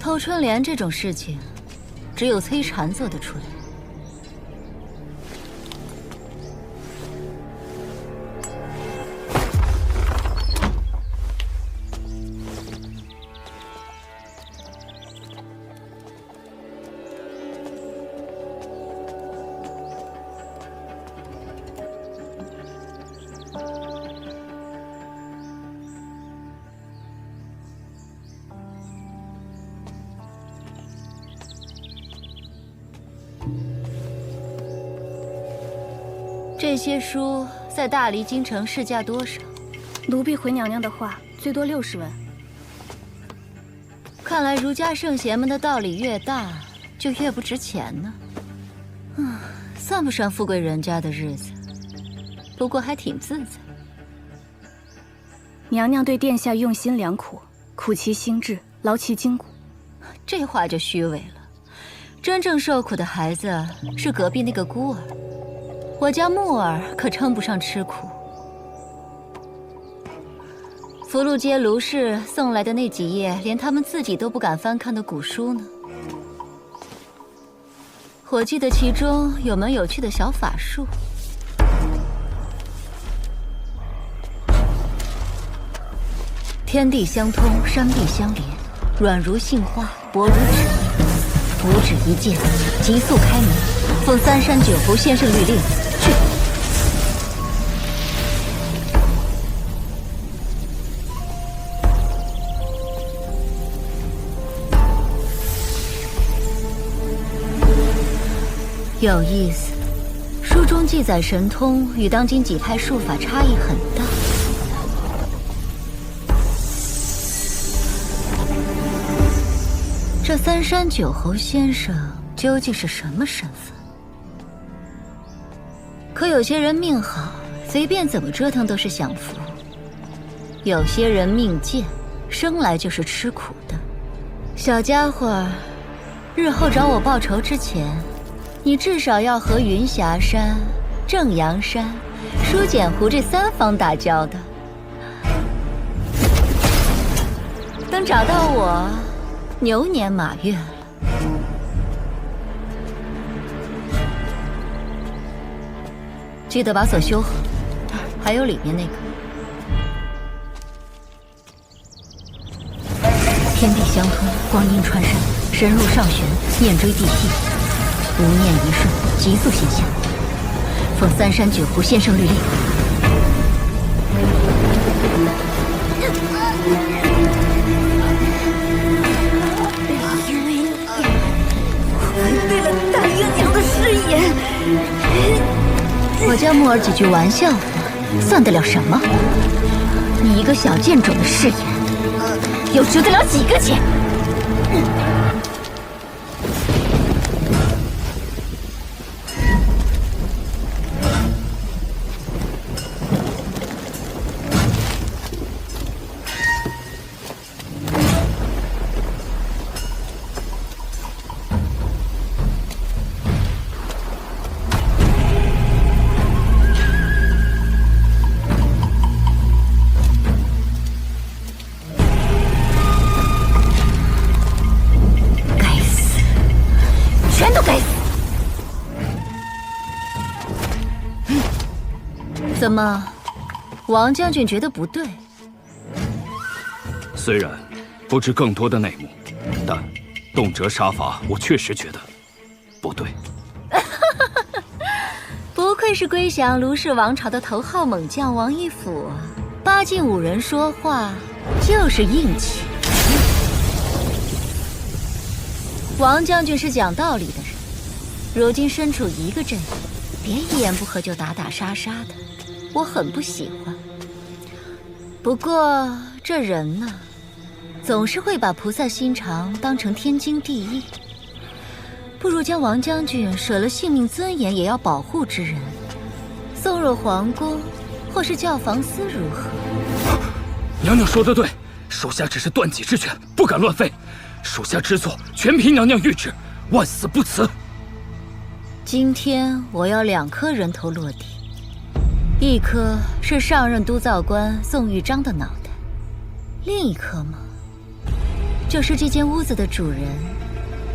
偷春联这种事情，只有崔禅做得出来。这些书在大离京城市价多少？奴婢回娘娘的话，最多60文。看来儒家圣贤们的道理越大，就越不值钱呢。算不上富贵人家的日子，不过还挺自在。娘娘对殿下用心良苦，苦其心志，劳其筋骨。这话就虚伪了。真正受苦的孩子是隔壁那个孤儿。我家木儿可称不上吃苦。福禄街卢氏送来的那几页，连他们自己都不敢翻看的古书呢。我记得其中有门有趣的小法术。天地相通，山壁相连，软如杏花，薄如纸面，五指一剑，急速开门，奉3山9湖先生律令。去！有意思，书中记载神通与当今几派术法差异很大。这3山9侯先生究竟是什么身份？可有些人命好，随便怎么折腾都是享福；有些人命贱，生来就是吃苦的。小家伙，日后找我报仇之前，你至少要和云霞山、正阳山、书简湖这3方打交道。等找到我，牛年马月了。记得把锁修好，还有里面那个。天地相通，光阴穿山，神入上旋，念追地替，无念一瞬，急速现象。奉3山9湖先生律令。因为你，我违背了大姨娘的誓言。我家木儿几句玩笑话，算得了什么？你一个小贱种的誓言，又值得了几个钱？怎么，王将军觉得不对？虽然不知更多的内幕，但动辄杀伐，我确实觉得不对。不愧是归降卢氏王朝的头号猛将王义府啊！8进5人说话就是硬气。王将军是讲道理的人，如今身处一个阵营，别一言不合就打打杀杀的。我很不喜欢，不过这人呢，总是会把菩萨心肠当成天经地义。不如将王将军舍了性命尊严也要保护之人送入皇宫，或是教房司如何？娘娘说得对，属下只是断己之权，不敢乱废。属下知错，全凭娘娘谕旨，万死不辞。今天我要2颗人头落地。一颗是上任督造官宋玉章的脑袋，另一颗嘛，就是这间屋子的主人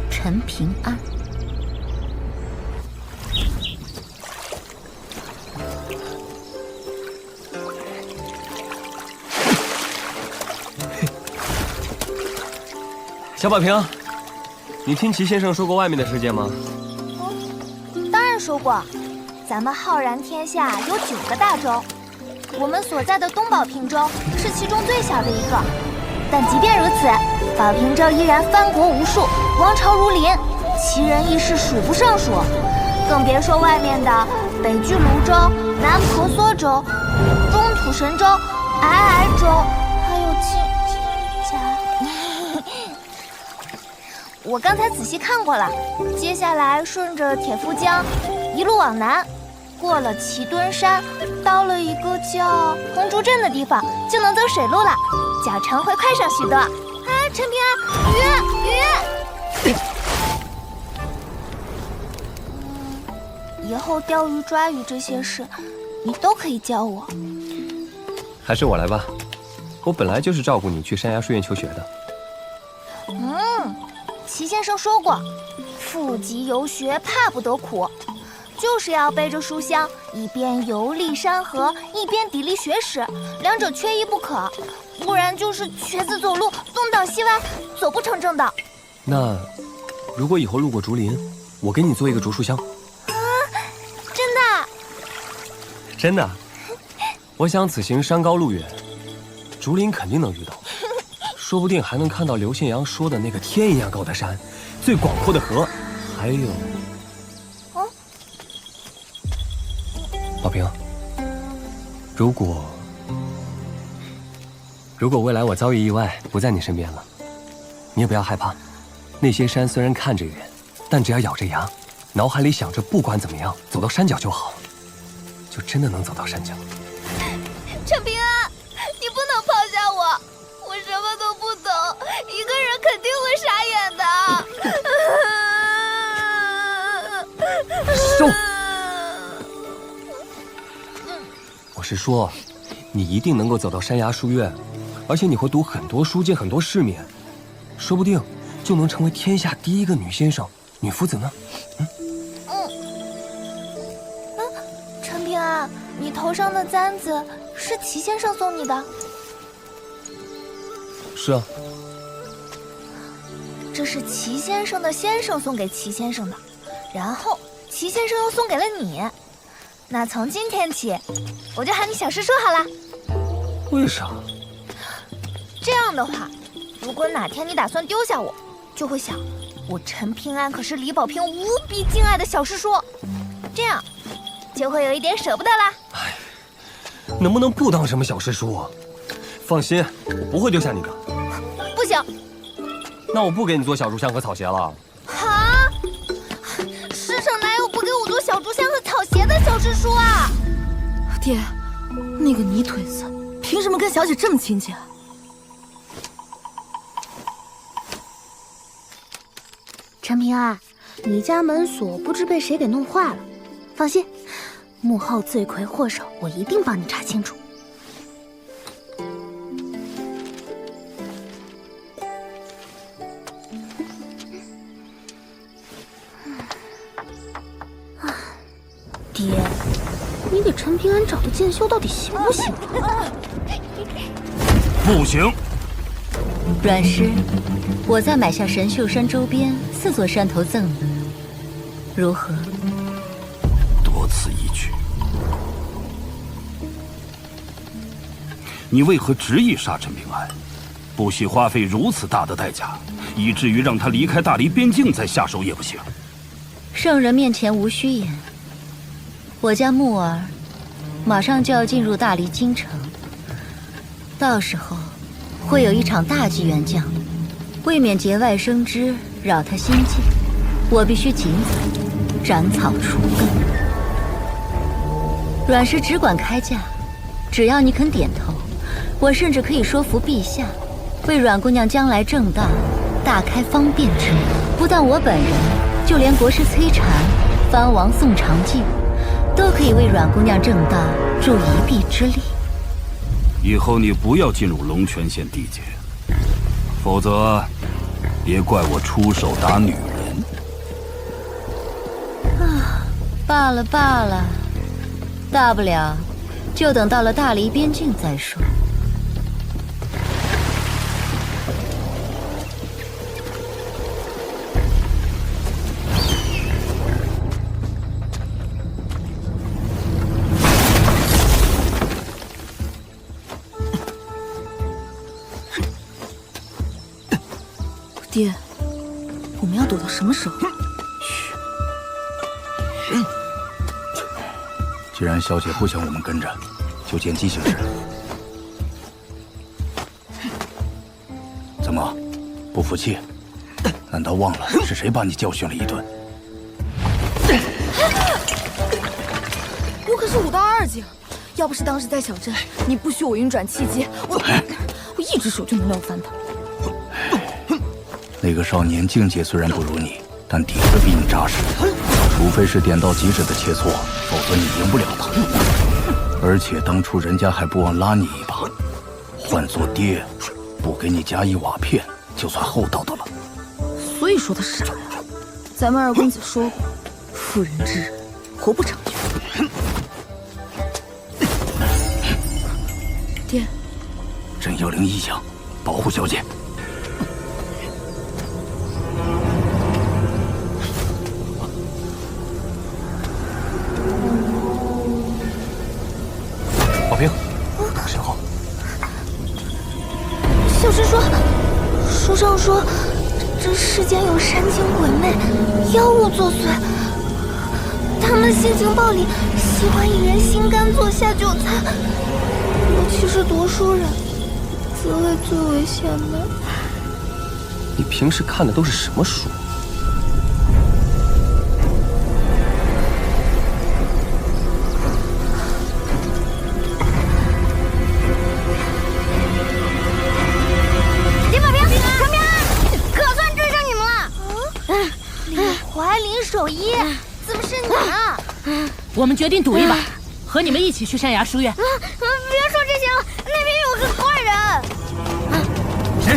陈平安。小宝平，你听齐先生说过外面的世界吗？当然说过，咱们浩然天下有9个大洲，我们所在的东宝平洲是其中最小的一个。但即便如此，宝平洲依然藩国无数，王朝如林，奇人异事数不胜数。更别说外面的北俱泸州、南婆娑州、中土神州、皑皑州，还有金家。我刚才仔细看过了，接下来顺着铁夫江一路往南，过了齐墩山，到了一个叫红竹镇的地方，就能走水路了，脚程会快上许多。哎，陈平安，鱼！以后钓鱼抓鱼这些事，你都可以教我。还是我来吧，我本来就是照顾你去山崖书院求学的。齐先生说过，富集游学怕不得苦，就是要背着书箱，一边游历山河，一边砥砺学识，两者缺一不可，不然就是瘸子走路，东倒西歪，走不成正道。那如果以后路过竹林，我给你做一个竹书箱。真的？真的。我想此行山高路远，竹林肯定能遇到，说不定还能看到刘信阳说的那个天一样高的山，最广阔的河，还有……宝平，如果未来我遭遇意外不在你身边了，你也不要害怕。那些山虽然看着远，但只要咬着牙，脑海里想着不管怎么样走到山脚就好，就真的能走到山脚。陈平安，你不能抛下我，我什么都不懂，一个人肯定会傻眼的。收！我是说，你一定能够走到山崖书院，而且你会读很多书，见很多世面，说不定就能成为天下第一个女先生、女夫子呢。陈平安，你头上的簪子是齐先生送你的？是啊。这是齐先生的先生送给齐先生的，然后齐先生又送给了你。那从今天起，我就喊你小师叔好了。为啥？这样的话，如果哪天你打算丢下我，就会想，我陈平安可是李保平无比敬爱的小师叔，这样就会有一点舍不得啦。哎，能不能不当什么小师叔啊？放心，我不会丢下你的。不行。那我不给你做小竹箱和草鞋了。啊！世上哪有不给我做小竹箱和草鞋的小师叔啊？爹，那个泥腿子凭什么跟小姐这么亲近？陈平安，你家门锁不知被谁给弄坏了，放心，幕后罪魁祸首我一定帮你查清楚。爹，你给陈平安找的剑修到底行不行啊？不行。阮师，我再买下神秀山周边4座山头赠你，如何？多此一举。你为何执意杀陈平安？不惜花费如此大的代价，以至于让他离开大黎边境再下手也不行。圣人面前无虚言。我家木儿马上就要进入大黎京城，到时候会有一场大计元将，为免节外生枝，扰他心境，我必须尽早斩草除根。阮氏只管开价，只要你肯点头，我甚至可以说服陛下，为阮姑娘将来正大大开方便之路。不但我本人，就连国师崔禅、藩王宋长敬，都可以为阮姑娘正大助一臂之力。以后你不要进入龙泉县地界，否则别怪我出手打女人。罢了罢了，大不了就等到了大黎边境再说。爹，我们要躲到什么时候？既然小姐不想我们跟着，就见机行事。怎么，不服气？难道忘了是谁把你教训了一顿？我可是武道2级，要不是当时在小镇，你不许我运转气机，我一只手就能撂翻他。那个少年境界虽然不如你，但底子比你扎实。除非是点到即止的切磋，否则你赢不了他。而且当初人家还不忘拉你一把，换做爹，不给你加一瓦片，就算厚道的了。所以说他是傻呀。咱们二公子说过，妇人之仁，活不长久。爹，朕要领一将，保护小姐。宝平，身后。小师说，书上说，这世间有山精鬼魅，妖物作祟，他们性情暴戾，喜欢引人心肝做下酒菜，尤其是读书人，则会最为险难。你平时看的都是什么书？怀林守一，怎么是你啊？我们决定赌一把，和你们一起去山崖书院。别说这些了，那边有个怪人。谁？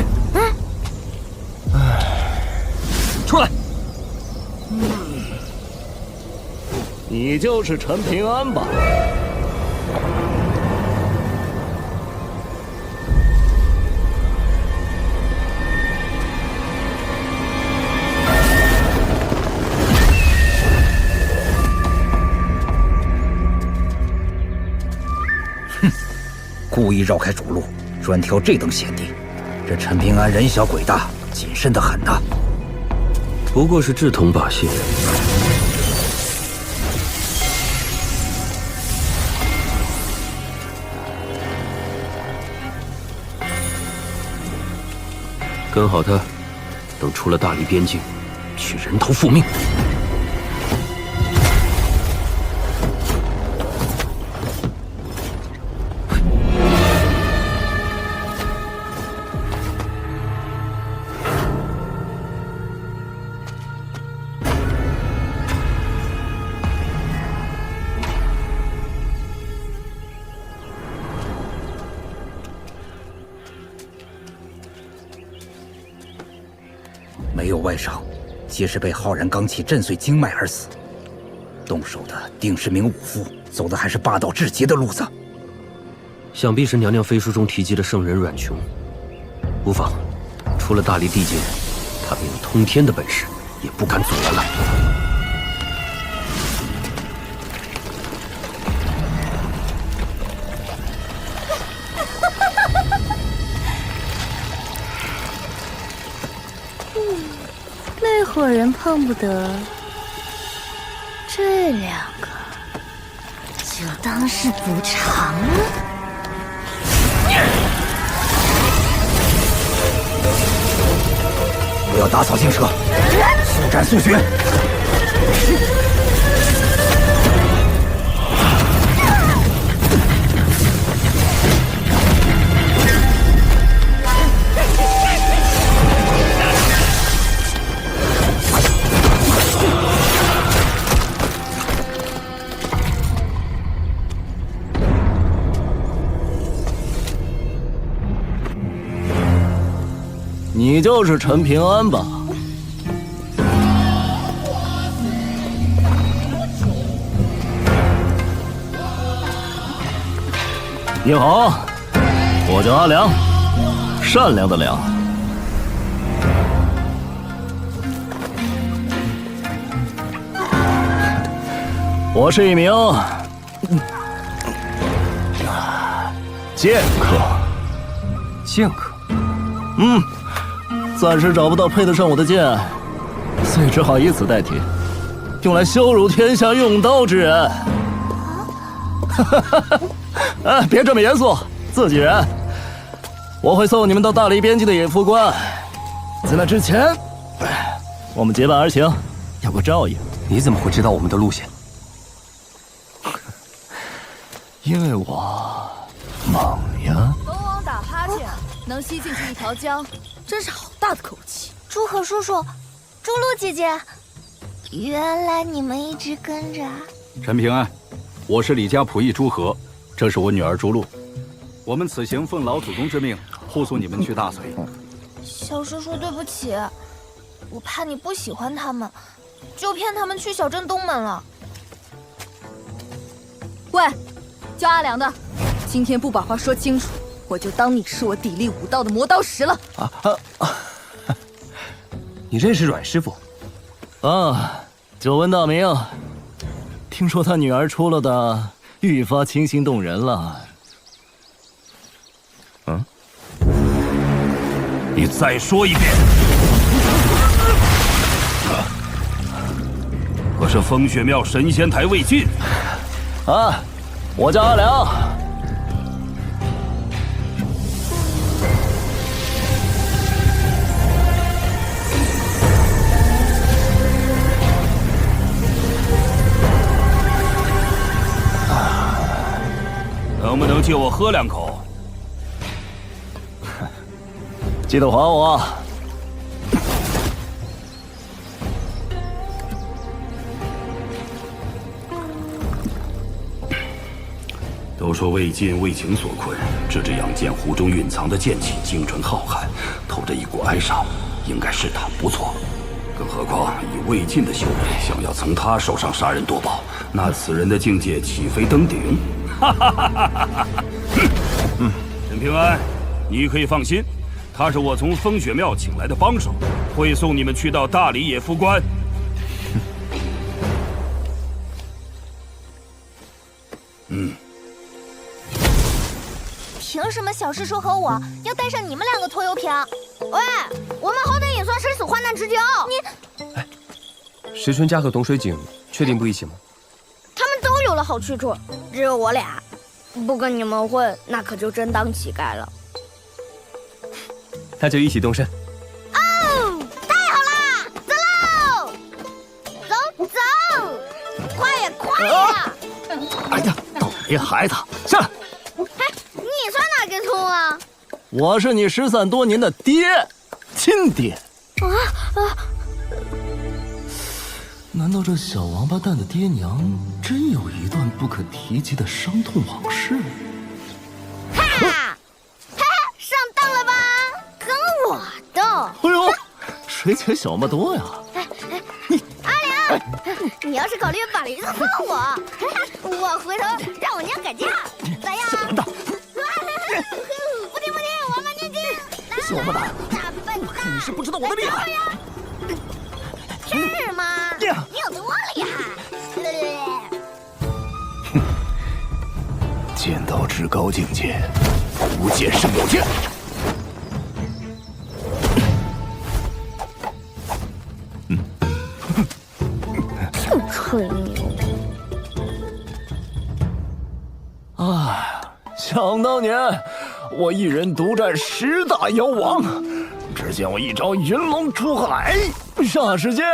出来！你就是陈平安吧？故意绕开主路，专挑这等险地。这陈平安人小鬼大，谨慎得很呐。不过是志同把戏。跟好他，等出了大黎边境，去人头复命。没有外伤，皆是被浩然罡气震碎经脉而死。动手的定是名武夫，走的还是霸道至极的路子。想必是娘娘飞书中提及的圣人阮琼。无妨，出了大黎地界，他便有通天的本事，也不敢阻拦了。那伙人碰不得，这两个就当是补偿了。不要打草惊蛇，速战速决。你就是陈平安吧？你好，我叫阿良，善良的良。我是一名剑客。剑客？暂时找不到配得上我的剑，所以只好以此代替，用来羞辱天下用刀之人。别这么严肃，自己人。我会送你们到大黎边境的野夫关，在那之前，我们结伴而行，有个照应。你怎么会知道我们的路线？因为我猛呀！龙王打哈欠能吸进去一条江，真是好大的口气。朱可叔叔，朱露姐姐，原来你们一直跟着。陈平安，我是李家仆役朱和，这是我女儿朱露。我们此行奉老祖宗之命，护送你们去大隋。小叔叔，对不起，我怕你不喜欢他们，就骗他们去小镇东门了。喂，叫阿良的，今天不把话说清楚，我就当你是我砥砺武道的磨刀石了。你认识阮师傅？久闻大名，听说他女儿出了的愈发清新动人了。你再说一遍。我是风雪庙神仙台魏晋。我叫阿良。能不能借我喝两口？记得还我。都说魏晋为情所困，这只杨剑壶中蕴藏的剑气精纯浩瀚，透着一股哀伤，应该是他，不错。更何况以魏晋的修为，想要从他手上杀人夺宝，那此人的境界岂非登顶？陈平安，你可以放心，他是我从风雪庙请来的帮手，会送你们去到大理野夫关。凭什么小师叔和我要带上你们两个拖油瓶？喂，我们好歹也算生死患难之交。石春家和董水井确定不一起吗？他们都有了好去处，只有我俩不跟你们混，那可就真当乞丐了。那就一起动身。哦，太好啦！走喽，走，快呀，快呀！哎呀，倒霉孩子，下来！你算哪根葱啊？我是你失散多年的爹，亲爹。难道这小王八蛋的爹娘真有一段不可提及的伤痛往事？哈哈，上当了吧？跟我斗！哎呦，谁且小那么多呀？阿良，你要是考虑把驴子放我，我回头让我娘改嫁，咋样？小笨蛋！不听不听，我们念经。小王八蛋，笨蛋，你是不知道我的厉害。是吗？你有多厉害？剑道至高境界，无剑胜有剑。就吹牛。想当年，我一人独战10大妖王，只见我一招云龙出海，霎时间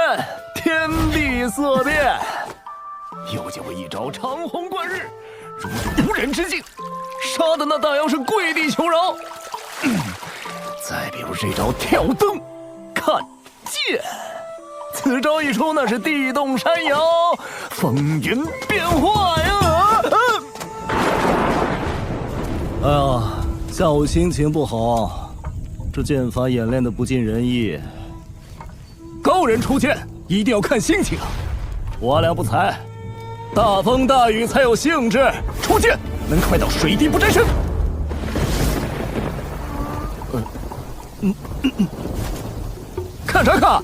天地色变；又见我一招长虹贯日，如入无人之境，杀的那大妖是跪地求饶。再比如这招跳灯看剑，此招一出，那是地动山摇，风云变化呀！哎呀，下午心情不好，这剑法演练的不尽人意。高人出剑一定要看心情啊！我俩不才，大风大雨才有兴致，出剑能快到水滴不沾身。看啥看？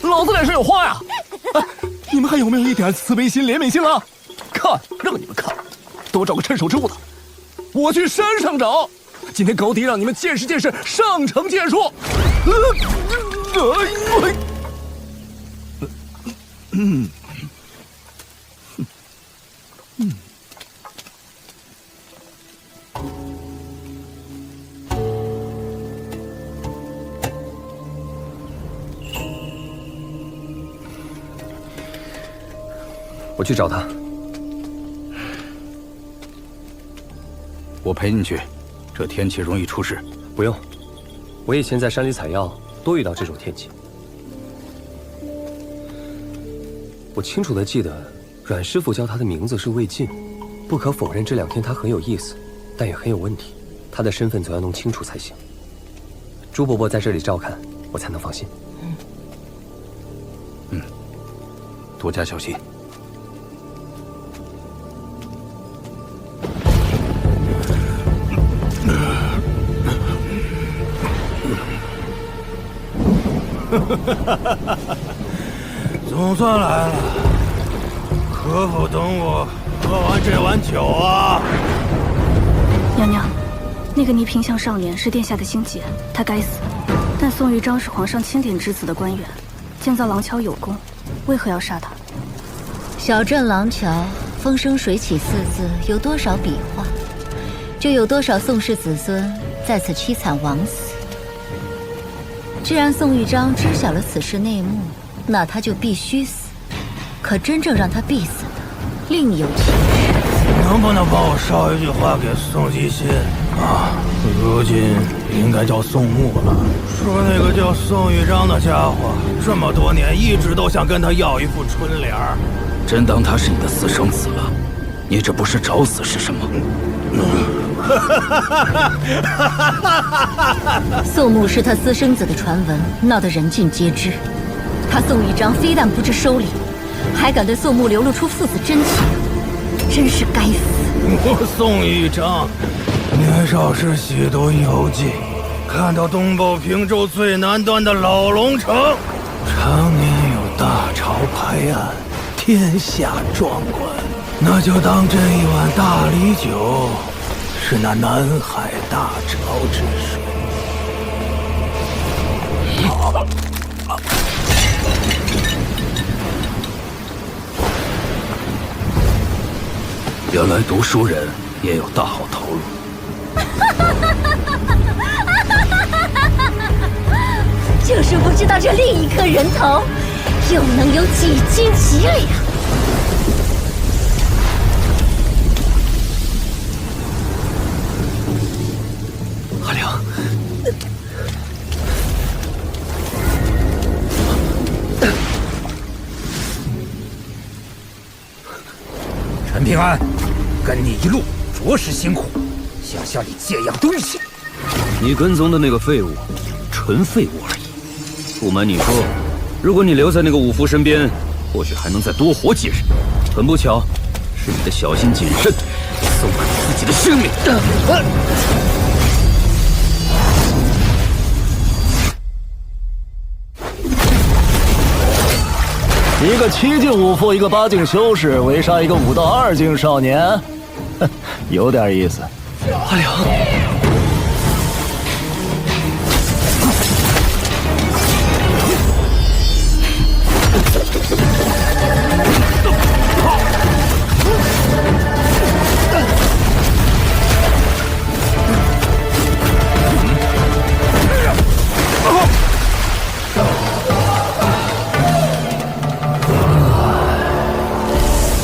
老子脸上有花呀！哎，你们还有没有一点慈悲心、怜悯心了？看，让你们看，多找个趁手之物的。我去山上找，今天高低让你们见识见识上乘剑术。我去找他。我陪你去，这天气容易出事。不用，我以前在山里采药，多遇到这种天气。我清楚地记得，阮师傅叫他的名字是魏晋。不可否认，这2天他很有意思，但也很有问题。他的身份总要弄清楚才行。朱伯伯在这里照看，我才能放心。多加小心。总算来了，可否等我喝完这碗酒啊？娘娘，那个倪萍巷少年是殿下的心结，他该死。但宋玉章是皇上钦点之子的官员，建造廊桥有功，为何要杀他？小镇廊桥，风生水起4字有多少笔画，就有多少宋氏子孙在此凄惨枉死。既然宋玉章知晓了此事内幕，那他就必须死。可真正让他必死的，另有其事。能不能帮我捎一句话给宋继新啊？如今应该叫宋牧了。说那个叫宋玉章的家伙，这么多年一直都想跟他要一副春联儿。真当他是你的私生子了？你这不是找死是什么？宋牧是他私生子的传闻闹得人尽皆知，他宋玉章非但不知收礼，还敢对宋牧流露出父子真情，真是该死！我宋玉章年少时喜读游记，看到东保平州最南端的老龙城，常年有大潮拍岸，天下壮观。那就当这一碗大礼酒是那南海大潮之水。原来读书人也有大好头颅。就是不知道这另一颗人头又能有几斤几两。阿良，陈平安，跟你一路着实辛苦，想向你借样东西。你跟踪的那个废物，纯废物而已。不瞒你说，如果你留在那个武夫身边，或许还能再多活几日。很不巧，是你的小心谨慎，送了你自己的性命。一个7境武夫，一个8境修士，围杀一个5到2境少年，有点意思。阿良，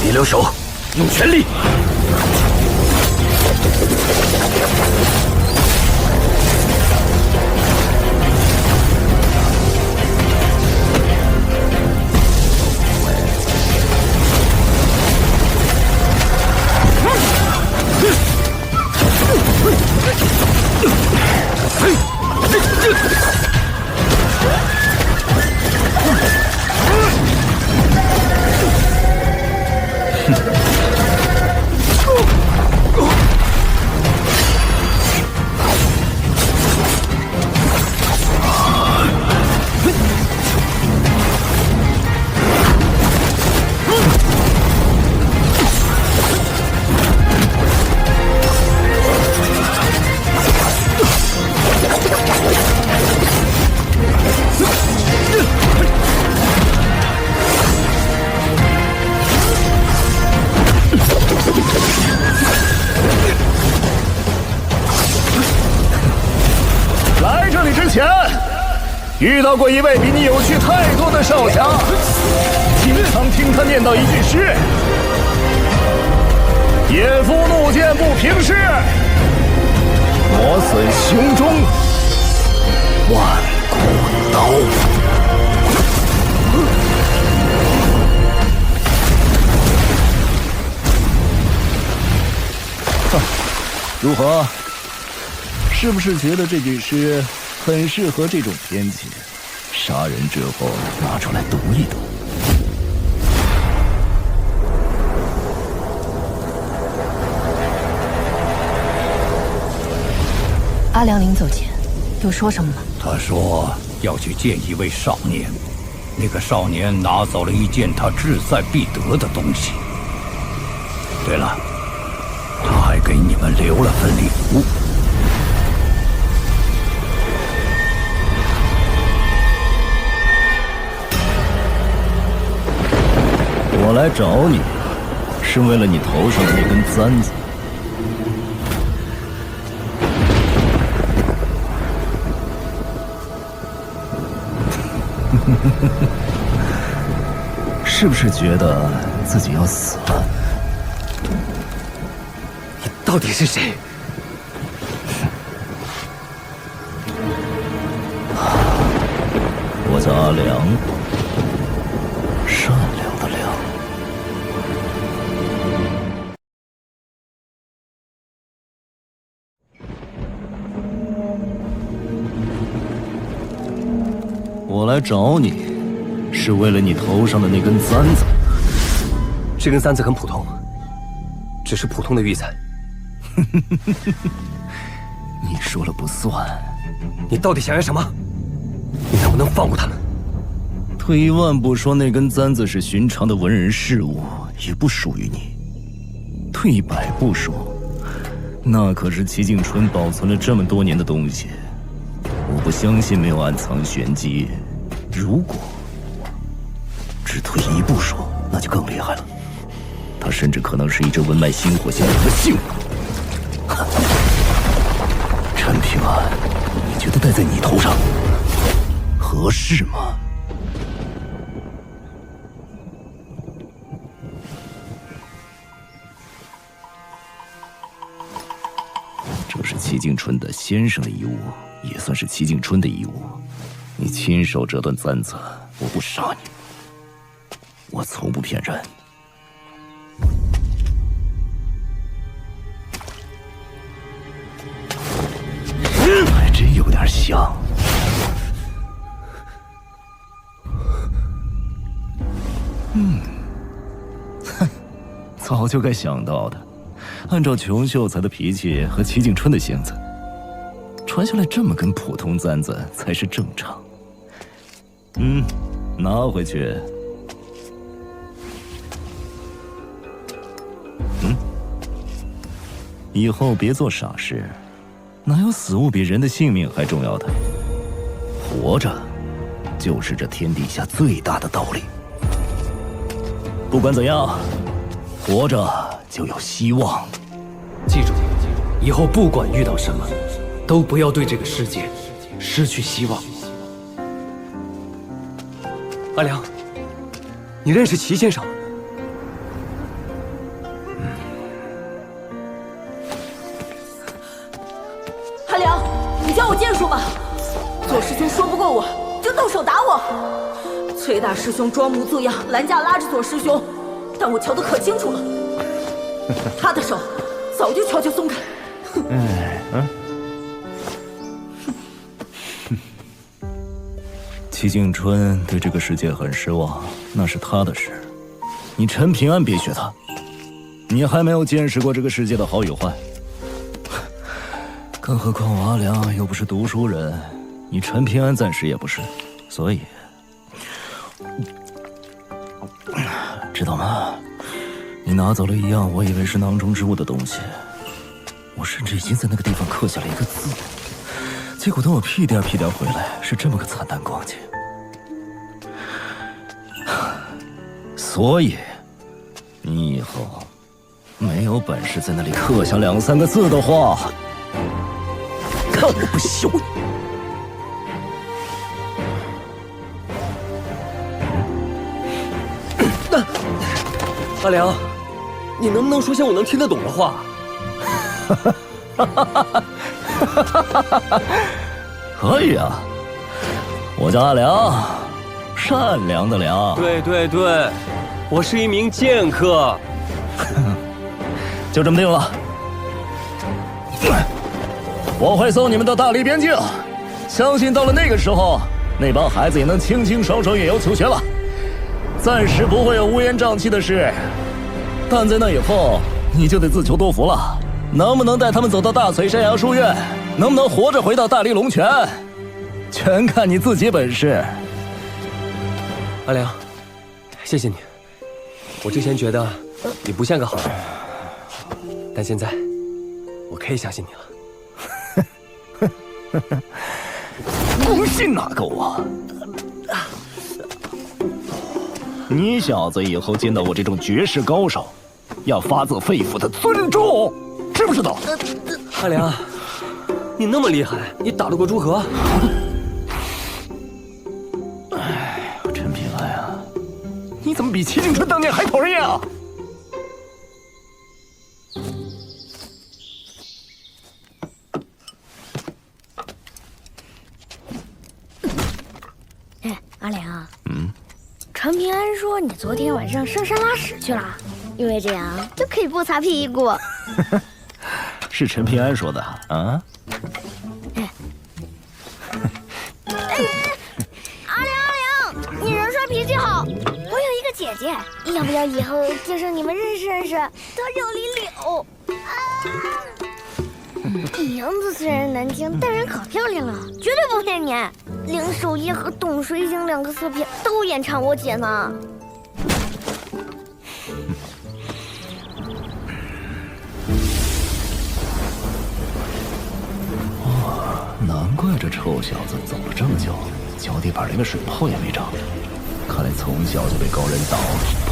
别留手，用全力！遇到过一位比你有趣太多的少侠，经常听他念叨一句诗：野夫怒剑不平视，磨损胸中万古刀。如何？是不是觉得这句诗很适合这种天气？杀人之后拿出来读一读。阿良临走前有说什么吗？他说要去见一位少年，那个少年拿走了一件他志在必得的东西。对了，他还给你们留了份礼物。我来找你，是为了你头上的那根簪子。是不是觉得自己要死了？你到底是谁？我叫阿良，善良的良。我来找你，是为了你头上的那根簪子。这根簪子很普通，只是普通的玉簪。你说了不算。你到底想要什么？你能不能放过他们？退一万步说，那根簪子是寻常的文人事物，也不属于你。退一百步说，那可是齐敬春保存了这么多年的东西，我不相信没有暗藏玄机。如果只退一步说，那就更厉害了，它甚至可能是一只文脉星火相连的幸运。陈平安，你觉得戴在你头上合适吗？这是齐敬春的先生的遗物，也算是齐敬春的遗物。你亲手折断簪子，我不杀你。我从不骗人。还真有点像。早就该想到的。按照裘秀才的脾气和齐敬春的性子，传下来这么根普通簪子才是正常。拿回去。以后别做傻事，哪有死物比人的性命还重要的？活着，就是这天底下最大的道理。不管怎样，活着就有希望。记住，以后不管遇到什么，都不要对这个世界失去希望。阿良，你认识齐先生吗？阿良，你教我剑术吧。左师兄说不过我，就动手打我。崔大师兄装模作样拦架拉着左师兄，但我瞧得可清楚了，他的手早就悄悄松开。齐敬春对这个世界很失望，那是他的事。你陈平安别学他，你还没有见识过这个世界的好与坏。更何况我阿良又不是读书人，你陈平安暂时也不是，所以，知道吗？你拿走了一样我以为是囊中之物的东西，我甚至已经在那个地方刻下了一个字，结果等我屁颠屁颠回来，是这么个惨淡光景。所以，你以后没有本事在那里刻下2、3个字的话，看我不休你！阿良，你能不能说些我能听得懂的话？可以啊，我叫阿良，善良的良。对对对，我是一名剑客。就这么定了，我会送你们到大理边境，相信到了那个时候，那帮孩子也能轻轻松松远游求学了，暂时不会有乌烟瘴气的事。但在那以后，你就得自求多福了。能不能带他们走到大翠山崖书院，能不能活着回到大理龙泉，全看你自己本事。阿良，谢谢你。我之前觉得你不像个好人，但现在我可以相信你了。不信哪够啊！你小子以后见到我这种绝世高手，要发自肺腑的尊重，知不知道？阿良，你那么厉害，你打得过朱和？哎，陈平安啊，你怎么比齐景春当年还讨人厌啊？哎，阿良，陈平安说你昨天晚上上山拉屎去了，因为这样就可以不擦屁股。是陈平安说的啊？阿良，你人帅脾气好，我有一个姐姐，要不要以后介绍你们认识认识？她叫李柳。名字虽然难听，但人可漂亮了，绝对不骗你。林守业和董水晶2个色片都演唱我姐呢。难怪这臭小子走了这么久，脚底板连个水泡也没长，看来从小就被高人倒体魄。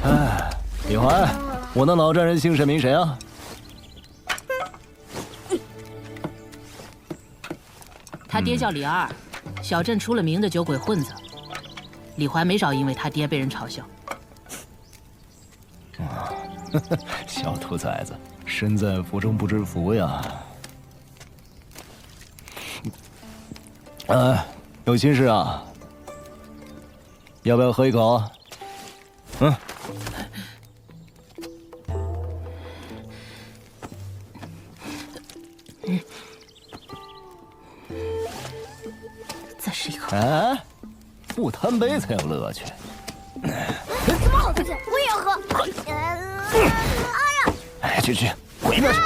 哎，李怀，我那老丈人姓沈名谁啊？他爹叫李二，小镇出了名的酒鬼混子。李怀没少因为他爹被人嘲笑。小兔崽子，身在福中不知福呀！有心事啊？要不要喝一口？再试一口。哎，不贪杯才有乐趣。什么好东西？我也要喝。哎呀！哎，去，滚一边去！阿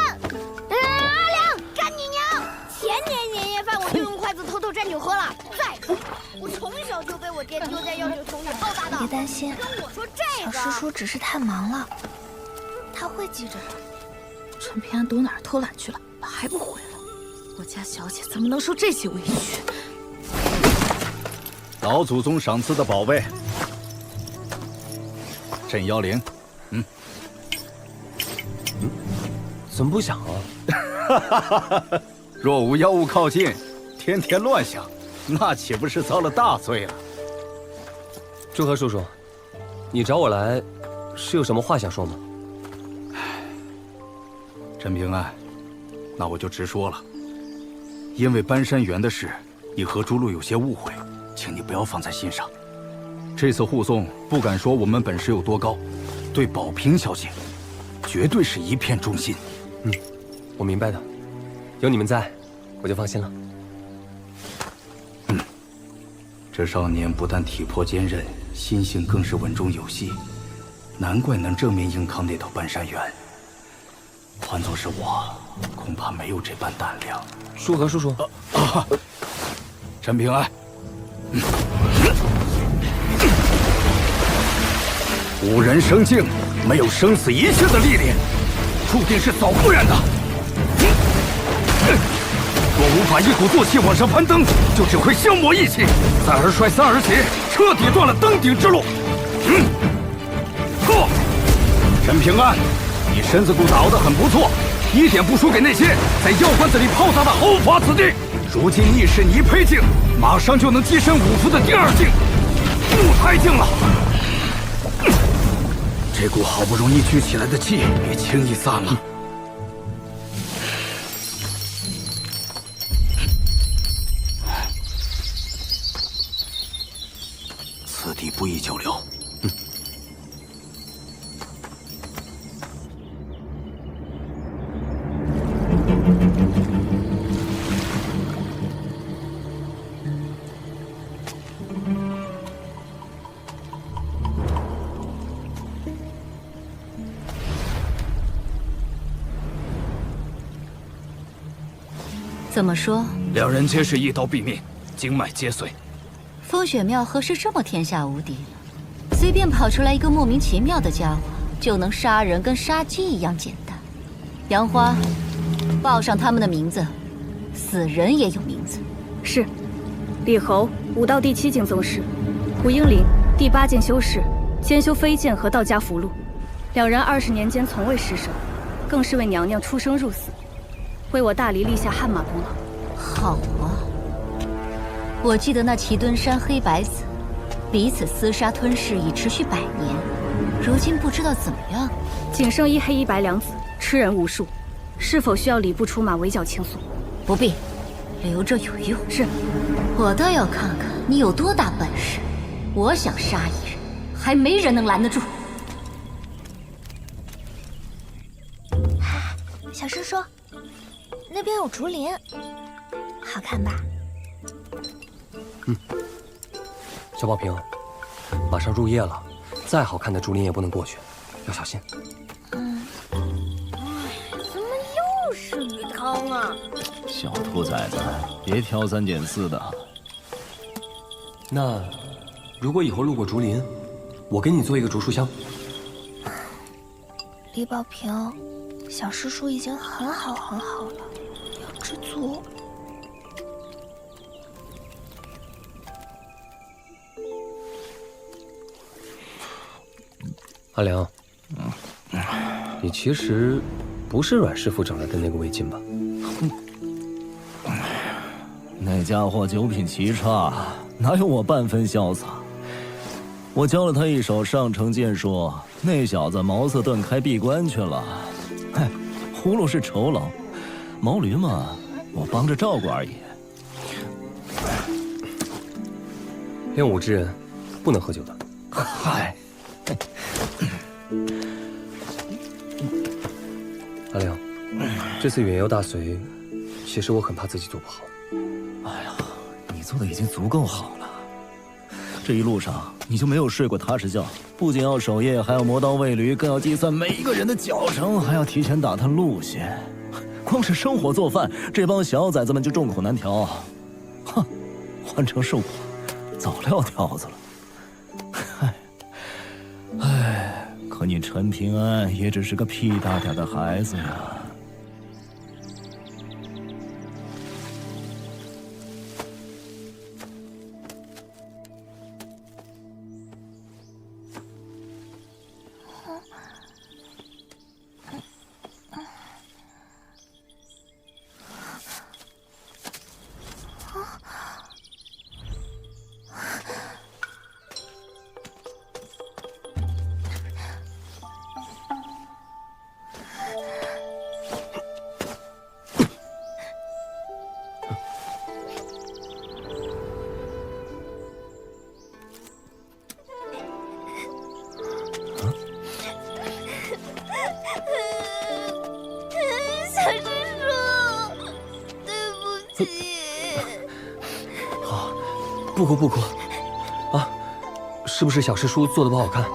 良，干你娘！前年年夜饭我就用筷子偷偷蘸酒喝了。再说，我从小就被我爹丢在药酒桶里暴打的。别担心，跟我说这个。小师叔只是太忙了，他会记着的。陈平安躲哪儿偷懒去了？还不回来？我家小姐怎么能受这些委屈？老祖宗赏赐的宝贝，镇妖铃。怎么不想啊？若无妖物靠近，天天乱想，那岂不是遭了大罪了？朱和叔叔，你找我来，是有什么话想说吗？陈平安，那我就直说了。因为搬山园的事，你和朱露有些误会，请你不要放在心上。这次护送，不敢说我们本事有多高，对宝平小姐，绝对是一片忠心。我明白的，有你们在，我就放心了。这少年不但体魄坚韧，心性更是稳重有细，难怪能正面硬抗那道半山原。换作是我，恐怕没有这般胆量。舒和叔叔，陈平安，五人生境，没有生死一切的历练，注定是早不然的。若无法一鼓作气往上攀登，就只会消磨意气，再而衰，三而竭，彻底断了登顶之路。够！陈平安，你身子骨打得很不错，一点不输给那些在药罐子里泡杂的后发子弟。如今逆势泥胚境，马上就能跻身五符的第2境，步胎境了。这股好不容易聚起来的气也轻易散了。此地不宜久留。怎么说？两人皆是一刀毙命，经脉皆碎。风雪庙何时这么天下无敌了？随便跑出来一个莫名其妙的家伙，就能杀人，跟杀鸡一样简单。杨花，报上他们的名字，死人也有名字。是，李侯武道第7境宗师，胡英林第8境修士，兼修飞剑和道家符箓。两人20年间从未失手，更是为娘娘出生入死，为我大黎立下汗马功劳。好啊！我记得那齐敦山黑白子彼此厮杀吞噬已持续100年，如今不知道怎么样。仅剩1黑1白两子，吃人无数，是否需要礼部出马围剿清肃？不必，留着有用。是，我倒要看看你有多大本事。我想杀一人，还没人能拦得住。小师叔，那边有竹林，好看吧？小宝瓶，马上入夜了，再好看的竹林也不能过去，要小心。怎么又是鱼汤啊？小兔崽子，别挑三拣四的。那，如果以后路过竹林，我给你做一个竹书箱。李宝瓶，小师叔已经很好了，要知足。阿良，你其实不是阮师傅找来的那个魏晋吧？那家伙9品奇差，哪有我半分潇洒？我教了他一手上乘剑术，那小子茅塞顿开闭关去了。嗨，葫芦是酬劳，毛驴嘛，我帮着照顾而已。练武之人不能喝酒的。嗨。阿良，这次远游大隋，其实我很怕自己做不好。哎呀，你做的已经足够好了。这一路上你就没有睡过踏实觉，不仅要守夜，还要磨刀喂驴，更要计算每一个人的脚程，还要提前打探路线。光是生火做饭，这帮小崽子们就众口难调。哼，换成是我，早撂挑子了。唉，可你陈平安也只是个屁大点的孩子呀。不哭，啊，是不是小师叔做的不好看？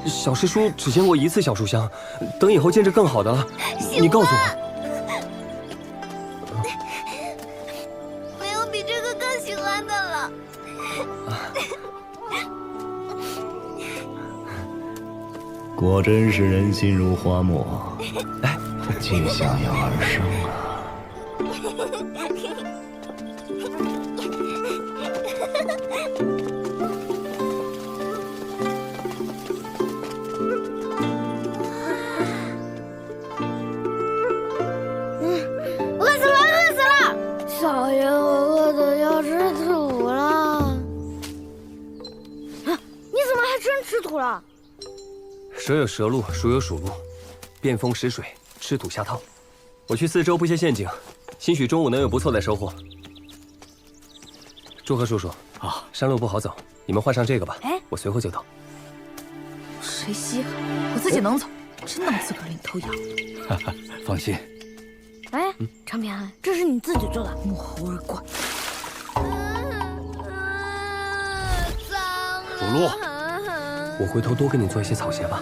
小师叔只见过1次小书香，等以后见着更好的了，你告诉我。没有比这个更喜欢的了。果真是人心如花木，既向阳而生啊！小爷，我饿得要吃土了。你怎么还真吃土了？蛇有蛇路，鼠有鼠路，变风食水，吃土下套。我去四周布些陷阱，兴许中午能有不错的收获。祝贺叔叔啊，山路不好走，你们换上这个吧。哎，我随后就到。谁稀罕？我自己能走，真当自个儿领头羊。哈哈，放心。哎，长平，这是你自己做的，莫猴儿怪。主路，我回头多给你做一些草鞋吧。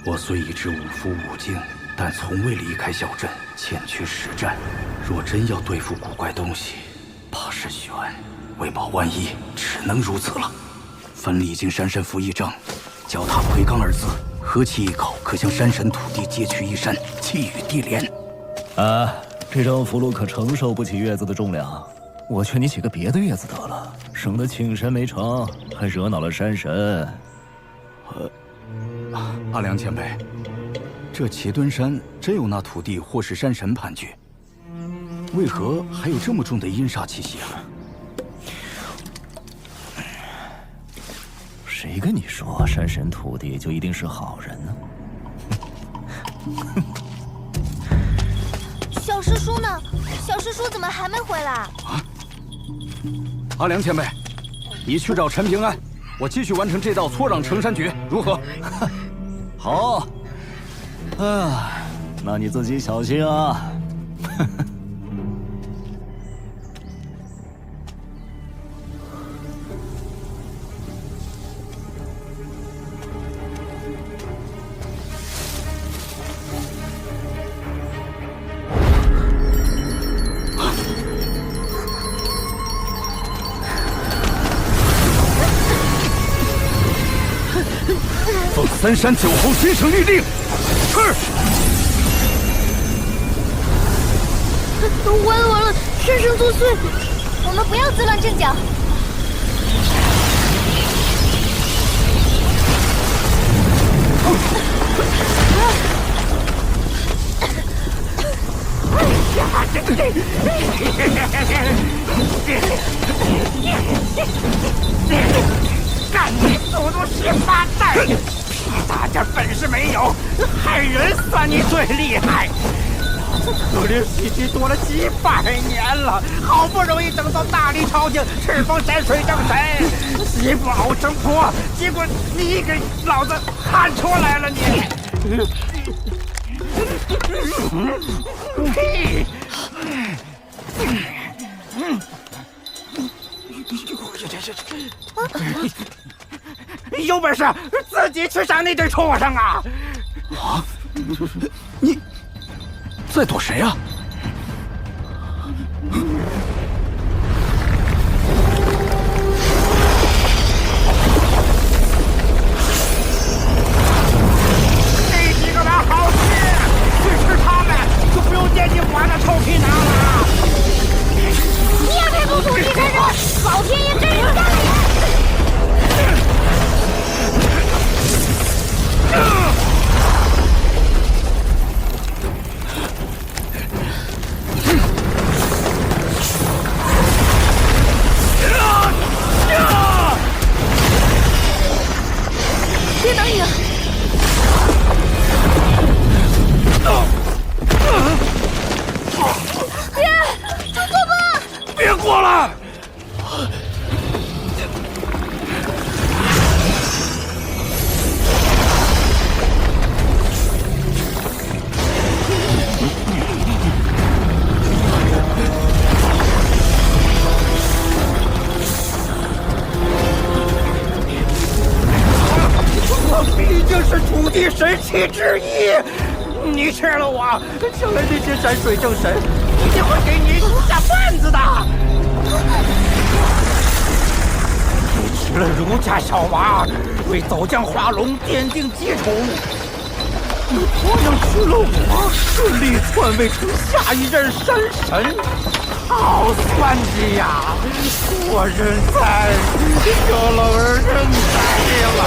我虽已知五夫五境，但从未离开小镇，欠缺实战。若真要对付古怪东西，怕是悬。为保万一，只能如此了。分离经山神符一张，脚踏魁罡二字，合其一口，可向山神土地借取一山，气与地连。啊，这张符箓可承受不起月子的重量，我劝你起个别的月子得了，省得请神没成，还惹恼了山神。阿良前辈，这茄墩山真有那土地或是山神盘踞，为何还有这么重的阴煞气息啊？谁跟你说山神土地就一定是好人呢？小师叔呢？小师叔怎么还没回来？啊！阿良前辈，你去找陈平安，我继续完成这道搓壤成山诀，如何？好。啊，那你自己小心啊。奉三山九侯先生律令，是。完了，山神作祟！我们不要自乱阵脚。干你祖宗18代，屁大点本事没有，害人算你最厉害。老子可怜西岐躲了几百年了，好不容易等到大理朝廷敕封山水正神，媳妇熬成婆，结果你给老子看出来了你！屁！有本事自己去杀那对畜生啊！啊！你在躲谁啊？那几个玩好吃，去吃他们，就不用惦记我那臭皮囊了。你也配不土地神人？老天爷真是大爷！别等你！爹，出错吧！别过来！我毕竟是土地神器之一，你吃了我，将来那些山水正神一定会给你下绊子的。你吃了儒家小娃，为走将华龙奠定基础。你同样吃了我，顺利篡位成下一任山神。好算计呀！我认栽，小老儿认栽了。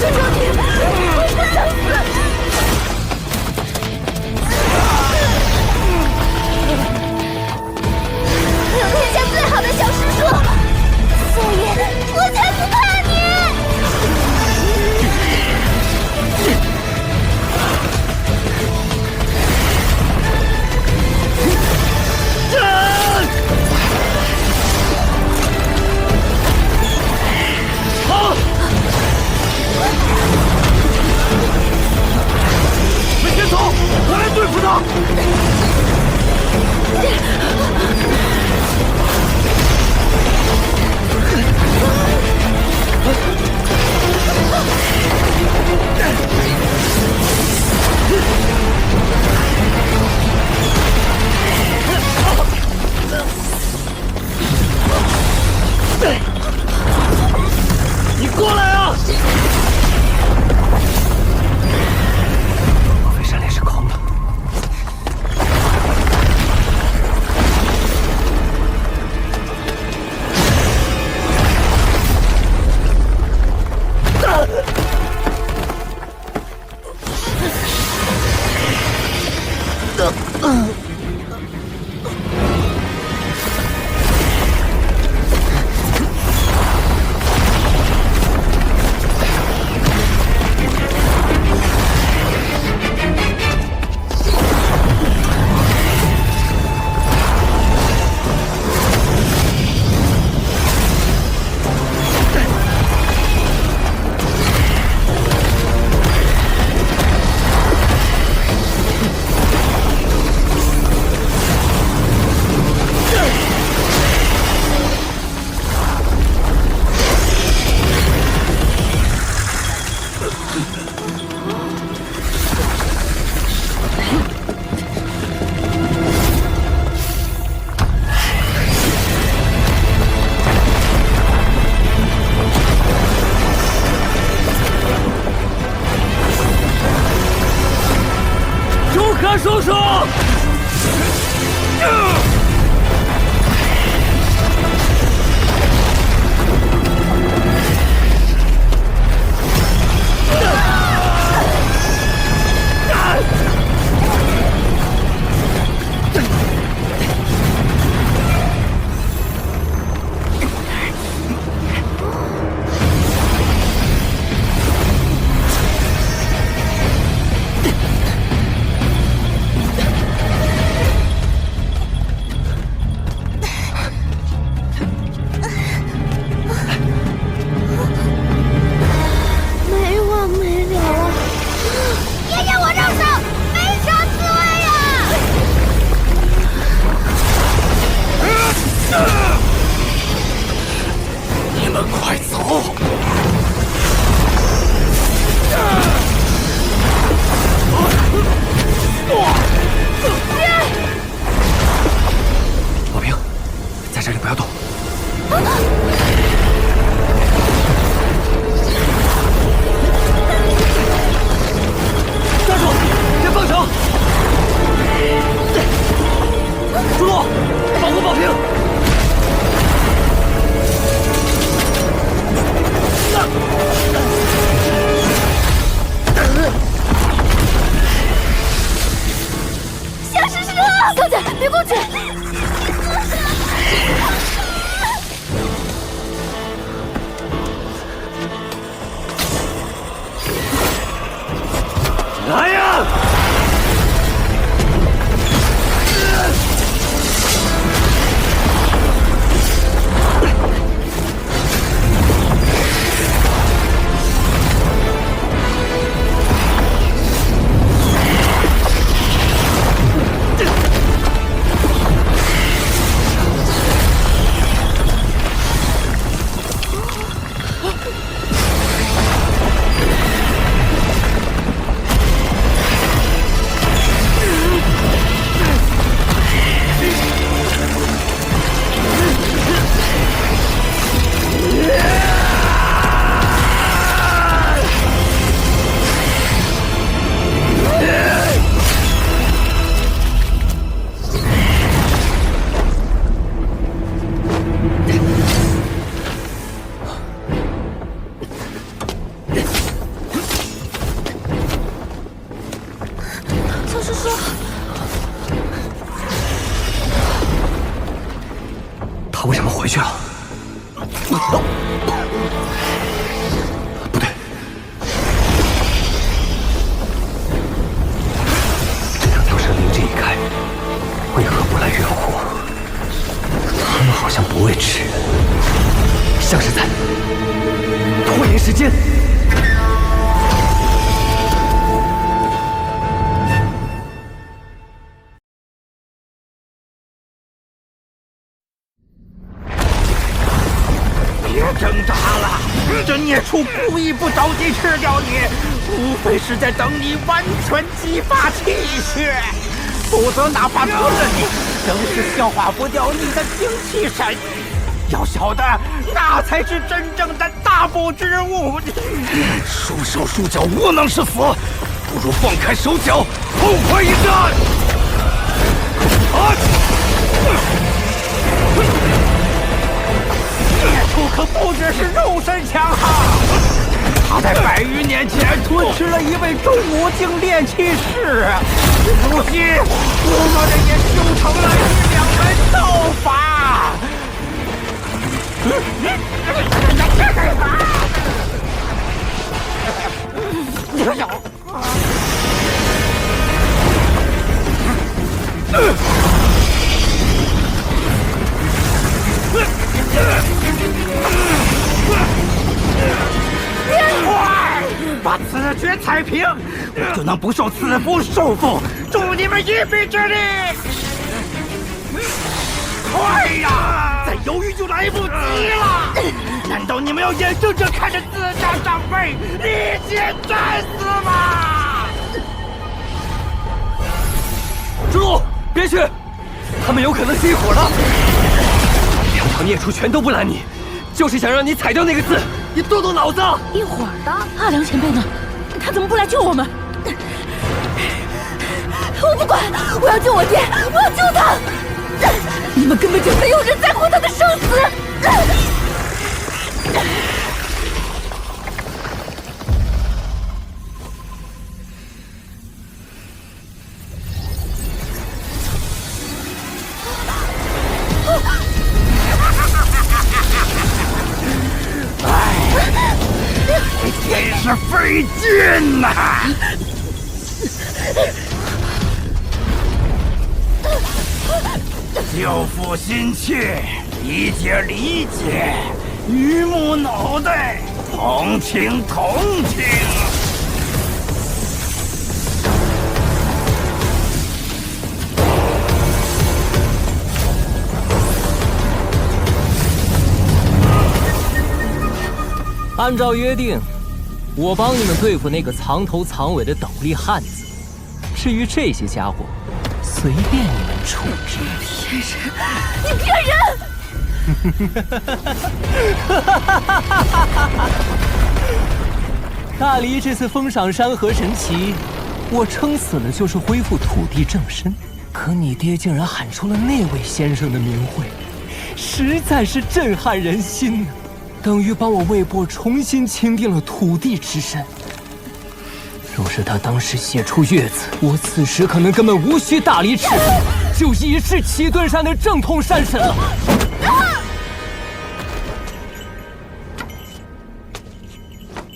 求求你，我不想死！何叔叔！没完没了啊！爷爷，我让手，没啥滋味呀！你们快走！宝平，在这里不要动。抓住！别放手！朱洛，保护宝平！小师师，小姐，别过去！来呀！小师叔，他为什么回去了？不对，这两条蛇灵智已开，为何不来援护？他们好像不为吃人，像是在拖延时间。别挣扎了，这孽畜故意不着急吃掉你，无非是在等你完全激发气血，否则哪怕吃了你，仍是消化不掉你的精气神。要晓得，那才是真正的大补之物。束手束脚，窝囊是死，不如放开手脚，痛快一战！孽畜可不只是肉身强悍，他在100余年前吞吃了一位中武境炼气士，如今我们也修成了2门道法。快，把此诀踩平，我就能不受此符束缚，助你们一臂之力。快呀！再犹豫就来不及了！难道你们要眼睁睁看着自家长辈历劫战死吗？朱露，别去，他们有可能起火了。两条孽畜全都不拦你，就是想让你踩掉那个字。你动动脑子！一会儿的，阿良前辈呢？他怎么不来救我们？我不管，我要救我爹，我要救他！你们根本就没有人在乎他的生死！真是费劲呐！救父心切，理解，榆木脑袋，同情。按照约定，我帮你们对付那个藏头藏尾的斗笠汉子。至于这些家伙，随便你们处置。骗人！你骗人！大黎这次封赏山河神奇，我撑死了就是恢复土地正身。可你爹竟然喊出了那位先生的名讳，实在是震撼人心呢。等于帮我魏博重新钦定了土地之身。若是他当时写出月字，我此时可能根本无需大黎赤峰，就已是齐顿山的正统山神了。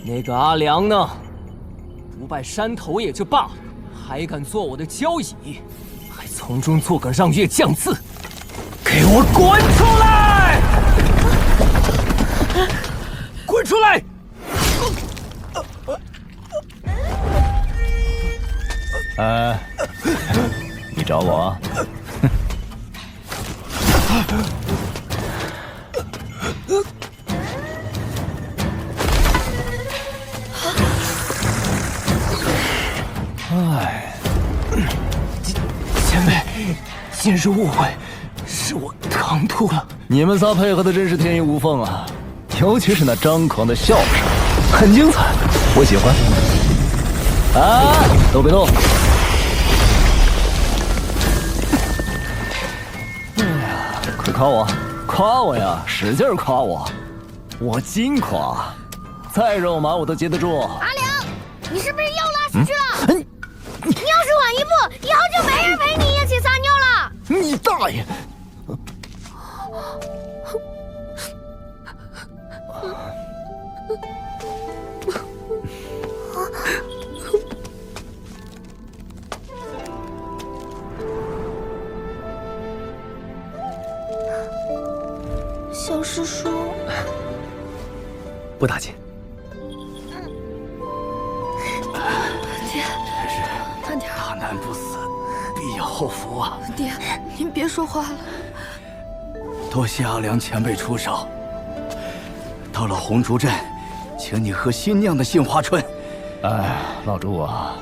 那个阿良呢？不拜山头也就罢了，还敢做我的交椅，还从中做个让月降字，给我滚出来！滚出来！你找我？前辈，今日误会，是我唐突了。你们仨配合的真是天衣无缝啊！尤其是那张狂的笑声，很精彩，我喜欢。都别动！哎呀，快夸我，夸我呀，使劲夸我，我金夸，再肉麻我都接得住。阿良，你是不是又拉出去了？你要是晚一步，以后就没人陪你一起撒尿了。你大爷！小师叔，不打紧。爹，慢点。大难不死，必有后福啊！爹，您别说话了。多谢阿良前辈出手。到了红烛镇，请你喝新酿的杏花春。哎，老朱啊，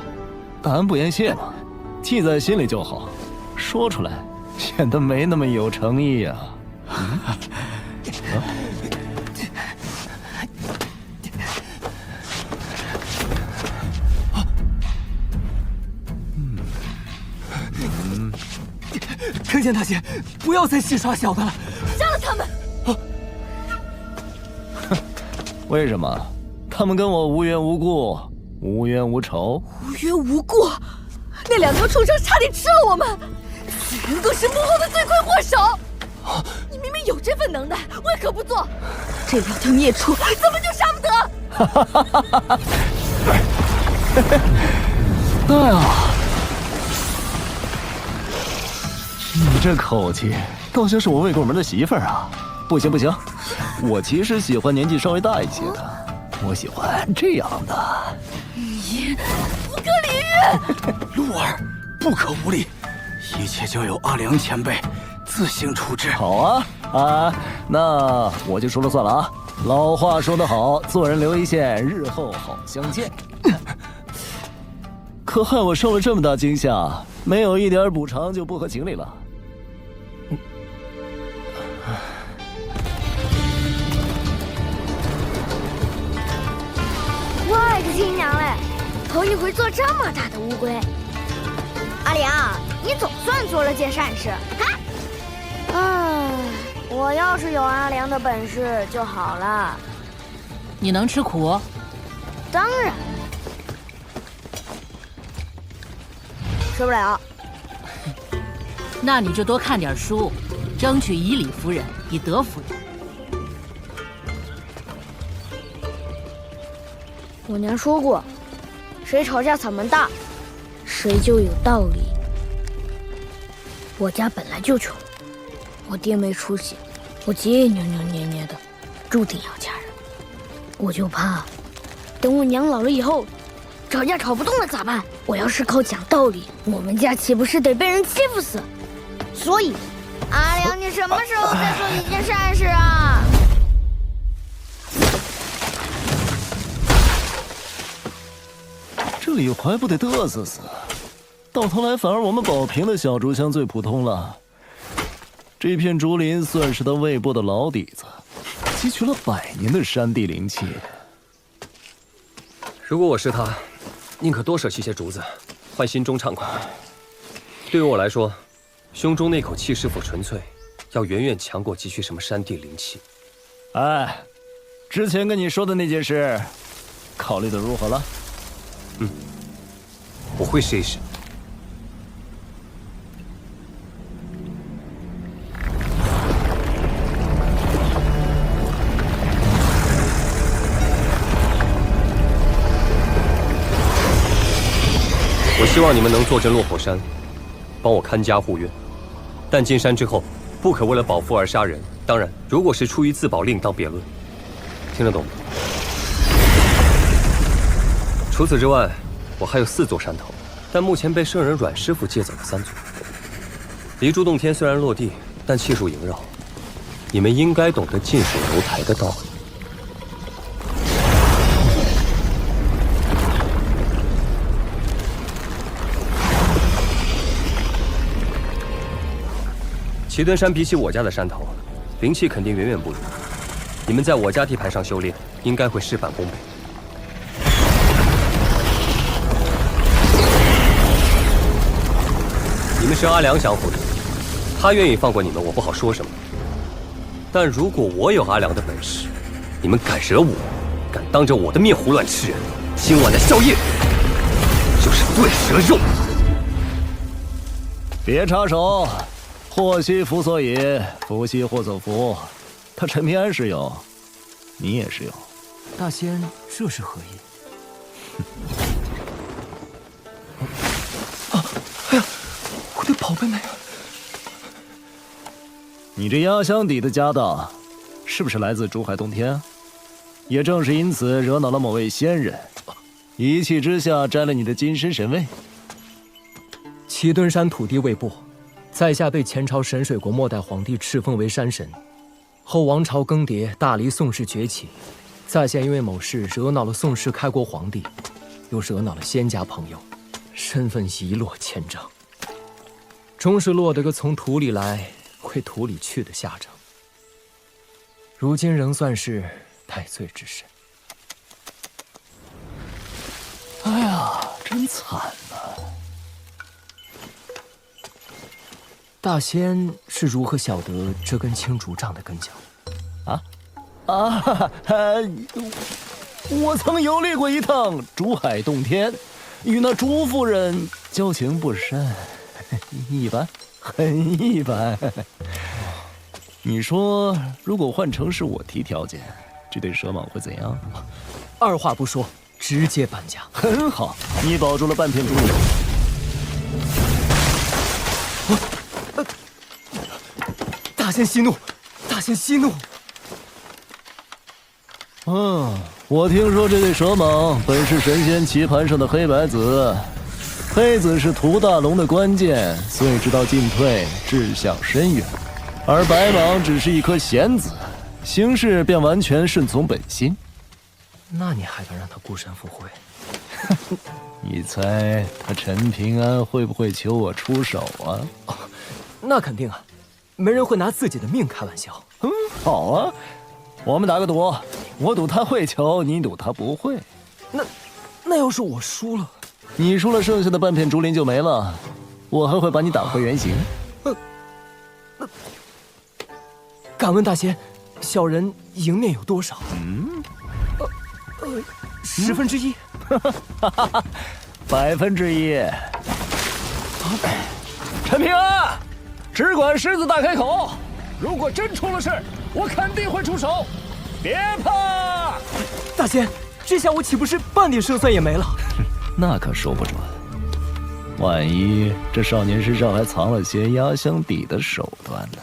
大恩不言谢嘛，记在心里就好，说出来显得没那么有诚意呀。坑见大姐，不要再戏耍小的了，杀了他们！为什么？他们跟我无缘无故、无冤无仇？无缘无故，那两条畜生差点吃了我们，此人更是幕后的罪魁祸首。你明明有这份能耐，为何不做？这两条孽畜怎么就杀不得？哎呀，你这口气倒像是我未过门的媳妇儿啊！不行不行，我其实喜欢年纪稍微大一些的，我喜欢这样的。你不可理喻！鹿儿，不可无礼，一切交由阿良前辈自行处置。好啊，那我就说了算了啊！老话说得好，做人留一线，日后好相见。可害我受了这么大惊吓，没有一点补偿就不合情理了。我的亲娘嘞，头一回做这么大的乌龟。阿良，你总算做了件善事。我要是有阿良的本事就好了。你能吃苦？当然。吃不了。那你就多看点书，争取以理服人，以德服人。我娘说过，谁吵架嗓门大，谁就有道理。我家本来就穷，我爹没出息，我姐也扭扭捏捏的，注定要嫁人。我就怕，等我娘老了以后，吵架吵不动了咋办？我要是靠讲道理，我们家岂不是得被人欺负死？所以，阿良，你什么时候再做一件善事啊？这李怀不得嘚瑟死，到头来反而我们保平的小竹乡最普通了。这片竹林算是他魏部的老底子，积蓄了100年的山地灵气。如果我是他，宁可多舍弃些竹子，换心中畅快。对于我来说，胸中那口气是否纯粹，要远远强过积蓄什么山地灵气。哎，之前跟你说的那件事，考虑的如何了？我会试一试。我希望你们能坐镇落火山，帮我看家护院。但进山之后，不可为了保富而杀人。当然，如果是出于自保，另当别论。听得懂吗？除此之外，我还有4座山头，但目前被圣人阮师傅借走了3座。离柱洞天虽然落地，但气数萦绕，你们应该懂得近水楼台的道理。奇墩山比起我家的山头，灵气肯定远远不如。你们在我家地盘上修炼，应该会事半功倍。你们是阿良降服的，他愿意放过你们，我不好说什么。但如果我有阿良的本事，你们敢惹我，敢当着我的面胡乱吃人，今晚的宵夜就是对蛇肉。别插手，祸兮福所倚，福兮祸所伏。他陈平安是有，你也是有。大仙，这是何意？哎呀，我的宝贝们！你这压箱底的家当，是不是来自珠海洞天？也正是因此惹恼了某位仙人，一气之下摘了你的金身神位。奇墩山土地未剥，在下被前朝神水国末代皇帝敕封为山神，后王朝更迭，大黎宋氏崛起，在下因为某事惹恼了宋氏开国皇帝，又惹恼了仙家朋友，身份一落千丈，终是落得个从土里来回土里去的下场。如今仍算是戴罪之身。哎呀，真惨啊！大仙是如何晓得这根青竹杖的根脚？我曾游历过一趟珠海洞天，与那朱夫人交情不深，一般，很一般。你说，如果换成是我提条件，这对蛇蟒会怎样？二话不说，直接搬家。很好，你保住了半片竹林。大仙息怒，大仙息怒。我听说这对蛇蟒本是神仙棋盘上的黑白子，黑子是屠大龙的关键，所以知道进退，志向深远；而白蟒只是一颗弦子，行事便完全顺从本心。那你还敢让他孤身赴会？你猜他陈平安会不会求我出手啊？那肯定啊，没人会拿自己的命开玩笑。好啊，我们打个赌，我赌他会求，你赌他不会。那要是我输了，你输了，剩下的半片竹林就没了。我还会把你打回原形。敢问大仙，小人赢面有多少？1/10。1%。陈平安，只管狮子大开口，如果真出了事，我肯定会出手，别怕。大仙，这下我岂不是半点胜算也没了？那可说不准，万一这少年身上还藏了些压箱底的手段呢？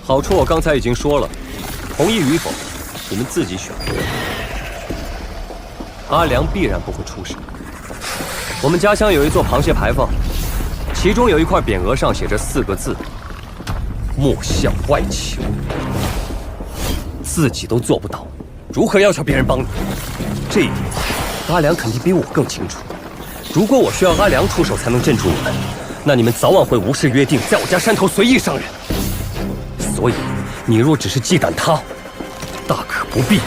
好处我刚才已经说了，同意与否，你们自己选。阿良必然不会出事。我们家乡有一座螃蟹牌坊，其中有一块匾额上写着4个字：莫向外求。自己都做不到，如何要求别人帮你？这一点，阿良肯定比我更清楚。如果我需要阿良出手才能镇住你们，那你们早晚会无视约定，在我家山头随意伤人。所以，你若只是忌惮他，大可不必。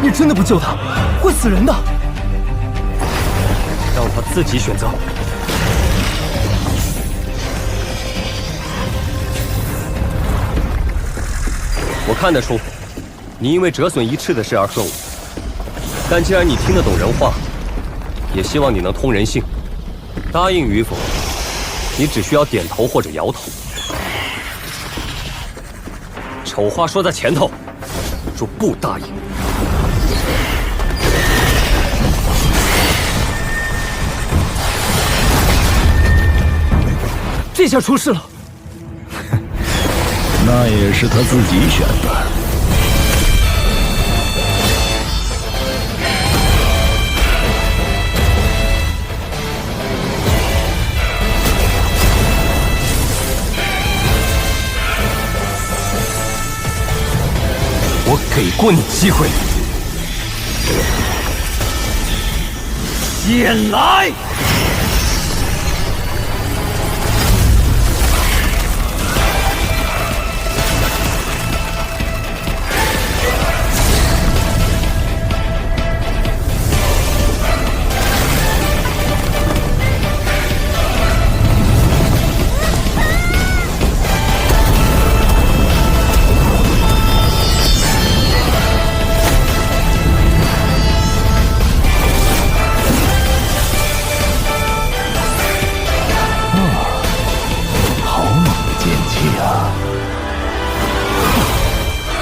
你真的不救他，会死人的。让他自己选择。我看得出，你因为折损一翅的事而恨我。但既然你听得懂人话，也希望你能通人性。答应与否，你只需要点头或者摇头。丑话说在前头，若不答应，这下出事了。那也是他自己选的。我给过你机会，进来！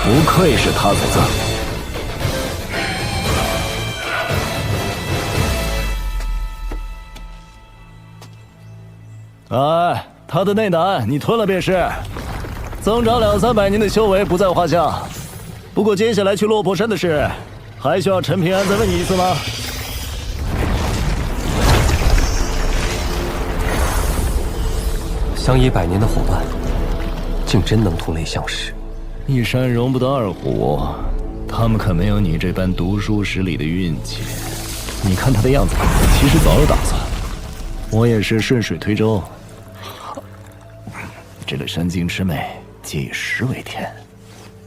不愧是他所赠。哎，他的内胆你吞了便是，增长200-300年的修为不在话下。不过接下来去落魄山的事，还需要陈平安再问你一次吗？相依100年的伙伴，竟真能同类相识。一山容不得二虎，他们可没有你这般读书识礼的运气。你看他的样子，其实早有打算。我也是顺水推舟。这个山精魑魅，皆以食为天，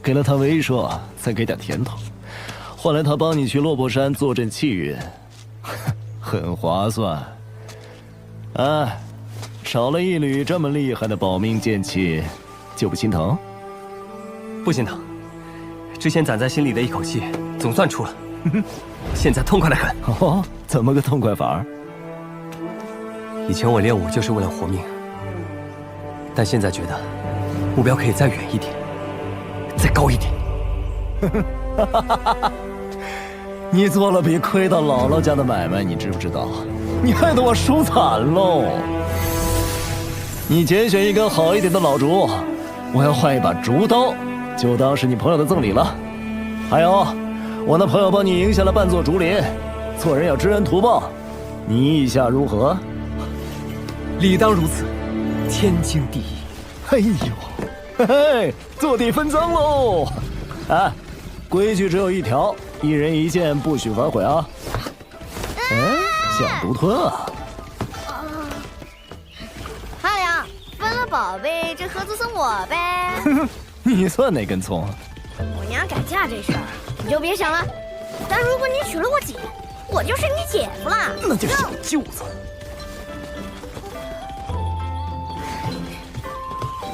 给了他威慑，再给点甜头，换来他帮你去落魄山坐镇气运，很划算。哎，少了一缕这么厉害的保命剑气，就不心疼？不心疼，之前攒在心里的一口气总算出了，现在痛快得很。哦，怎么个痛快法？以前我练武就是为了活命，但现在觉得目标可以再远一点，再高一点。你做了比亏到姥姥家的买卖，你知不知道？你害得我输惨喽！你拣选一根好一点的老竹，我要换一把竹刀。就当是你朋友的赠礼了。还有，我那朋友帮你赢下了半座竹林，做人要知恩图报，你意下如何？理当如此，天经地义。哎呦，嘿嘿，坐地分赃喽！哎，规矩只有一条，一人一剑，不许反悔啊！想独吞啊？阿良，分了宝贝，这盒子送我呗。你算哪根葱？我娘改嫁这事儿你就别想了。但如果你娶了我姐，我就是你姐夫了。那就小舅子。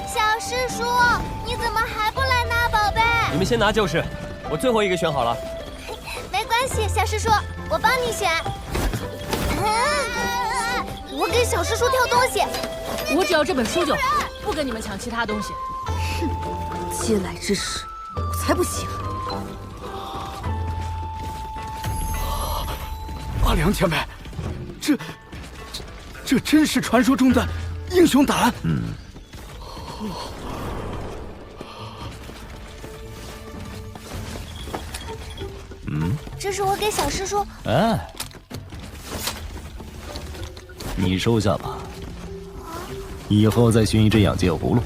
小师叔，你怎么还不来拿宝贝？你们先拿就是，我最后一个选好了。没关系，小师叔，我帮你选。我给小师叔挑东西。我只要这本书就好，不跟你们抢其他东西。哼，嗟来之食，我才不稀罕。阿良前辈，这真是传说中的英雄胆。这是我给小师叔。哎，你收下吧。以后再寻一只养剑葫芦，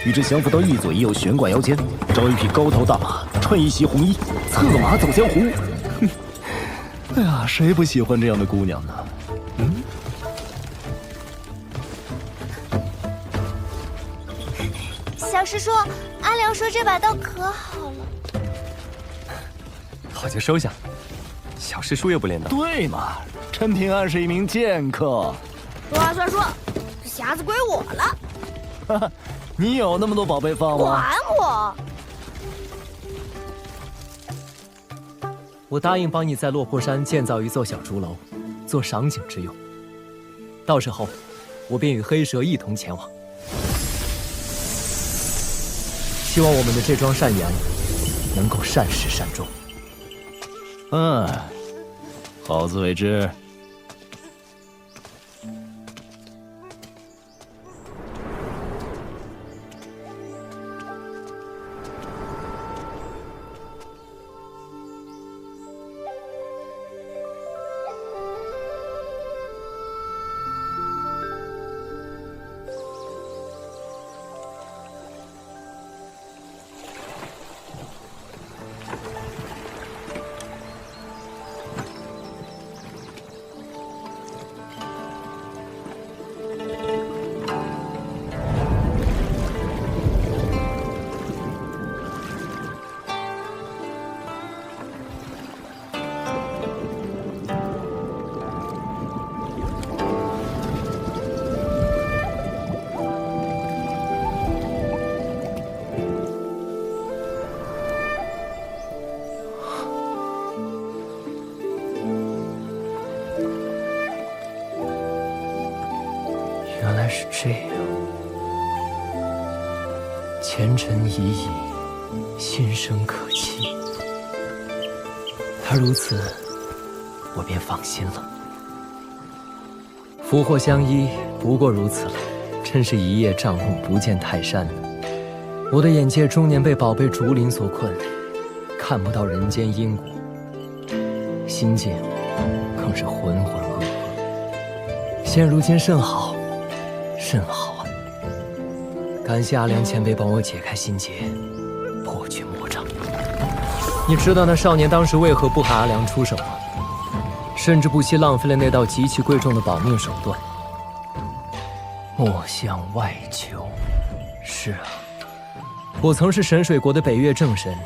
与之降服到一左一右悬挂腰间，招一匹高头大马，穿一袭红衣，策马走江湖。哼，哎呀，谁不喜欢这样的姑娘呢？小师叔，阿良说这把刀可好了。好就收下。小师叔又不练刀。对嘛，陈平安是一名剑客。说话算数，这匣子归我了。哈哈，你有那么多宝贝放吗？还我！我答应帮你在落魄山建造一座小竹楼，做赏景之用。到时候，我便与黑蛇一同前往。希望我们的这桩善言能够善始善终。好自为之。原来是这样，前尘已矣，新生可期。他如此，我便放心了。福祸相依，不过如此了。真是一叶障目，不见泰山。我的眼界终年被宝贝竹林所困，看不到人间因果，心境更是浑浑噩噩。现如今甚好。甚好啊！感谢阿良前辈帮我解开心结，破去魔障。你知道那少年当时为何不喊阿良出手吗？甚至不惜浪费了那道极其贵重的保命手段。莫向外求。是啊，我曾是神水国的北岳正神，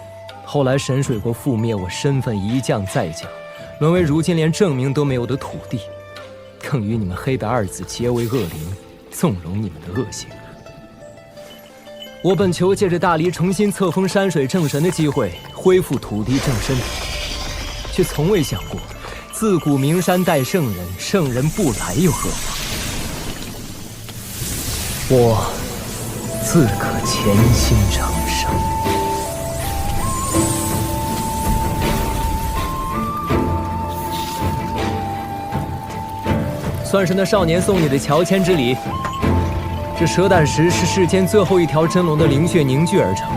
后来神水国覆灭，我身份一降再降，沦为如今连证明都没有的土地，更与你们黑白二子结为恶邻。纵容你们的恶行。我本求借着大离重新册封山水正神的机会，恢复土地正身，却从未想过，自古名山待圣人，圣人不来又何妨？我自可潜心成圣。算是那少年送你的乔迁之礼。这蛇胆石是世间最后一条真龙的灵血凝聚而成，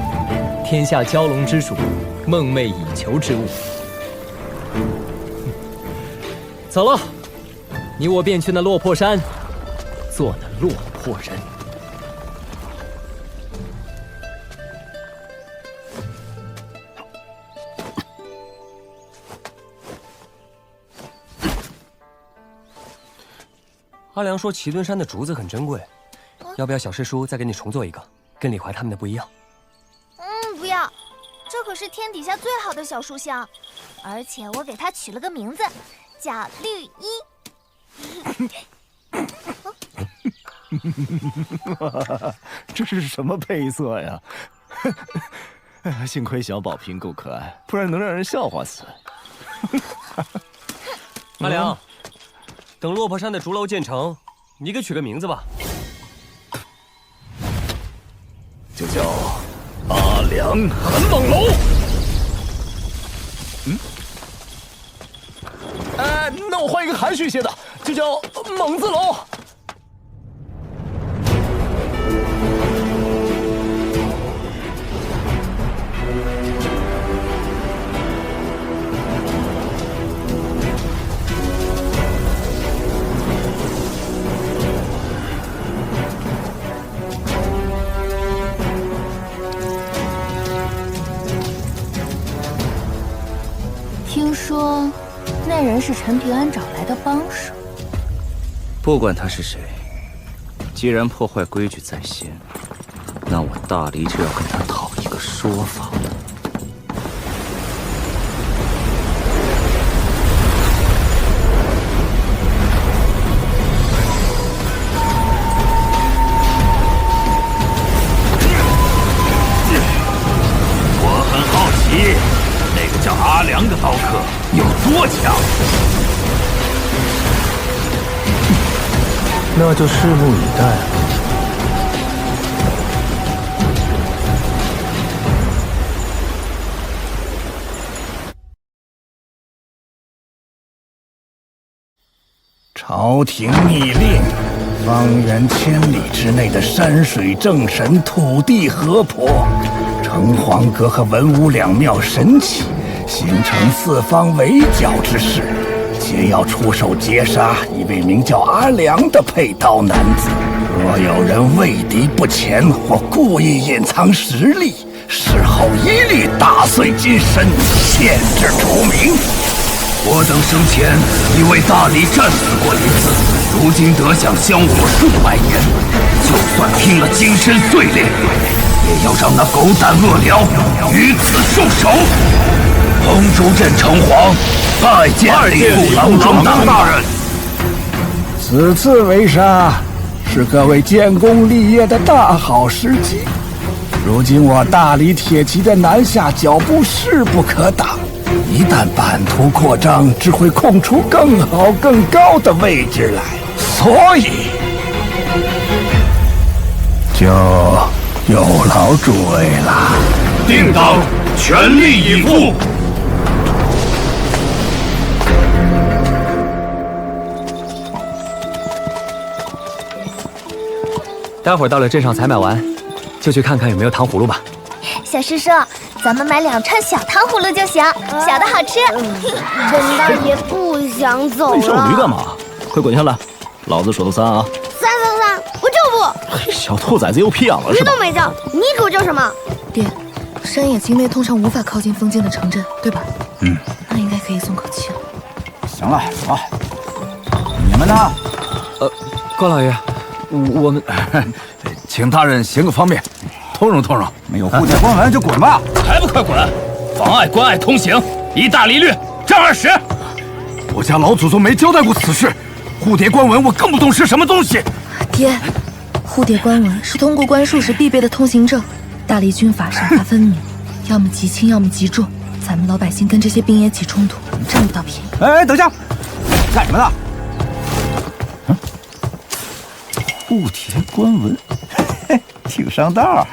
天下蛟龙之属，梦寐以求之物。走了，你我便去那落魄山，做那落魄人。阿良说齐敦山的竹子很珍贵，要不要小师叔再给你重做一个，跟李怀他们的不一样？不要，这可是天底下最好的小书香，而且我给它取了个名字，叫绿衣。这是什么配色呀？幸亏小宝瓶够可爱，不然能让人笑话死。阿良，等落魄山的竹楼建成，你给取个名字吧。就叫阿良很猛楼。那我换一个含蓄些的，就叫猛字楼。听说那人是陈平安找来的帮手。不管他是谁，既然破坏规矩在先，那我大黎就要跟他讨一个说法。我很好奇，那个叫阿良的刀客有多强？那就拭目以待了。朝廷密令，方圆千里之内的山水正神、土地河婆、城隍阁和文武两庙神祇，形成四方围剿之势，皆要出手截杀一位名叫阿良的佩刀男子。若有人畏敌不前或故意隐藏实力，事后一律打碎金身，限制除名。我等生前已为大黎战死过一次，如今得享香火数百年，就算拼了金身碎裂，也要让那狗胆恶僚于此受首。红竹镇城隍拜见吏部郎中大人。此次围杀是各位建功立业的大好时机，如今我大黎铁骑的南下脚步势不可挡。一旦版图扩张，只会空出更好、更高的位置来，所以就有劳诸位了。定当全力以赴。待会儿到了镇上采买完，就去看看有没有糖葫芦吧。小师叔，咱们买2串小糖葫芦就行，小的好吃。陈大爷不想走了。你上驴干嘛？快滚下来！老子数到3啊！ 3，我就不。小兔崽子又屁眼了驴是吧？都没叫，你给我叫什么？爹，山野境内通常无法靠近封建的城镇，对吧？那应该可以松口气了。行了，走。你们呢？关老爷，我们请大人行个方便，通融通融。没有护戒官文就滚吧！还不快滚！妨碍关隘通行，依大黎律，杖20。我家老祖宗没交代过此事，护牒官文我更不懂是什么东西。爹，护牒官文是通过关术时必备的通行证，大黎军阀赏罚分明，要么极轻，要么极重。咱们老百姓跟这些兵野起冲突，占不到便宜。哎，等一下，干什么呢？护牒官文，挺上道。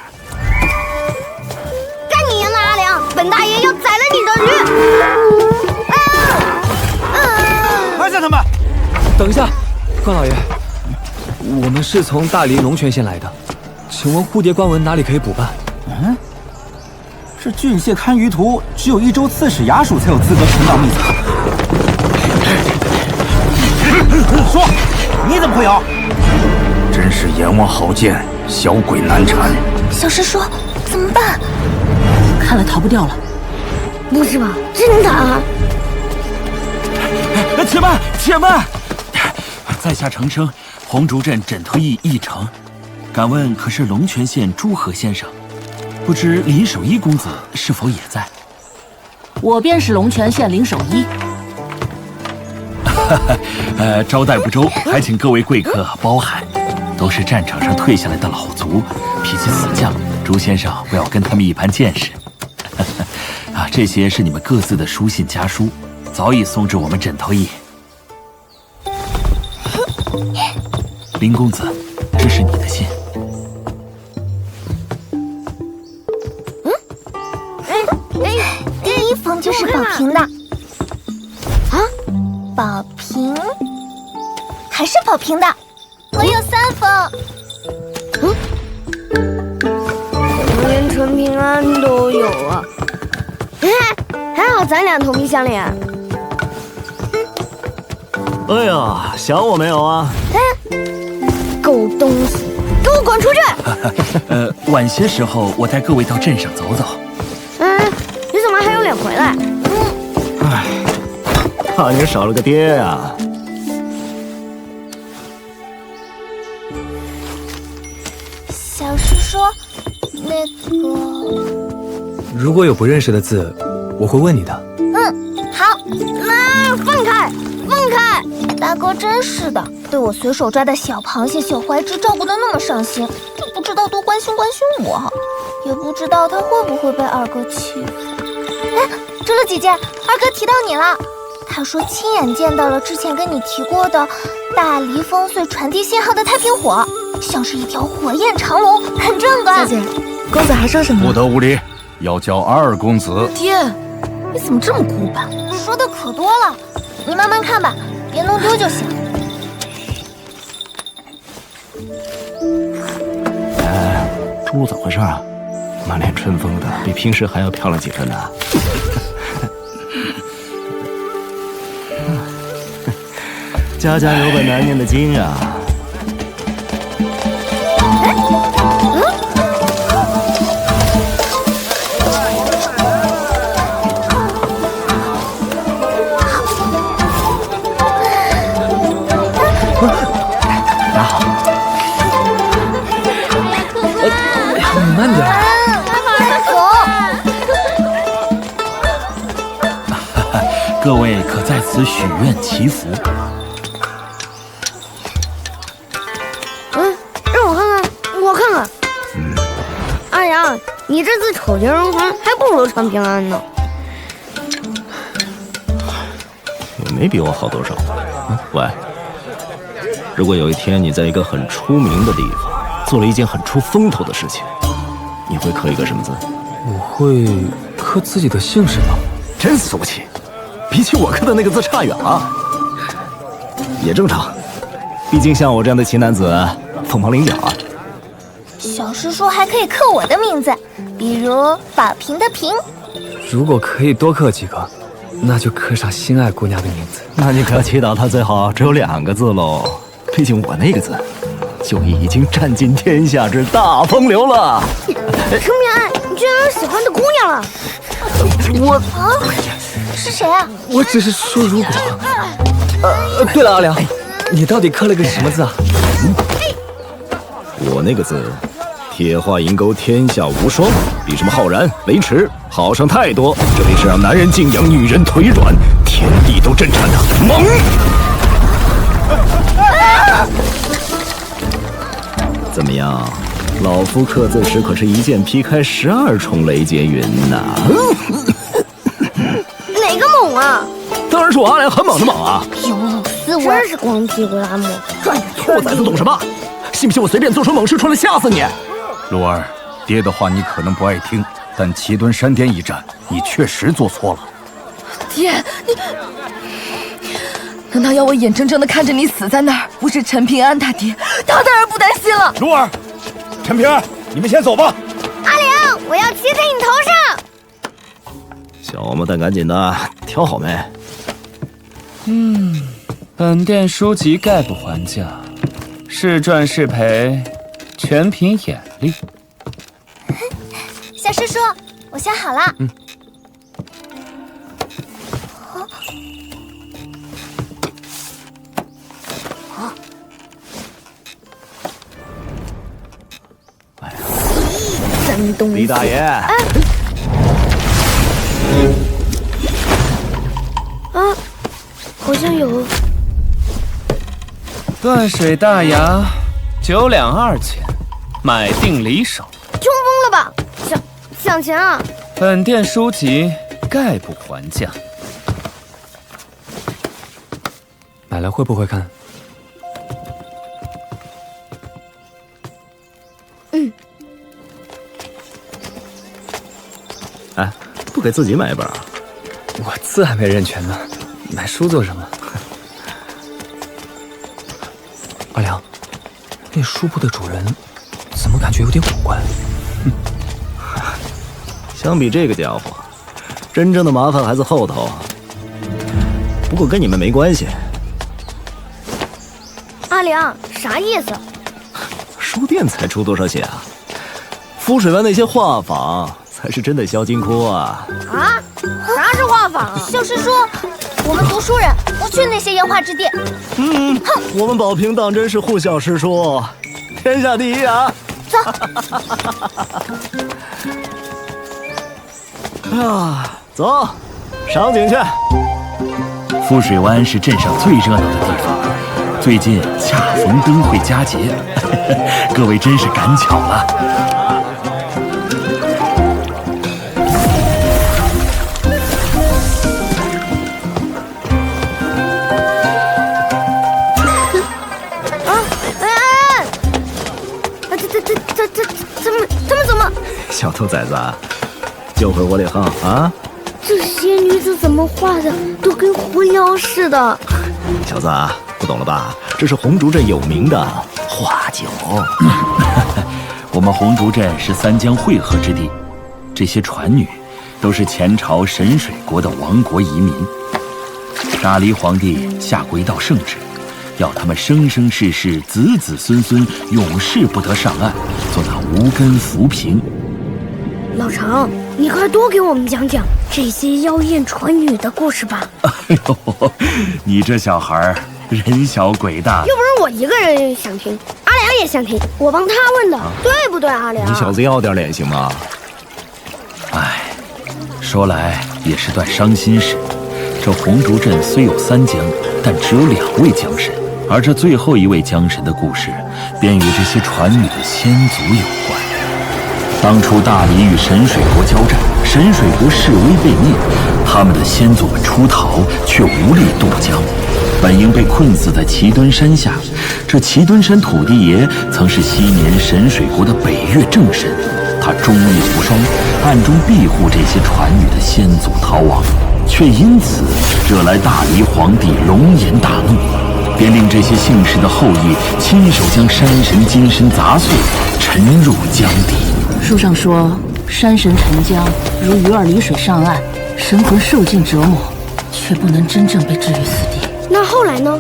干你娘的阿良！本大爷要宰了你的驴！放下他们！等一下，关老爷，我们是从大黎龙泉县来的，请问护牒官文哪里可以补办？是郡县堪舆图，只有1州刺史衙署才有资格呈到密册。说，你怎么会有？真是阎王好见，小鬼难缠。小师叔，怎么办？看来逃不掉了。不是吧？真的？且慢，在下程生，红竹镇枕头驿驿丞。敢问可是龙泉县诸河先生？不知林守一公子是否也在？我便是龙泉县林守一。招待不周，还请各位贵客包涵。都是战场上退下来的老卒，脾气死犟，朱先生不要跟他们一般见识。啊，这些是你们各自的书信家书，早已送至我们枕头驿。林公子，这是你的信。第一封就是宝瓶的。啊，宝瓶，还是宝瓶的。我有3封。怎么连陈平安都有啊？还好咱俩同病相怜。哎呀，想我没有啊？狗东西，给我滚出去！晚些时候我带各位到镇上走走。你怎么还有脸回来？唉，怕你少了个爹呀。小师说，那个……如果有不认识的字，我会问你的。好。放开，放开！大哥真是的，对我随手抓的小螃蟹、小怀蚩照顾得那么上心，就不知道多关心关心我，也不知道他会不会被二哥欺负。竹乐姐姐，二哥提到你了，他说亲眼见到了之前跟你提过的大离烽燧传递信号的太平火，像是一条火焰长龙，很壮观。姐姐，公子还说什么？不得无礼，要叫二公子。爹，你怎么这么古板？说的可多了，你慢慢看吧，别弄丢就行。猪怎么回事啊？满脸春风的，比平时还要漂亮几分呢。家家有本难念的经啊。拿好。你慢点。各位可在此许愿祈福。让我看看，我看看。阿阳，你这次丑绝人寰，还不如传平安呢。也没比我好多少。喂，如果有一天你在一个很出名的地方做了一件很出风头的事情，你会刻一个什么字？我会刻自己的姓氏吧。真俗气，比起我刻的那个字差远了。也正常，毕竟像我这样的奇男子，凤毛麟角啊。小师叔还可以刻我的名字，比如宝瓶的瓶。如果可以多刻几个，那就刻上心爱姑娘的名字。那你可祈祷他最好只有2个字喽，毕竟我那个字就已经占尽天下之大风流了。陈平安，你居然有喜欢的姑娘了！是谁啊？我只是说如果。对了，阿良，你到底刻了个什么字啊？我那个字，铁画银钩，天下无双，比什么浩然、雷池好上太多。这里是让男人敬仰，女人腿软，天地都震颤的猛。怎么样？老夫刻字时可是一剑劈开12重雷劫云呐！哪个猛啊？当然是我阿良很猛的猛啊！有猛斯文，真是光屁股拉磨，转着圈。兔崽子懂什么？信不信我随便做出猛事出来吓死你？鹿儿，爹的话你可能不爱听，但齐墩山巅一战，你确实做错了。爹，你难道要我眼睁睁的看着你死在那儿？不是陈平安他爹，他当然不担心了。鹿儿，陈平安，你们先走吧。阿良，我要骑在你头上。小王八蛋，赶紧的，挑好没？本店书籍概不还价，是赚是赔，全凭眼力。小师叔，我想好了。东。李大爷。啊，好像有。断水大牙，9两2钱，买定离手。冲疯了吧？想钱啊！本店书籍概不还价。买来会不会看？嗯。哎，不给自己买一本啊？我字还没认全呢，买书做什么？阿良，那书铺的主人怎么感觉有点古怪？相比这个家伙，真正的麻烦还在后头。不过跟你们没关系。阿良，啥意思？书店才出多少血啊？浮水湾那些画舫才是真的销金窟啊！啊？啥是画舫？小师叔，我们读书人不去那些烟花之地。哼，我们保平当真是护小师叔，天下第一啊！走。啊，走，赏景去。浮水湾是镇上最热闹的地方，最近恰逢灯会佳节，各位真是赶巧了。他们怎么？小兔崽子，就会窝里横啊！这些女子怎么画的都跟狐妖似的。小子，不懂了吧？这是红竹镇有名的花酒。我们红竹镇是三江汇合之地，这些船女都是前朝神水国的亡国移民。大黎皇帝下过一道圣旨，要他们生生世世、子子孙孙永世不得上岸，做那无根浮萍。老常，你快多给我们讲讲这些妖艳船女的故事吧。哎呦，你这小孩人小鬼大，又不是我一个人想听，阿良也想听，我帮他问的，对不对？阿良，你小子要点脸行吗？哎，说来也是段伤心事。这红竹镇虽有3江，但只有2位江神，而这最后一位江神的故事，便与这些船女的先祖有关。当初大黎与神水国交战，神水国势微被灭，他们的先祖们出逃，却无力渡江，本应被困死在齐墩山下。这齐墩山土地爷曾是昔年神水国的北岳正神，他忠义无双，暗中庇护这些船女的先祖逃亡，却因此惹来大黎皇帝龙颜大怒，便令这些姓氏的后裔亲手将山神金身砸碎，沉入江底。书上说，山神沉江如鱼儿离水上岸，神魂受尽折磨，却不能真正被置于死地。那后来呢？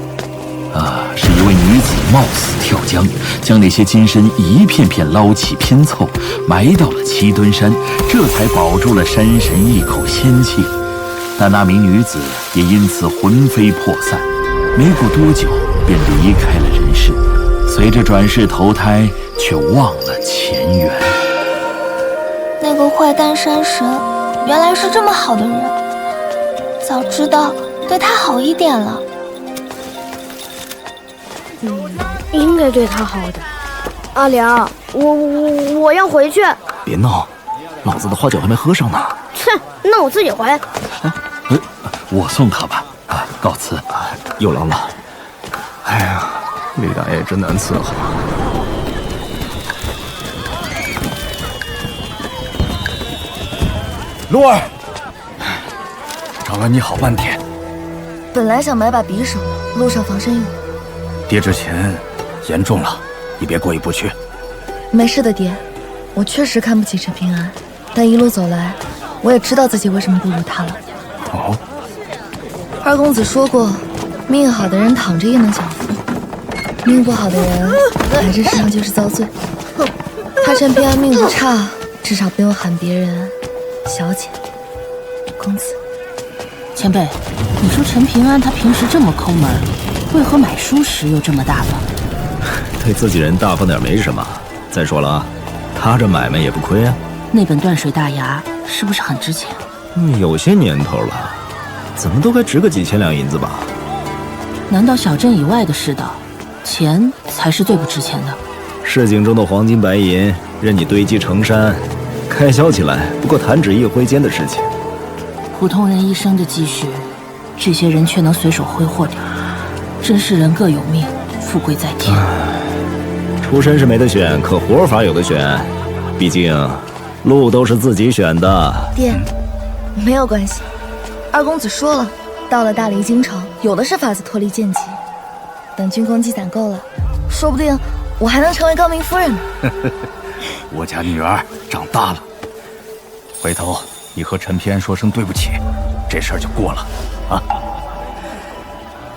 是一位女子冒死跳江，将那些金身一片片捞起拼凑，埋到了齐墩山，这才保住了山神一口仙气。但那名女子也因此魂飞魄散，没过多久便离开了人世，随着转世投胎，却忘了前缘。那个坏蛋山神原来是这么好的人，早知道对他好一点了。应该对他好的。阿良，我要回去。别闹，老子的花酒还没喝上呢。切，那我自己回。我送他吧。告辞。有劳了。哎呀，李大爷真难伺候。鹿儿，找了你好半天。本来想买把匕首，路上防身用。爹之前严重了，你别过意不去。没事的，爹，我确实看不起陈平安，但一路走来，我也知道自己为什么不如他了。哦，二公子说过，命好的人躺着也能享福，命不好的人来这世上就是遭罪。他陈平安命不差，至少不用喊别人小姐、公子。前辈，你说陈平安他平时这么抠门，为何买书时又这么大方？对自己人大方点没什么。再说了啊，他这买卖也不亏啊。那本断水大牙是不是很值钱？有些年头了，怎么都该值个几千两银子吧？难道小镇以外的世道，钱才是最不值钱的？市井中的黄金白银任你堆积成山，开销起来不过弹指一挥间的事情。普通人一生的积蓄，这些人却能随手挥霍掉，真是人各有命，富贵在天。出身是没得选，可活法有的选，毕竟路都是自己选的。爹，没有关系，二公子说了，到了大黎京城，有的是法子脱离贱籍。等军功积攒够了，说不定我还能成为高明夫人呢。我家女儿长大了，回头你和陈偏说声对不起，这事儿就过了啊。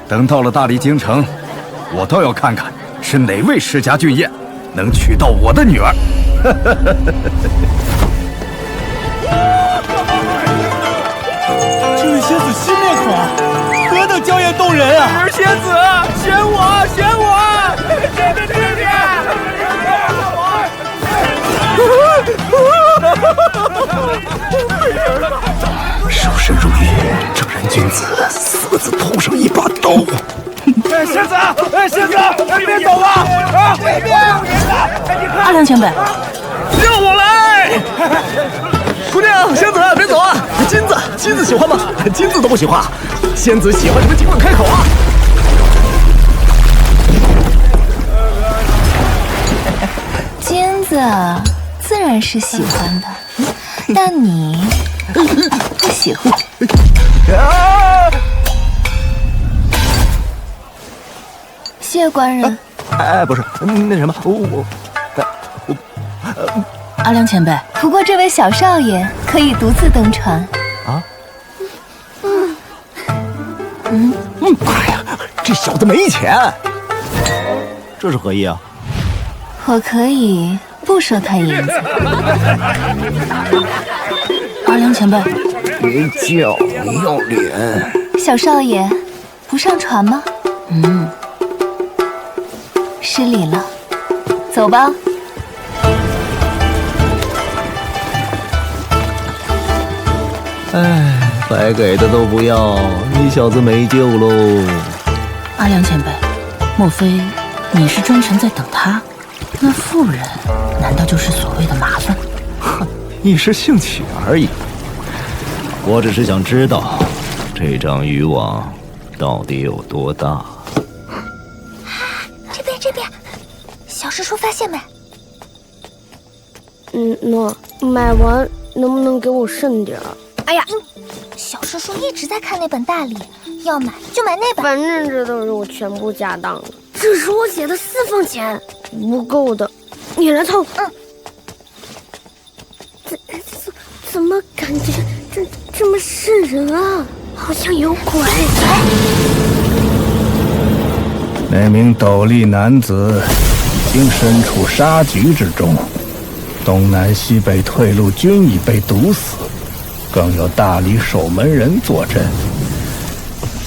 等到了大黎京城，我倒要看看是哪位世家俊彦能娶到我的女儿。这位仙子新面孔，何等娇艳动人啊！女儿仙子，选我，选我！守身如玉，正人君子，死了自头上一把刀。仙子，仙子，你别走啊！啊，别！阿良前辈，让我来！姑娘，仙子，别走啊！金子喜欢吗？金子都不喜欢，仙子喜欢什么尽管开口啊！金子自然是喜欢的，但你不喜欢。谢官人。哎，不是，那什么，阿良前辈。不过这位小少爷可以独自登船。啊？哎呀，这小子没钱，这是何意啊？我可以不收他银子。阿良前辈，别叫，你要脸。小少爷，不上船吗？失礼了，走吧。哎，白给的都不要，你小子没救喽！阿良前辈，莫非你是专程在等他？那妇人难道就是所谓的麻烦？哼，一时兴起而已。我只是想知道，这张渔网到底有多大？这边，小师叔发现没？那买完能不能给我剩点？哎呀，小师叔一直在看那本大礼，要买就买那本。反正这都是我全部家当了，这是我写的4份钱，不够的，你来凑。怎么感觉这么瘆人啊？好像有鬼。那名斗笠男子已经身处杀局之中，东南西北退路均已被堵死，更有大理守门人坐镇。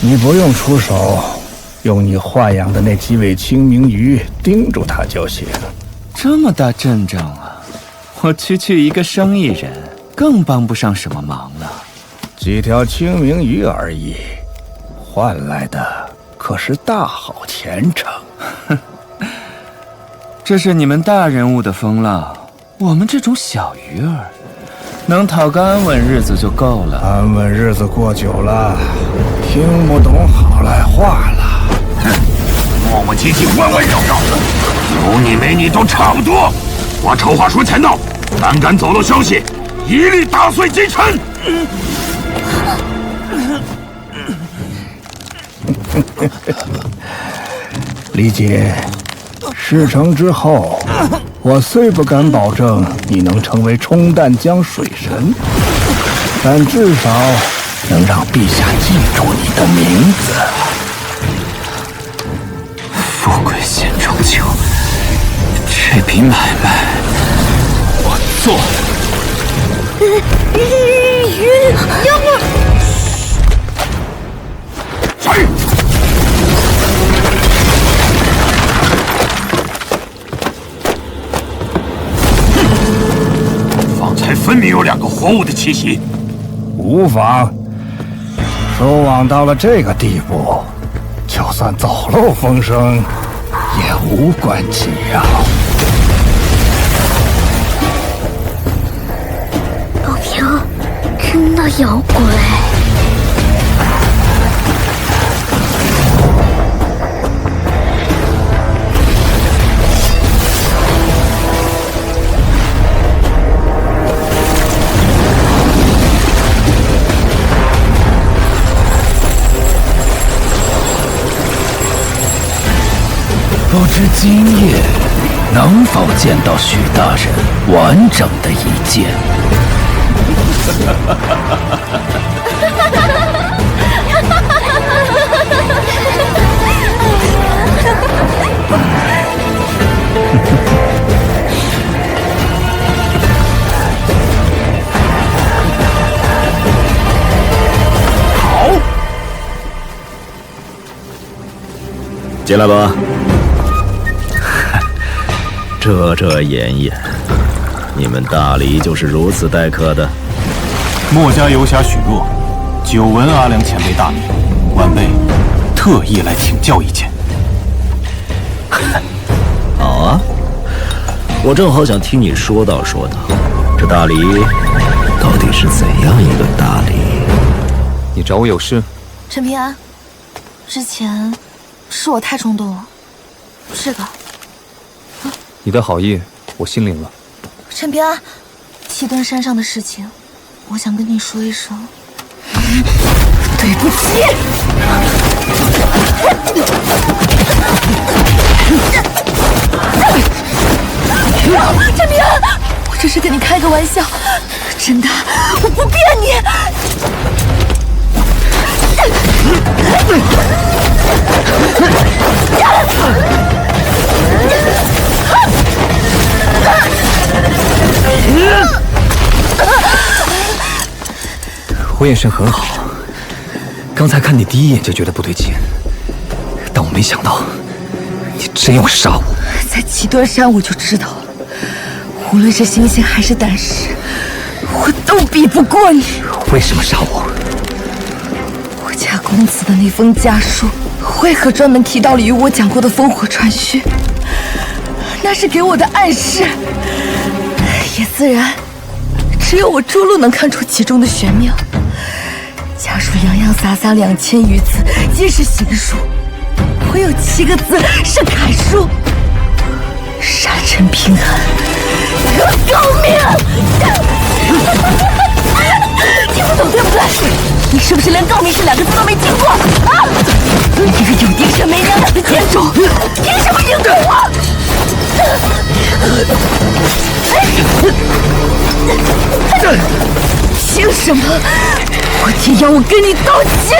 你不用出手，用你豢养的那几尾清明鱼盯住他就行。这么大阵仗啊！我区区一个生意人，更帮不上什么忙了。几条清明鱼而已，换来的可是大好前程。这是你们大人物的风浪，我们这种小鱼儿，能讨个安稳日子就够了。安稳日子过久了，听不懂好赖话了。磨磨唧唧，弯弯绕绕的，有你没你都差不多。我丑话说前头，胆敢走漏消息，一律打碎击沉。李姐，事成之后，我虽不敢保证你能成为冲淡江水神，但至少能让陛下记住你的名字。富贵险中求，这笔买卖我做。要不谁？方才分明有2个活物的气息。无妨，收网到了这个地步，就算走漏风声，也无关紧要。宝平，真的有鬼！不知今夜能否见到许大人完整的一剑？好，进来吧。遮掩掩，你们大黎就是如此待客的？墨家游侠许若，久闻阿良前辈大名，晚辈特意来请教一见。好啊，我正好想听你说道说道，这大黎到底是怎样一个大黎？你找我有事？陈平安，之前是我太冲动了，是的。你的好意，我心领了。陈平安，七墩山上的事情，我想跟你说一声，对不起。陈平安，我只是跟你开个玩笑，真的，我不骗你。我眼神很好，刚才看你第一眼就觉得不对劲，但我没想到你真要杀我。在七墩山我就知道了，无论是心性还是胆识，我都比不过你。为什么杀我？我家公子的那封家书，为何专门提到了与我讲过的烽火传讯？那是给我的暗示，也自然，只有我朱露能看出其中的玄妙。家书洋洋洒洒2000余字，皆是行书，唯有7个字是楷书：杀陈平安，得高命。听不懂对不对？你是不是连“告命”这2个字都没听过啊？你这个有爹生没娘养的贱种，凭什么应对我？凭什么？我爹要我跟你道歉！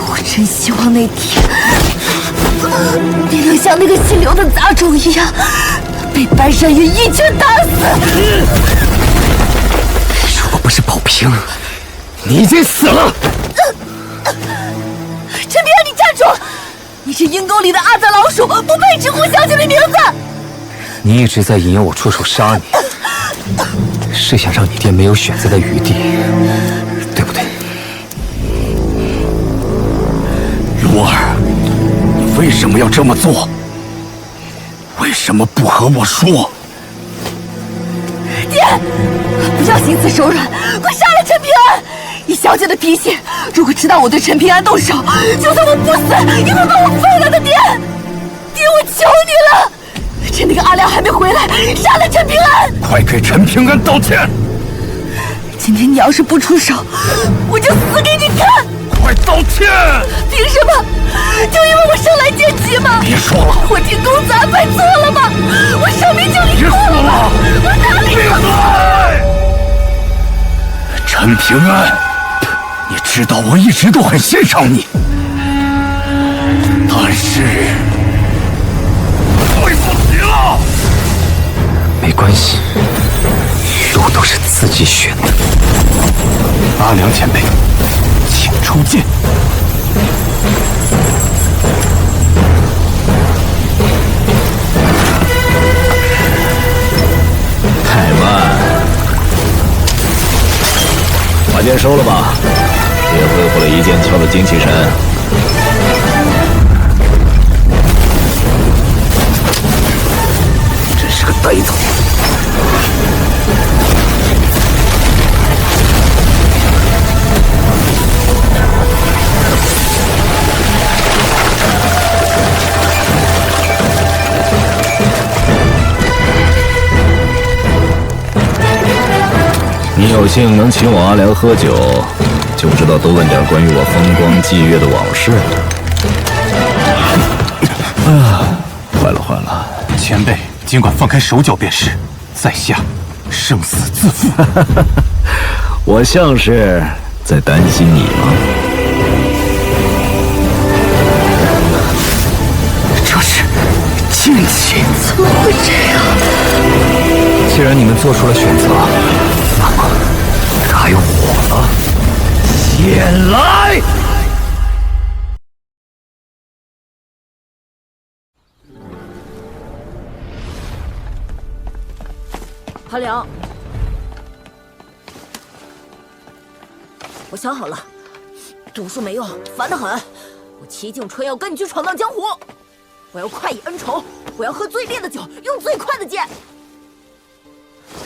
我真希望那天你能像那个姓刘的杂种一样，被白山云一拳打死。如果不是宝平，你已经死了。陈平安，你站住！你是阴沟里的阿杂老鼠，不配直呼小姐的名字。你一直在引诱我出手杀你，是想让你爹没有选择的余地，对不对？如儿，你为什么要这么做？为什么不和我说？爹，不要心慈手软，快杀了陈平安！以小姐的脾气，如果知道我对陈平安动手，就算我不死，也会把我废了的。爹，我求你了！趁那个阿良还没回来，杀了陈平安！快给陈平安道歉！今天你要是不出手，我就死给你看！快道歉！凭什么？就因为我生来奸计吗？别说了！我听公子安排错了吗？我生命就离错了吗？我哪里错了？陈平安，你知道我一直都很欣赏你，但是对不起了。没关系，路都是自己选的。阿良前辈，请出剑。太慢，把剑收了吧，也恢复了一剑敲的精气神。真是个呆子。你有幸能请我阿良喝酒，就知道多问点关于我风光霁月的往事。坏了坏了，前辈尽管放开手脚便是，在下生死自负。我像是在担心你吗？这是剑气，怎么会这样？既然你们做出了选择，那么该我了。剑来！韩良，我想好了，读书没用，烦得很。我齐景春要跟你去闯荡江湖，我要快意恩仇，我要喝最烈的酒，用最快的剑。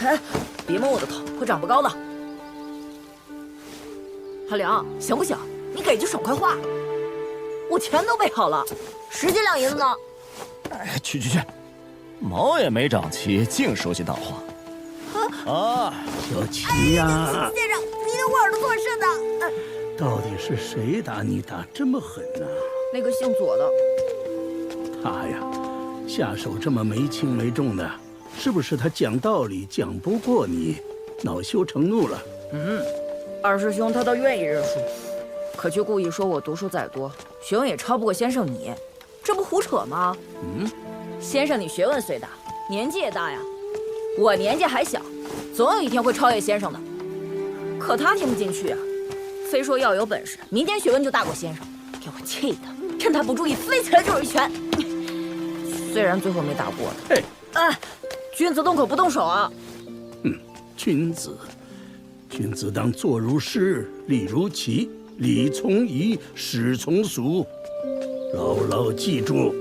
哎，别摸我的头，会长不高的。韩良，行不行？你给句爽快话。我钱都备好了，10斤2银子呢。哎，去，毛也没长齐，净说些大话。啊，小齐呀，先生，你的我耳朵做事的。到底是谁打你打这么狠呢？那个姓左的。他呀，下手这么没轻没重的，是不是他讲道理讲不过你，恼羞成怒了？二师兄他倒愿意认输，可却故意说我读书再多，学问也超不过先生你，这不胡扯吗？先生你学问虽大，年纪也大呀，我年纪还小，总有一天会超越先生的。可他听不进去啊，非说要有本事，民间学问就大过先生，给我气的，趁他不注意飞起来就是一拳。虽然最后没打过他，哎，君子动口不动手啊！君子当坐如师，立如棋，礼从仪，史从俗，牢牢记住。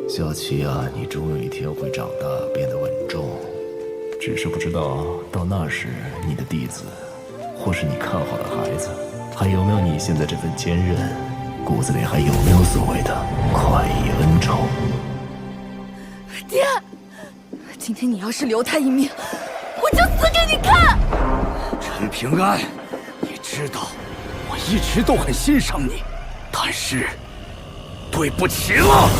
小齐啊，你终有一天会长大，变得稳重。只是不知道到那时，你的弟子，或是你看好的孩子，还有没有你现在这份坚韧？骨子里还有没有所谓的快意恩仇？爹，今天你要是留他一命，我就死给你看！陈平安，你知道我一直都很欣赏你，但是对不起了。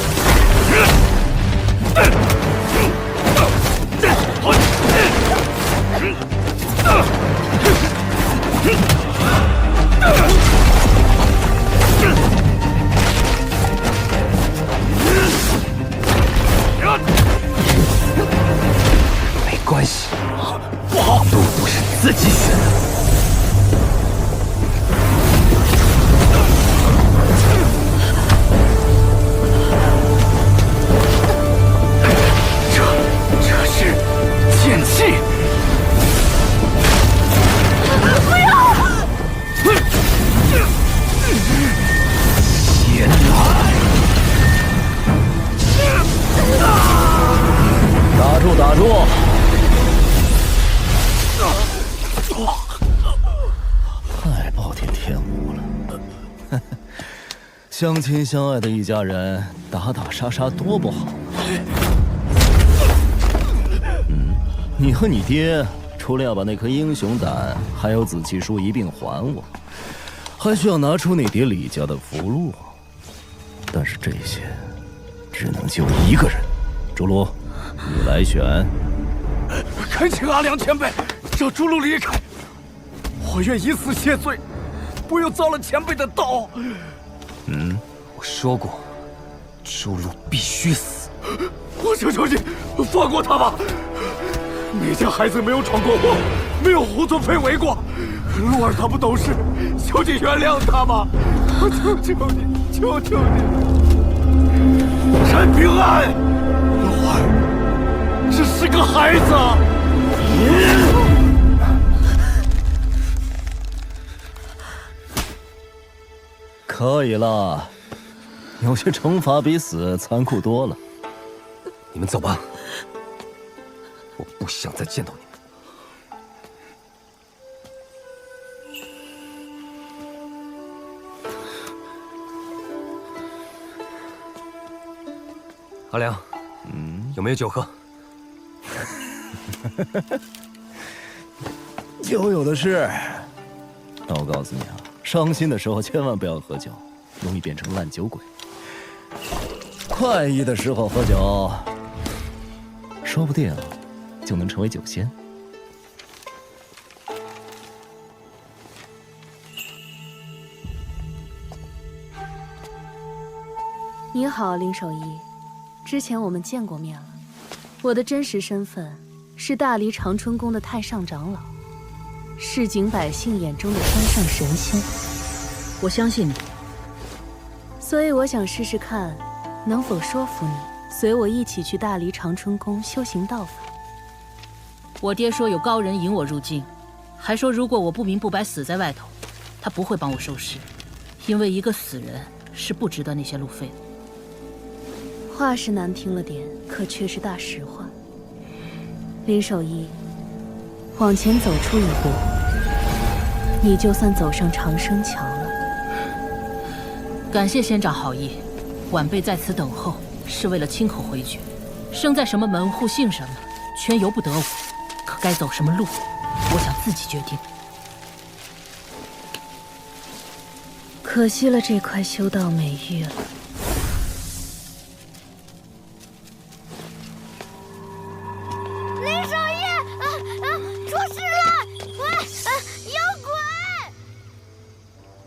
没关系，不好，路不是自己选的。这是剑气。不要！前来！打住！太暴殄天物了！相亲相爱的一家人，打打杀杀多不好。你和你爹除了要把那颗英雄胆还有紫气书一并还我，还需要拿出你爹李家的符箓。但是这些只能救一个人，朱卢，你来选。恳请阿良前辈让朱卢离开，我愿以死谢罪，不要遭了前辈的刀。我说过，朱卢必须死。我求求你，放过他吧！那家孩子没有闯过祸，没有胡作非为过。陆儿他不懂事，求你原谅他吧！我求求你，求求你！陈平安，陆儿，只是个孩子。可以了，有些惩罚比死残酷多了。你们走吧，我不想再见到你们。阿良，有没有酒喝？酒有的是。但我告诉你啊，伤心的时候千万不要喝酒，容易变成烂酒鬼。快意的时候喝酒，说不定就能成为酒仙。你好，林守义，之前我们见过面了。我的真实身份是大黎长春宫的太上长老，市井百姓眼中的山上神仙。我相信你，所以我想试试看，能否说服你随我一起去大黎长春宫修行道法。我爹说有高人引我入境，还说如果我不明不白死在外头，他不会帮我收尸，因为一个死人是不值得那些路费的。话是难听了点，可却是大实话。林守义，往前走出一步，你就算走上长生桥了。感谢仙长好意，晚辈在此等候是为了亲口回绝。生在什么门户，姓什么，全由不得我。可该走什么路，我想自己决定。可惜了这块修道美玉了。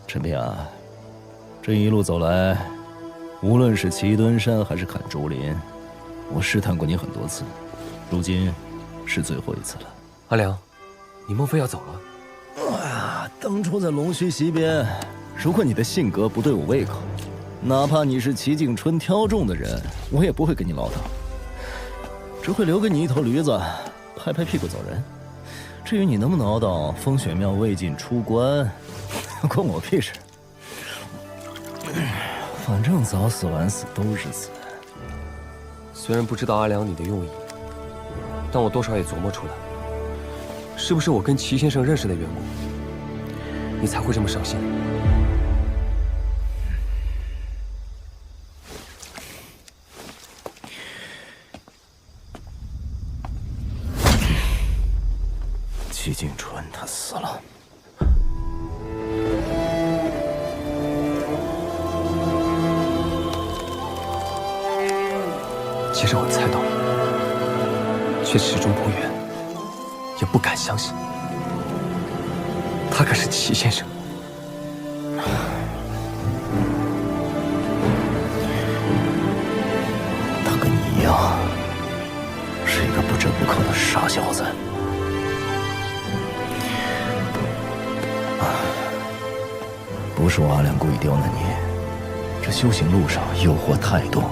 陈平安，这一路走来，无论是齐墩山还是砍竹林，我试探过你很多次，如今是最后一次了。阿良，你莫非要走了？哎呀，当初在龙须溪边，如果你的性格不对我胃口，哪怕你是齐景春挑中的人，我也不会跟你唠叨，只会留给你一头驴子，拍拍屁股走人。至于你能不能熬到风雪庙未尽出关，关我屁事。反正早死晚死都是死。虽然不知道阿良你的用意，但我多少也琢磨出来，是不是我跟齐先生认识的缘故，你才会这么伤心？齐景春他死了。其实我猜到了，却始终不愿，也不敢相信，他可是齐先生。他跟你一样，是一个不折不扣的傻小子。不是我阿良故意刁难你，这修行路上诱惑太多，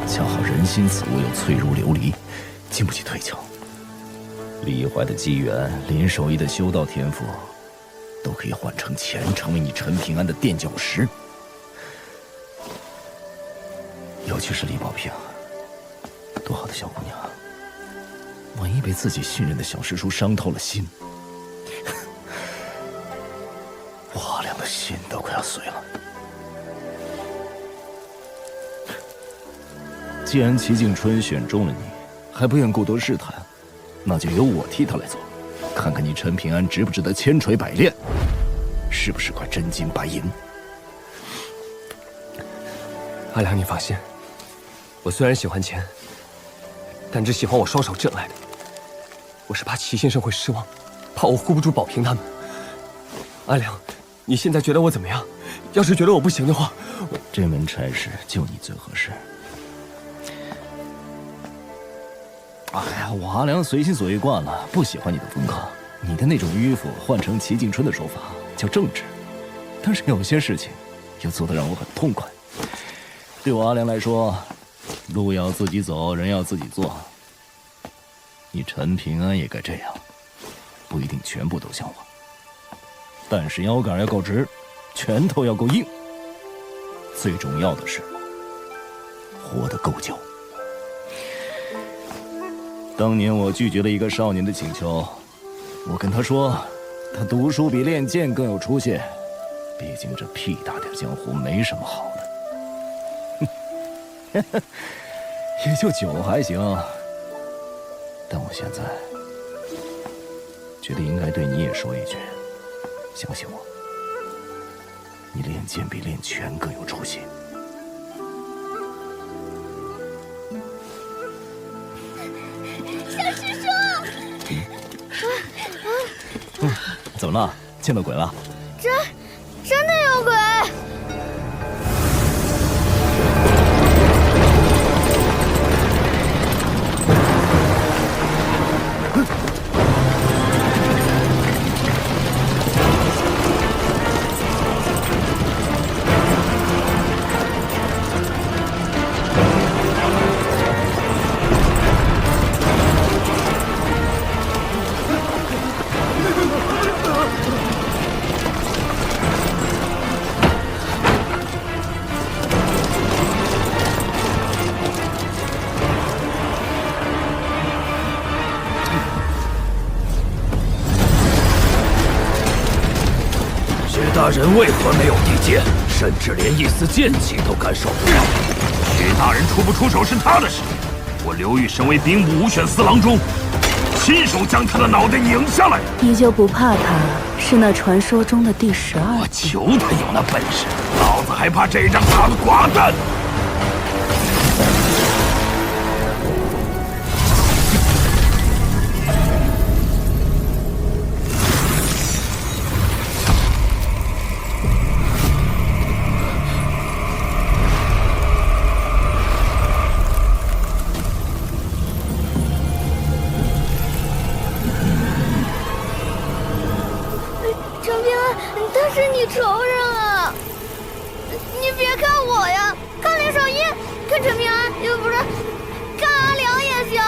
恰好人心此物又脆如琉璃，经不起推敲。李怀的机缘，林守义的修道天赋，都可以换成钱，成为你陈平安的垫脚石。尤其是李宝平，多好的小姑娘，万一被自己信任的小师叔伤透了心，我阿良的心都快要碎了。既然齐景春选中了你，还不愿过多试探，那就由我替他来做，看看你陈平安值不值得千锤百炼，是不是块真金白银。阿良，你放心，我虽然喜欢钱，但只喜欢我双手挣来的。我是怕齐先生会失望，怕我护不住宝平他们。阿良，你现在觉得我怎么样？要是觉得我不行的话，这门差事就你最合适。哎呀，我阿良随心所欲惯了，不喜欢你的风格。你的那种迂腐，换成齐景春的手法叫正直。但是有些事情，又做得让我很痛快。对我阿良来说，路要自己走，人要自己做。你陈平安也该这样，不一定全部都像我，但是腰杆要够直，拳头要够硬。最重要的是，活得够久。当年我拒绝了一个少年的请求，我跟他说，他读书比练剑更有出息，毕竟这屁大点江湖没什么好的。也就酒还行，但我现在觉得应该对你也说一句，相信我，你练剑比练拳更有出息。小师叔，怎么了？见到鬼了？真的有鬼！大人为何没有地界，甚至连一丝剑气都感受不了？徐大人出不出手是他的事，我刘裕身为兵部五选四郎中，亲手将他的脑袋拧下来。你就不怕他是那传说中的第12？我求他有那本事，老子还怕这张大的寡蛋！仇人啊！你别看我呀，看林少一，看陈平安，也不是，看阿良也行。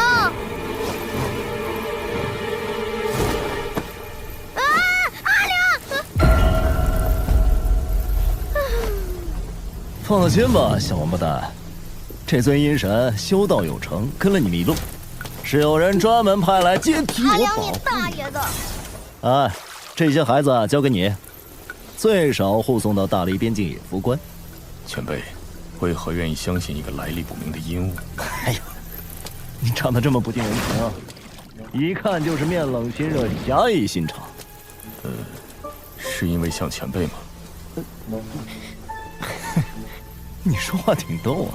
啊，阿良！放心吧，小王八蛋，这尊阴神修道有成，跟了你们一路，是有人专门派来接替我保护。阿良，你大爷的！哎，这些孩子交给你。最少护送到大黎边境野夫关。前辈，为何愿意相信一个来历不明的阴物？哎呀，你长得这么不近人情，一看就是面冷心热、侠义心肠。是因为像前辈吗？你说话挺逗啊。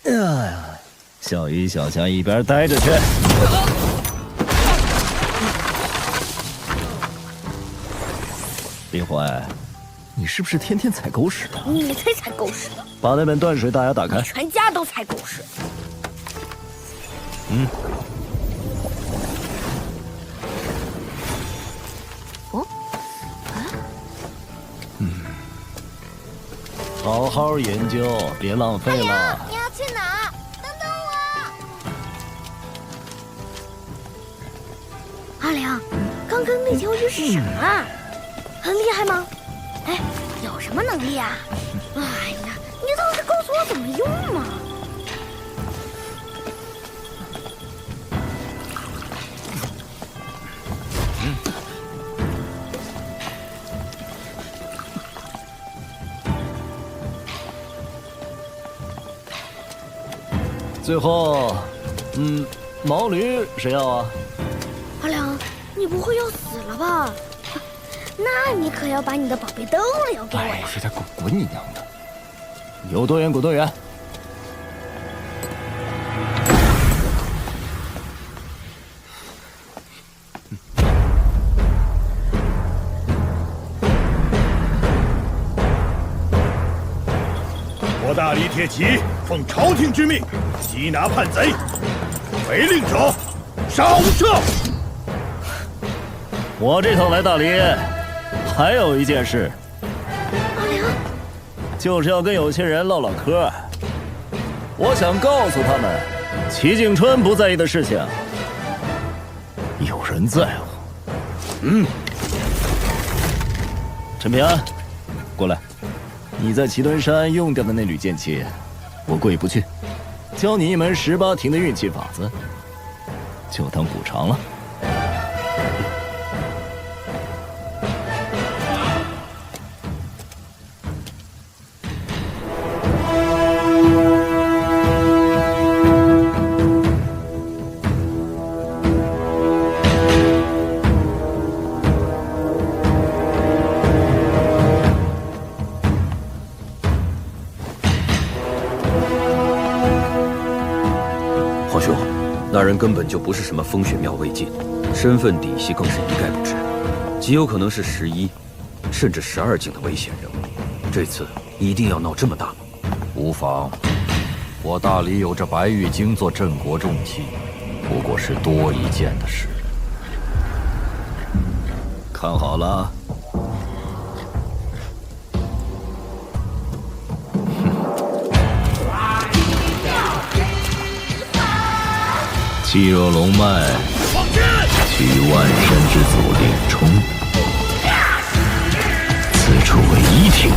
哎呀！小鱼小虾一边待着去！李怀，你是不是天天踩狗屎的？你才踩狗屎的！把那本断水大牙打开。全家都踩狗屎。好好研究，别浪费了。你要去哪？等等我。阿良，刚刚那条鱼是什么啊？很厉害吗？哎，有什么能力啊？哎呀，你倒是告诉我怎么用嘛！最后，毛驴谁要啊？阿良，你不会要死了吧？那你可要把你的宝贝灯留给我呀！这他滚你娘的！有多远滚多远。大理铁骑奉朝廷之命缉拿叛贼，违令者杀无赦。我这趟来大理，还有一件事，阿良，就是要跟有些人唠唠嗑。我想告诉他们，齐景春不在意的事情，有人在乎。陈平安，过来，你在祁墩山用掉的那缕剑气，我过意不去，教你一门18庭的运气法子，就当补偿了。那人根本就不是什么风雪庙魏晋，身份底细更是一概不知，极有可能是11，甚至12境的危险人物。这次一定要闹这么大吗？无妨，我大理有着白玉京做镇国重器，不过是多一件的事。看好了。气若龙脉，取万山之祖令冲。此处为1庭，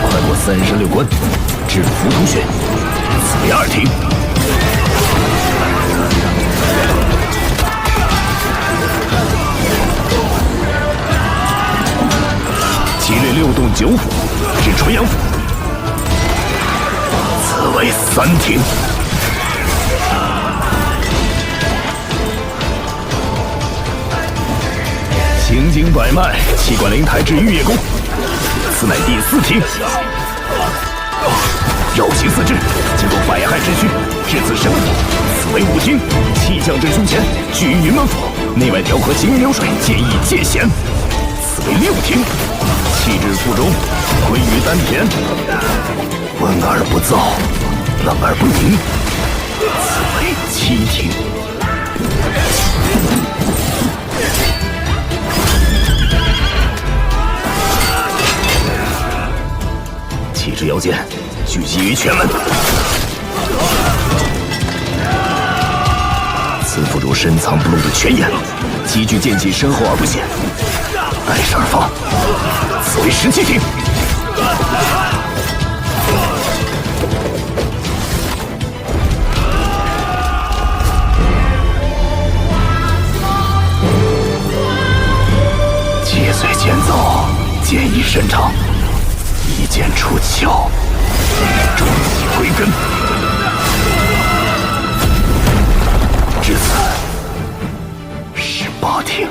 快过36关，至浮屠穴。此为2庭。击掠6洞9府，至纯阳府。此为3庭。行经百脉，气贯灵台至玉叶宫，此乃第4庭。绕行4至，经过百害之区，至此神府，此为5庭。气降至胸前，聚于云门府，内外调和行云流水，兼益界限，此为6庭。气至腹中，归于丹田。闻而不燥，冷而不凝，此为7庭。气至腰间，聚集于拳门。此附主深藏不露的拳眼，积聚剑气深厚而不显，带势而发，此为17庭。切碎剑奏，剑意深长，一剑出鞘，中气归根。至此18庭。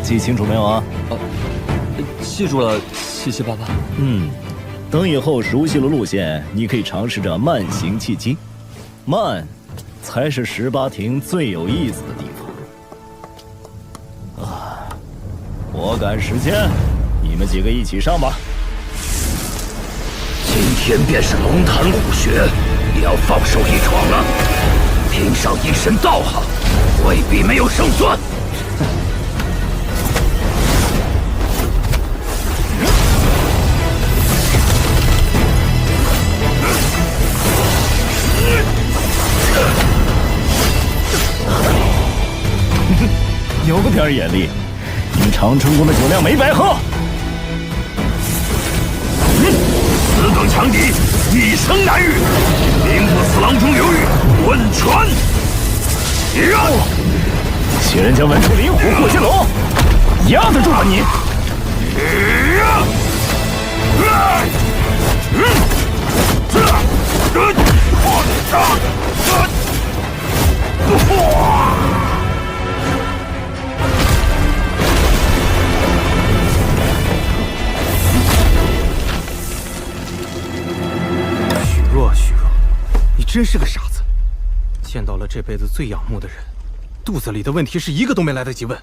记清楚没有啊？记住了，谢谢爸爸。等以后熟悉了路线，你可以尝试着慢行气机，慢才是18庭最有意思的地方。我赶时间，你们几个一起上吧。今天便是龙潭虎穴，也要放手一闯了。拼上一身道行，未必没有胜算。有个点眼力，你们长春宫的酒量没白喝。此等强敌，一生难遇，兵不死郎中刘裕，问传。且人将文出灵虎过金龙，压得住吧你！许若，你真是个傻子，见到了这辈子最仰慕的人，肚子里的问题是一个都没来得及问。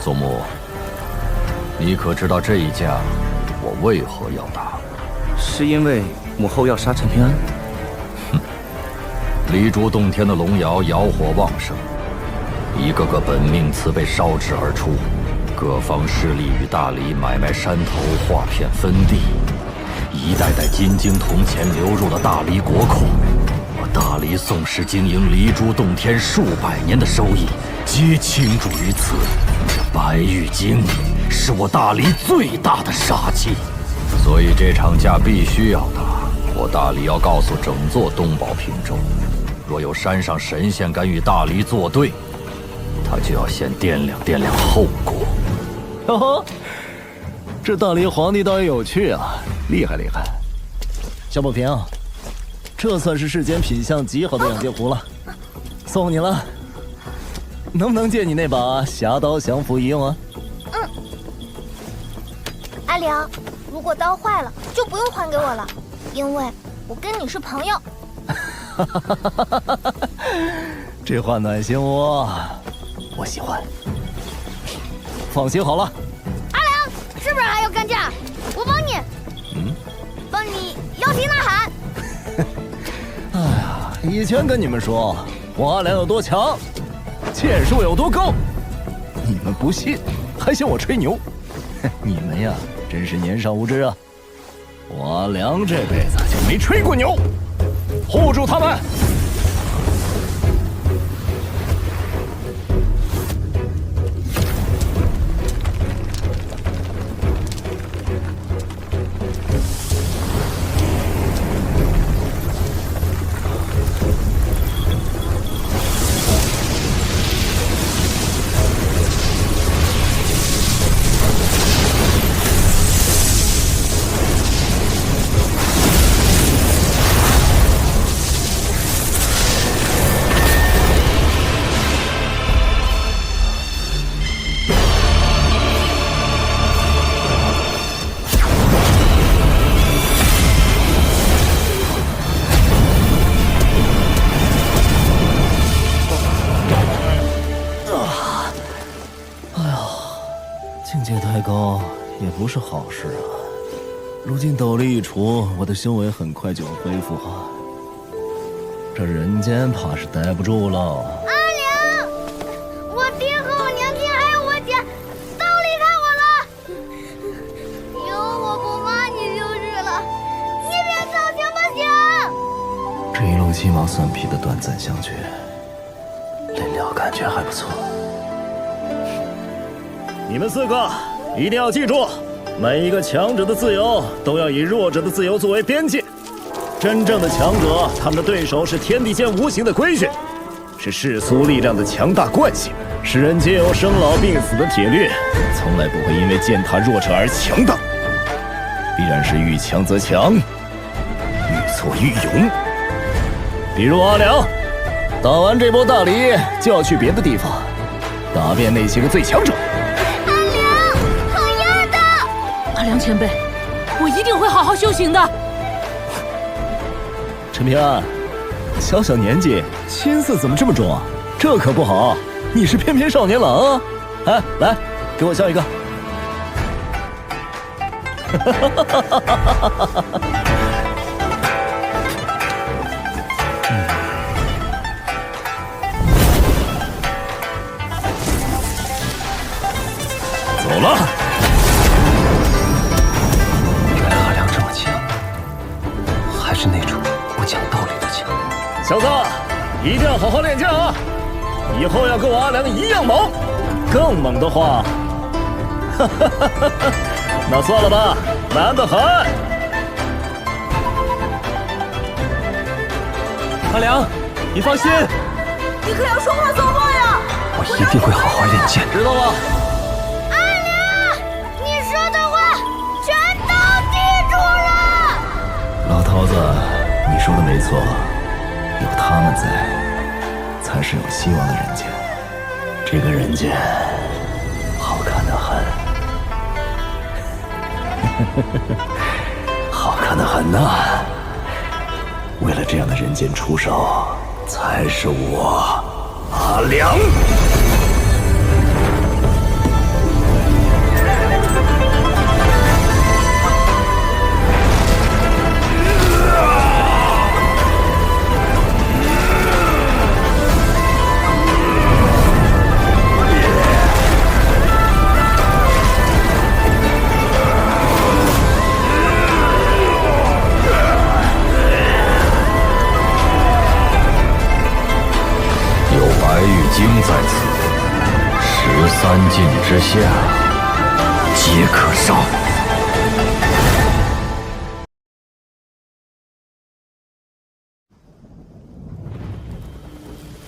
祖母，你可知道这一架我为何要打？是因为母后要杀陈平安？哼！离珠洞天的龙窑窑火旺盛，一个个本命祠被烧制而出，各方势力与大理买卖山头，划片分地，一代代金晶铜钱流入了大理国库。我大理宋氏经营离珠洞天数百年的收益，皆倾注于此。这白玉晶是我大理最大的杀器，所以这场架必须要打。我大理要告诉整座东宝平州，若有山上神仙敢与大理作对，他就要先掂量后果。哟呵，这大理皇帝倒也有趣啊，厉害！小宝平，这算是世间品相极好的养剑壶了，送你了。能不能借你那把侠刀降服一用啊？阿良，如果刀坏了，就不用还给我了，因为我跟你是朋友。这话暖心窝，我喜欢。放心好了。阿良，是不是还要干架？我帮你。帮你摇旗呐喊。哎呀，以前跟你们说我阿良有多强，剑术有多高，你们不信，还嫌我吹牛。你们呀，真是年少无知啊！我阿良这辈子就没吹过牛。护住他们！不是好事啊！如今斗力一除，我的修为很快就要恢复啊。这人间怕是待不住了。阿良，我爹和我娘亲还有我姐都离开我了，以后我不骂你就是了，你别走行不行？这一路鸡毛蒜皮的短暂相聚，临了感觉还不错。你们4个一定要记住，每一个强者的自由都要以弱者的自由作为边界。真正的强者，他们的对手是天地间无形的规训，是世俗力量的强大惯性。世人皆有生老病死的铁律，从来不会因为践踏弱者而强大，必然是遇强则强，遇挫愈勇。比如阿良，打完这波大理就要去别的地方，打遍那些个最强者。阿良前辈，我一定会好好修行的。陈平安，小小年纪，心思怎么这么重啊？这可不好，你是翩翩少年郎啊！哎，来，给我笑一个。走了。原来阿良这么强，还是那种不讲道理的强。小子，一定要好好练剑啊！以后要跟我阿良一样猛，更猛的话，那算了吧，难得很。阿良，你放心，你可要说话算话呀！我一定会好好练剑，知道了。阿良，你说的话全都记住了。老头子，你说的没错，有他们在，才是有希望的人间。这个人间，好看得很，好看得很呐。为了这样的人间出手，才是我阿良。经在此，13境之下，皆可杀。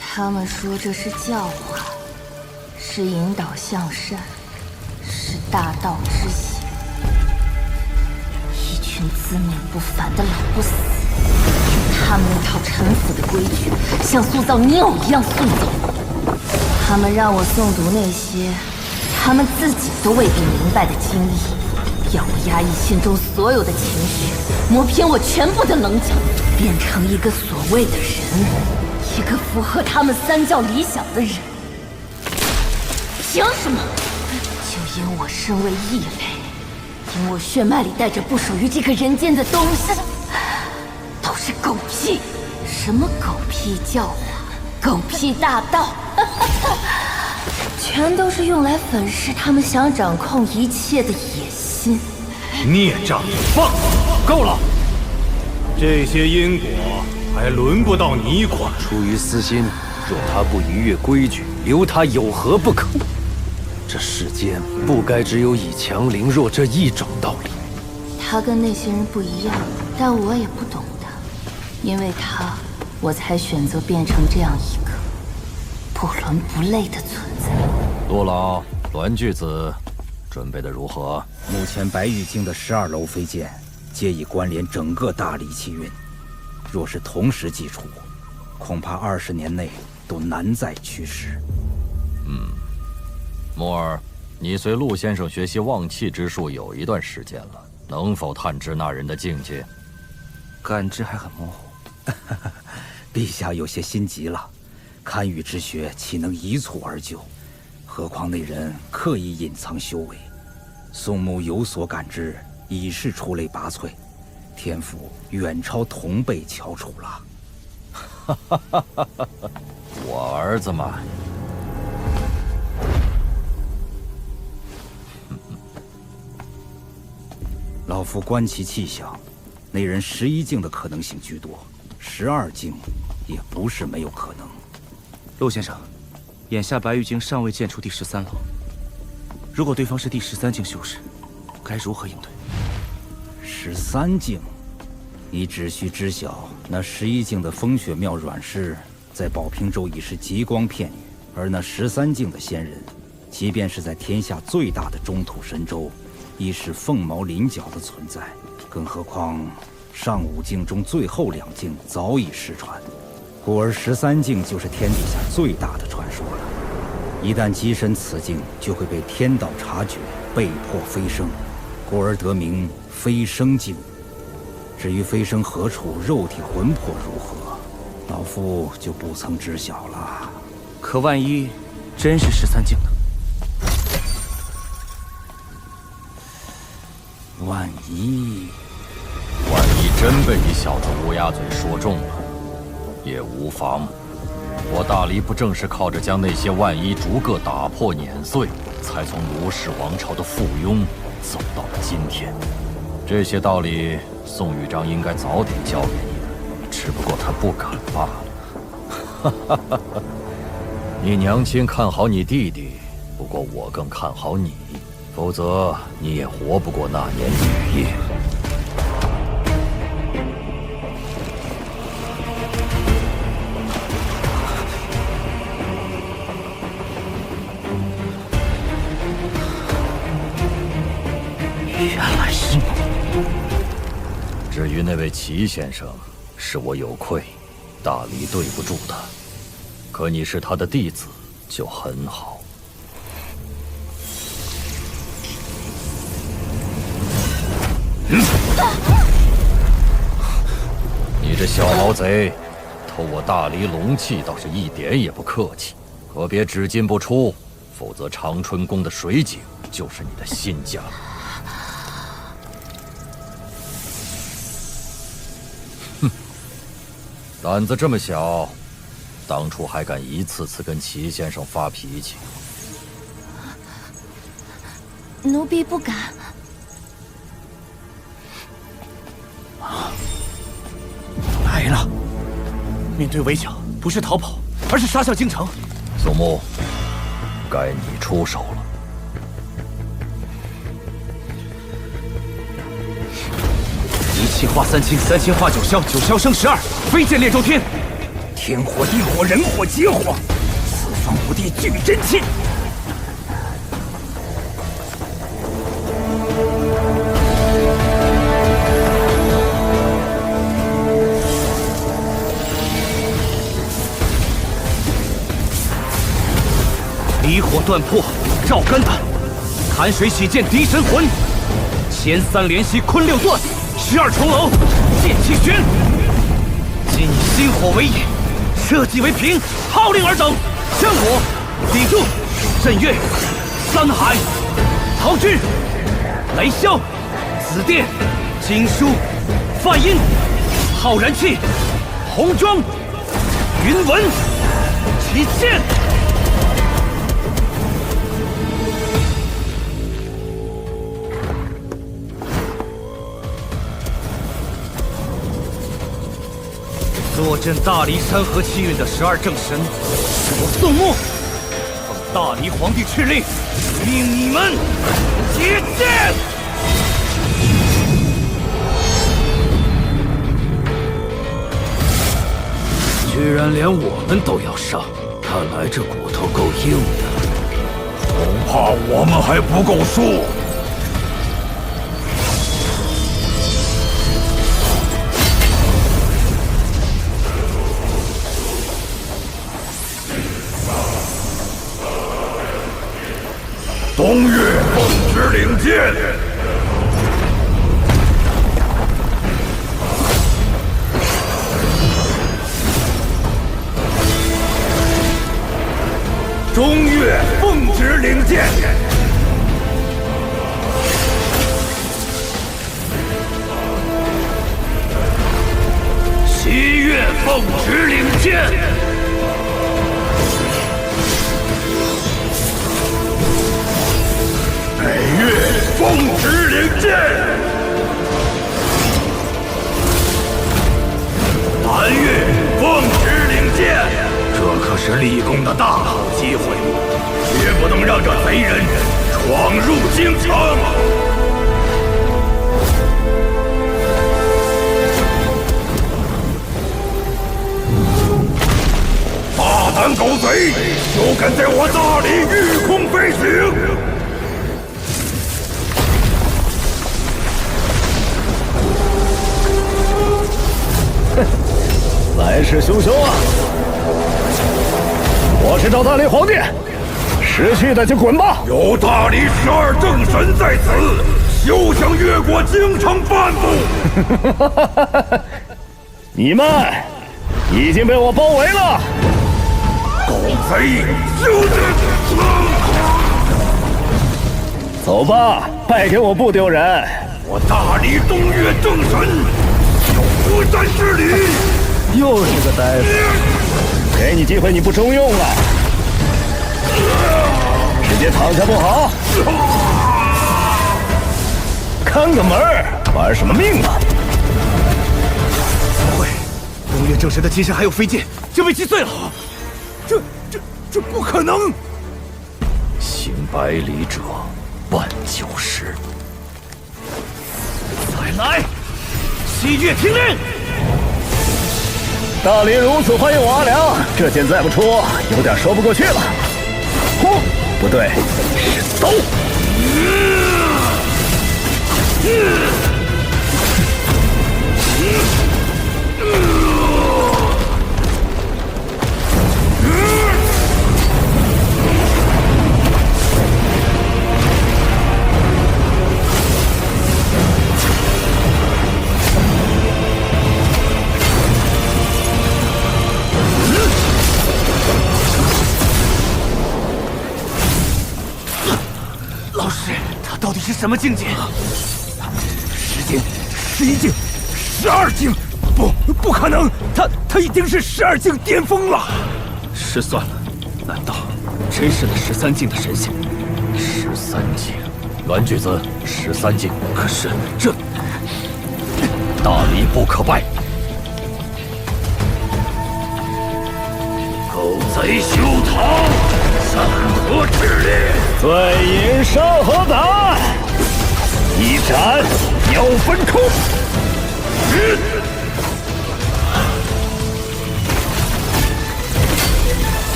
他们说这是教化，是引导向善，是大道之行。一群自命不凡的老不死，用他们那套陈腐的规矩，像塑造泥偶一样塑造我。他们让我诵读那些他们自己都未必明白的经义，要我压抑心中所有的情绪，磨偏我全部的棱角，变成一个所谓的人，一个符合他们三教理想的人。凭什么？就因我身为异类，因我血脉里带着不属于这个人间的东西，都是狗屁！什么狗屁教化，狗屁大道，全都是用来粉饰他们想掌控一切的野心。孽障已放，够了！这些因果还轮不到你管。出于私心，若他不逾越规矩，留他有何不可？这世间不该只有以强凌弱这一种道理。他跟那些人不一样，但我也不懂他，因为他，我才选择变成这样一个不伦不类的存在。陆老、栾巨子，准备的如何？目前白玉京的12楼飞剑，皆已关联整个大理气运。若是同时祭出，恐怕20年内都难再驱使。木儿，你随陆先生学习旺气之术有一段时间了，能否探知那人的境界？感知还很模糊。陛下有些心急了，堪舆之学岂能一蹴而就？何况那人刻意隐藏修为，宋牧有所感知，已是出类拔萃，天赋远超同辈翘楚了。我儿子嘛，老夫观其气象，那人11境的可能性居多，12境也不是没有可能。陆先生，眼下白玉京尚未见出第13楼，如果对方是第13境修士，该如何应对？13境，你只需知晓，那11境的风雪庙阮氏，在宝平州已是极光片羽，而那13境的仙人，即便是在天下最大的中土神州，亦是凤毛麟角的存在。更何况上5境中最后2境早已失传，故而13境就是天底下最大的传说了。一旦跻身此境，就会被天道察觉，被迫飞升，故而得名飞升境。至于飞升何处，肉体魂魄如何，老夫就不曾知晓了。可万一真是13境呢？万一真被你小子乌鸦嘴说中了，也无妨。我大黎不正是靠着将那些万一逐个打破碾碎，才从卢氏王朝的附庸走到了今天？这些道理，宋玉章应该早点教给你的，只不过他不敢罢了。哈哈哈哈！你娘亲看好你弟弟，不过我更看好你，否则你也活不过那年雨夜。原来是你。至于那位齐先生，是我有愧，大黎对不住他。可你是他的弟子，就很好。你这小毛贼，偷我大黎龙器倒是一点也不客气，可别只进不出，否则长春宫的水井就是你的新家。哼，胆子这么小，当初还敢一次次跟齐先生发脾气。奴婢不敢。来了！面对围剿，不是逃跑，而是杀向京城。宋牧，该你出手了。一气化三清，三清化九霄，九霄生12，飞剑列周天。天火、地火、人火、劫火，四方五帝聚真气。离火断魄，照肝胆；寒水洗剑，敌神魂。前3连袭，坤6断；12重楼，剑气悬。今以心火为引，社稷为凭，号令而等。香火，砥柱，震岳，三海，陶炬，雷霄，紫电，金书，梵音，浩然气，红妆，云纹，起剑。坐镇大黎山河气运的12正神，是我宋牧，奉大黎皇帝敕令，命你们结剑。居然连我们都要上，看来这骨头够硬的。恐怕我们还不够数。东岳奉旨领剑，中岳奉旨领剑，西岳奉旨领剑。北岳奉旨领剑，南岳奉旨领剑。这可是立功的大好机会，绝不能让这贼人闯入京城。大胆狗贼，休敢在我大黎御空飞行！来势汹汹啊！我是赵大黎皇帝，识趣的就滚吧！有大黎12正神在此，休想越过京城半步！你们已经被我包围了！狗贼，走吧，败给我不丢人。我大理东岳正神要不战之礼。又是个呆子，给你机会你不中用了，直接躺下不好？看个门儿，玩什么命啊？不会，东岳正神的金身还有飞剑就被击碎了。这不可能！行百里者万九十。再来，西岳听令！大理如此欢迎我阿良，这剑再不出，有点说不过去了。呼，不对，是刀。老师，他到底是什么境界？10境、11境、12境？不可能！他一定是12境巅峰了。失算了，难道真是那13境的神仙？13境，栾巨子，13境。可是这大理不可败。狗贼休逃！山河炽烈，醉饮山河胆，一斩妖分空。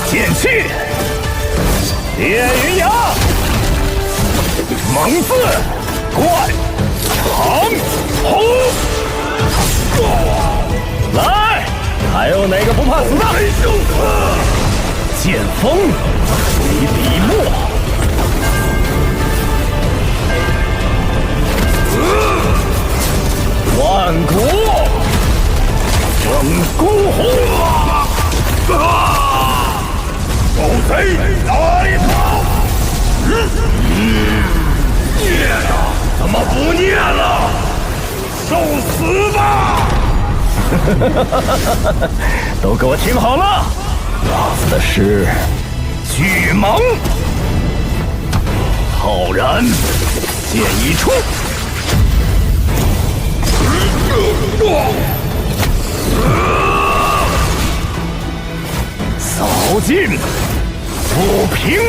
剑气，烈云阳，猛字贯长虹。来，还有哪个不怕死的？剑锋，为笔墨。万古整孤鸿。狗贼哪里跑？孽的，怎么不孽了？受死吧！都给我听好了，老子的是巨蟒。浩然，剑一出。扫尽不平物。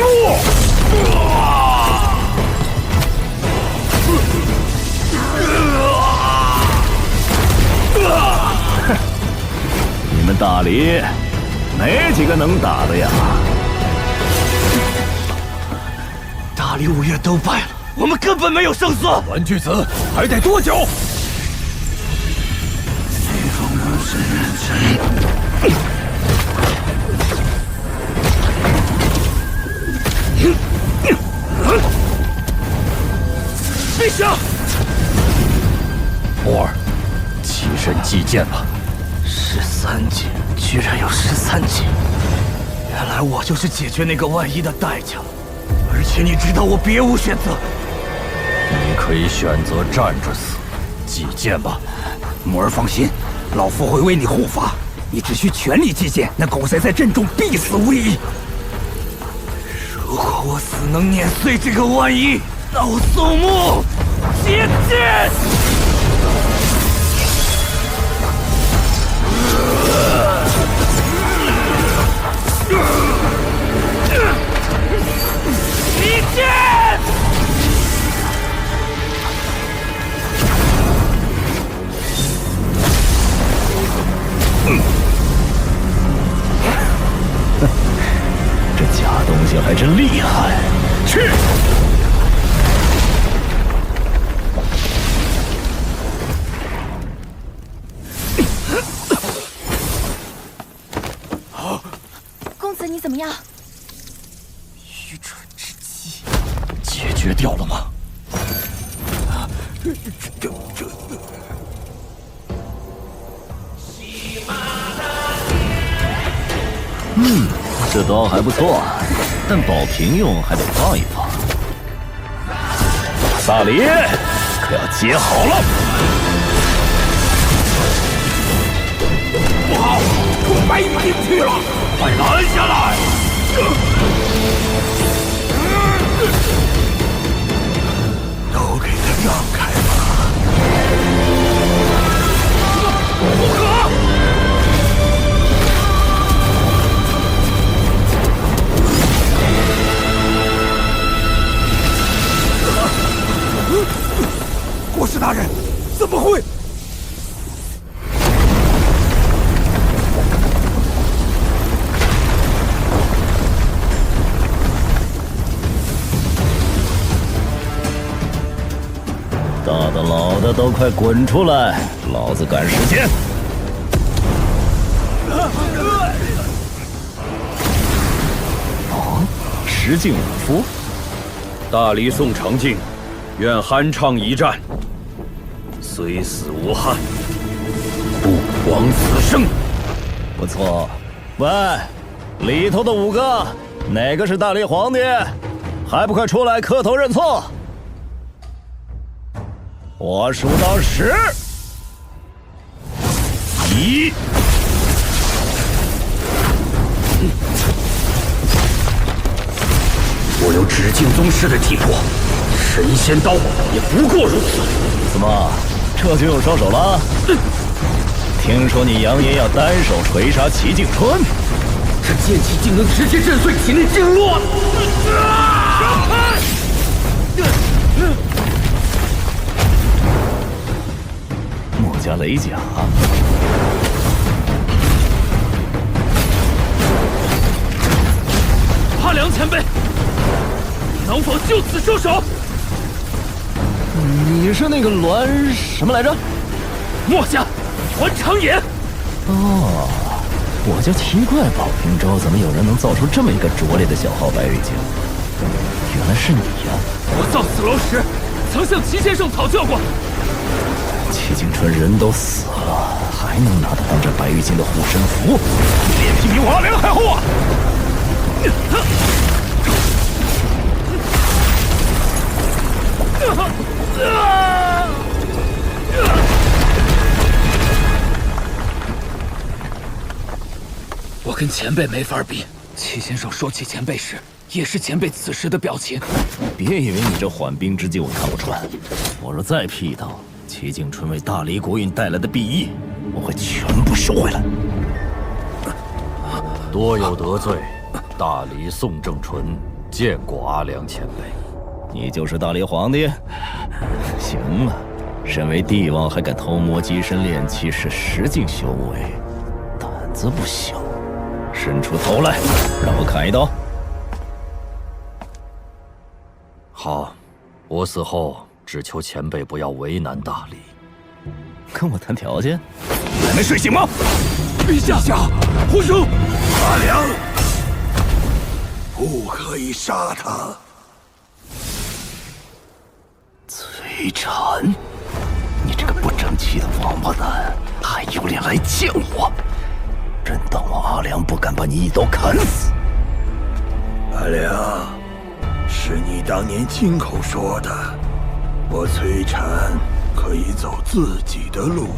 你们大理没几个能打的呀！大理5岳都败了，我们根本没有胜算。栾巨子，还得多久？陛下，墨儿，起身祭剑吧。13境，居然有13境！原来我就是解决那个万一的代价，而且你知道我别无选择。你可以选择站着死，祭剑吧。墨儿放心，老夫会为你护法，你只需全力祭剑，那狗贼在阵中必死无疑。如果我死能碾碎这个万一，那我宋穆接剑！一剑！这假东西还真厉害，去！公子，你怎么样？愚蠢之极，解决掉了吗？这刀还不错，但保平用还得放一放。大理，可要接好了！不好，冲白玉京去了，快拦下来！都给他让开吧！不可！国师大人，怎么会？大的老的都快滚出来，老子赶时间！哦，石镜武夫，大离宋长靖，愿酣畅一战，虽死无憾，不枉此生。不错，喂，里头的5个，哪个是大离皇帝？还不快出来磕头认错！我数到10，1。我有止境宗师的体魄，神仙刀也不过如此。怎么，这就又收手了？听说你扬言要单手锤杀齐静春，这剑气竟能直接震碎体内经络！墨家雷甲，阿良前辈，能否就此收手？你是那个栾什么来着？墨家栾长野。哦，我就奇怪宝平州怎么有人能造出这么一个拙劣的小号白玉镜，原来是你呀！我造死楼时，曾向齐先生讨教过。齐景春人都死了，还能拿他当这白玉镜的护身符？脸皮比我阿良还厚啊！我跟前辈没法比。齐先生说起前辈时，也是前辈此时的表情。别以为你这缓兵之计我看不穿，我若再劈到齐景春为大离国运带来的裨益，我会全部收回来。多有得罪，大离宋正纯见过阿良前辈。你就是大离皇帝？行了，身为帝王还敢偷摸机身炼器，是实境修为，胆子不小。伸出头来，让我砍一刀。好，我死后只求前辈不要为难大离。跟我谈条件？还没睡醒吗？陛下，胡兄，阿良，不可以杀他。崔禅，你这个不争气的王八蛋，还有脸来见我？真当我阿良不敢把你一刀砍死？阿良，是你当年亲口说的，我崔禅可以走自己的路。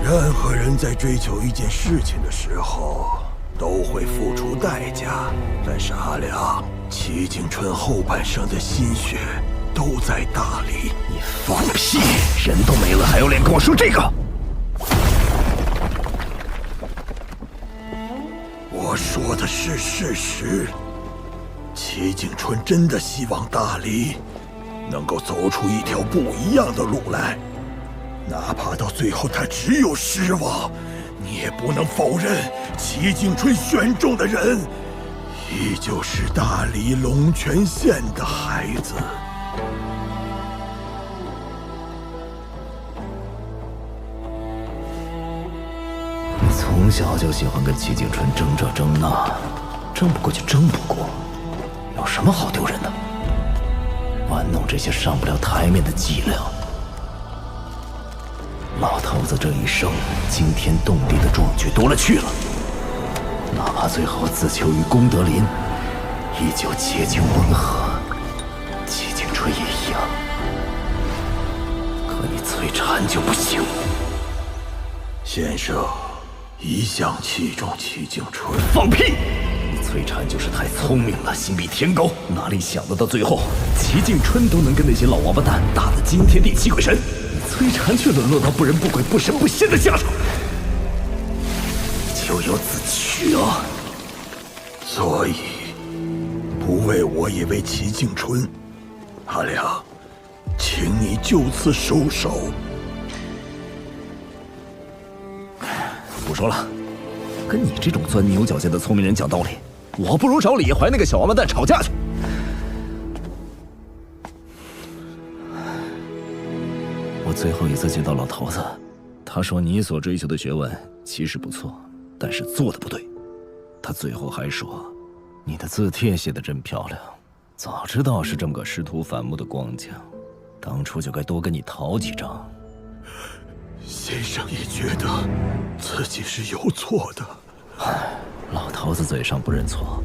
任何人在追求一件事情的时候，都会付出代价。但是阿良，齐景春后半生的心血都在大理。你放屁！人都没了，还有脸跟我说这个？我说的是事实。齐景春真的希望大理能够走出一条不一样的路来，哪怕到最后他只有失望，你也不能否认齐景春选中的人依旧是大理龙泉县的孩子。你从小就喜欢跟齐景春争这争那，争不过就争不过，有什么好丢人的？玩弄这些上不了台面的伎俩。老头子这一生惊天动地的壮举多了去了，哪怕最后自囚于功德林，依旧洁净温和。齐景春也一样。崔禅就不行。先生一向器重齐景春。放屁！你崔禅就是太聪明了，心比天高，哪里想得到最后齐景春都能跟那些老王八蛋打得惊天地泣鬼神，你崔禅却沦落到不人不鬼不神不仙的下场，咎由自取啊！所以，不为我，也为齐景春，阿良，请你就此收手。不说了，跟你这种钻牛角尖的聪明人讲道理，我不如找李怀那个小王八蛋吵架去。我最后一次见到老头子，他说你所追求的学问其实不错，但是做的不对。他最后还说，你的字帖写得真漂亮，早知道是这么个师徒反目的光景，当初就该多跟你讨几张。先生也觉得自己是有错的。老头子嘴上不认错，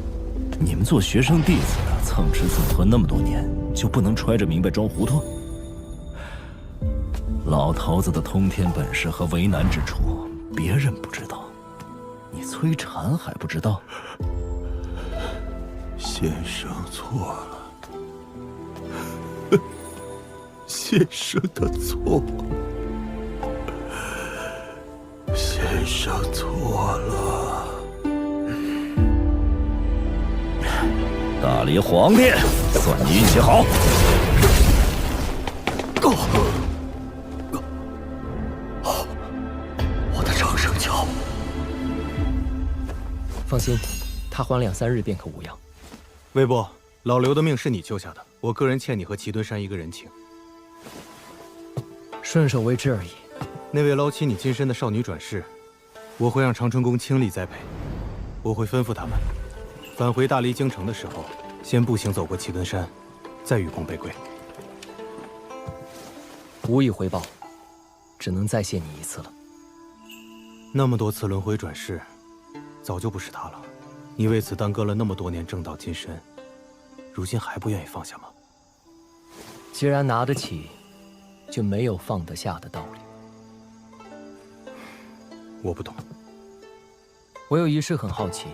你们做学生弟子的蹭吃蹭喝那么多年，就不能揣着明白装糊涂？老头子的通天本事和为难之处，别人不知道，你崔禅还不知道？先生错了，先生的错，先生错了。大理皇帝，算你运气好。我的长生脚。放心，他缓2、3日便可无恙。魏部，老刘的命是你救下的，我个人欠你和齐敦山一个人情。顺手为之而已。那位捞起你金身的少女转世，我会让长春宫倾力栽培。我会吩咐他们，返回大理京城的时候，先步行走过齐敦山，再与共背归。无以回报，只能再谢你一次了。那么多次轮回转世，早就不是他了。你为此耽搁了那么多年正道金身，如今还不愿意放下吗？既然拿得起，就没有放得下的道理。我不懂。我有一事很好奇，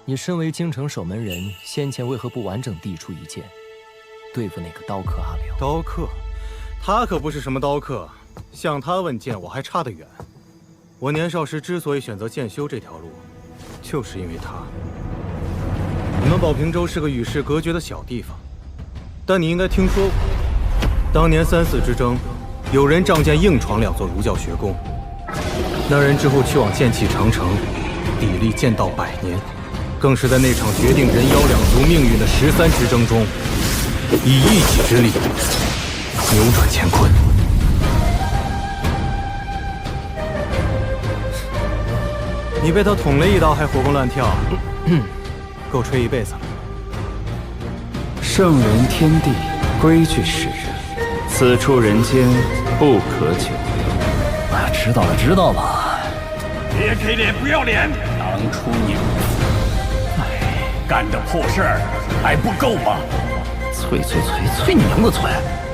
你身为京城守门人，先前为何不完整递出一剑，对付那个刀客阿辽？刀客，他可不是什么刀客，向他问剑我还差得远。我年少时之所以选择剑修这条路，就是因为他。你们宝平州是个与世隔绝的小地方，但你应该听说过，当年3死之争，有人仗剑硬闯2座儒教学宫，那人之后去往剑气长城，砥砺剑道100年，更是在那场决定人妖2族命运的13之争中，以一己之力扭转乾坤。你被他捅了一刀还活蹦乱跳，够吹一辈子了。圣人天地，规矩使人，此处人间不可久留。知道了，知道了。别给脸不要脸！当初你们干的破事儿还不够吗？催你娘的催！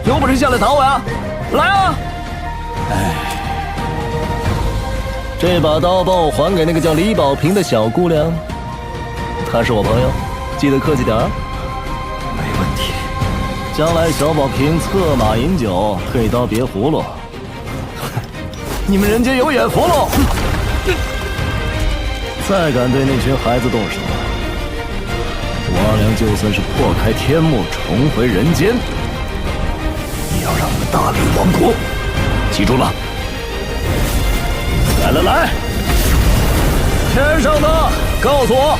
有本事下来打我呀！来啊！这把刀帮我还给那个叫李宝平的小姑娘，她是我朋友，记得客气点儿。没问题。将来小宝平策马饮酒，退刀别葫芦。你们人间有眼福喽！再敢对那群孩子动手，我阿良就算是破开天幕重回人间，也要让你们大理亡国！记住了。来，天上的告诉我，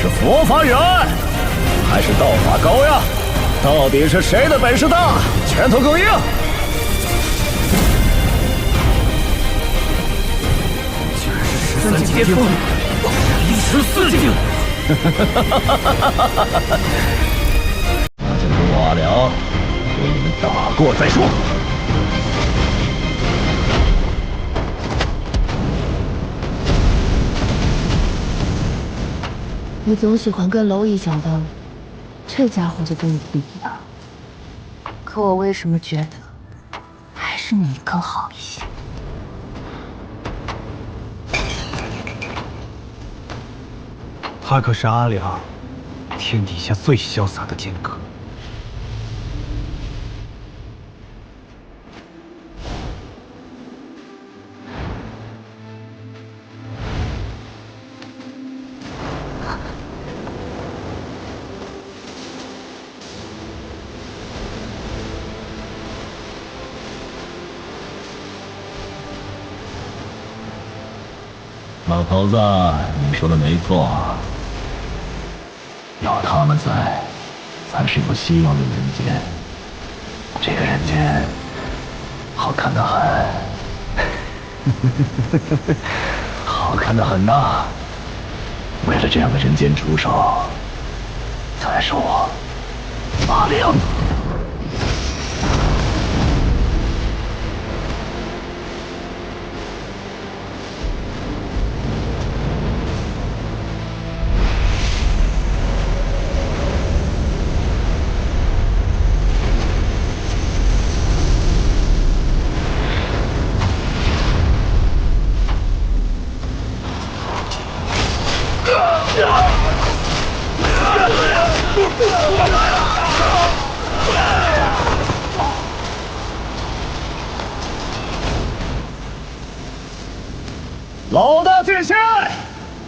是佛法远还是道法高呀？到底是谁的本事大，拳头更硬？居然是13级巅峰，14境！那就由我阿良给你们打过再说。你总喜欢跟蝼蚁讲道理，这家伙就跟你不一样。可我为什么觉得还是是你更好一些。他可是阿良，天底下最潇洒的剑客。老头子，你说的没错，有他们在，才是有希望的人间。这个人间好看得很，好看得很呐！为了这样的人间出手，才是我阿良。老大见仙，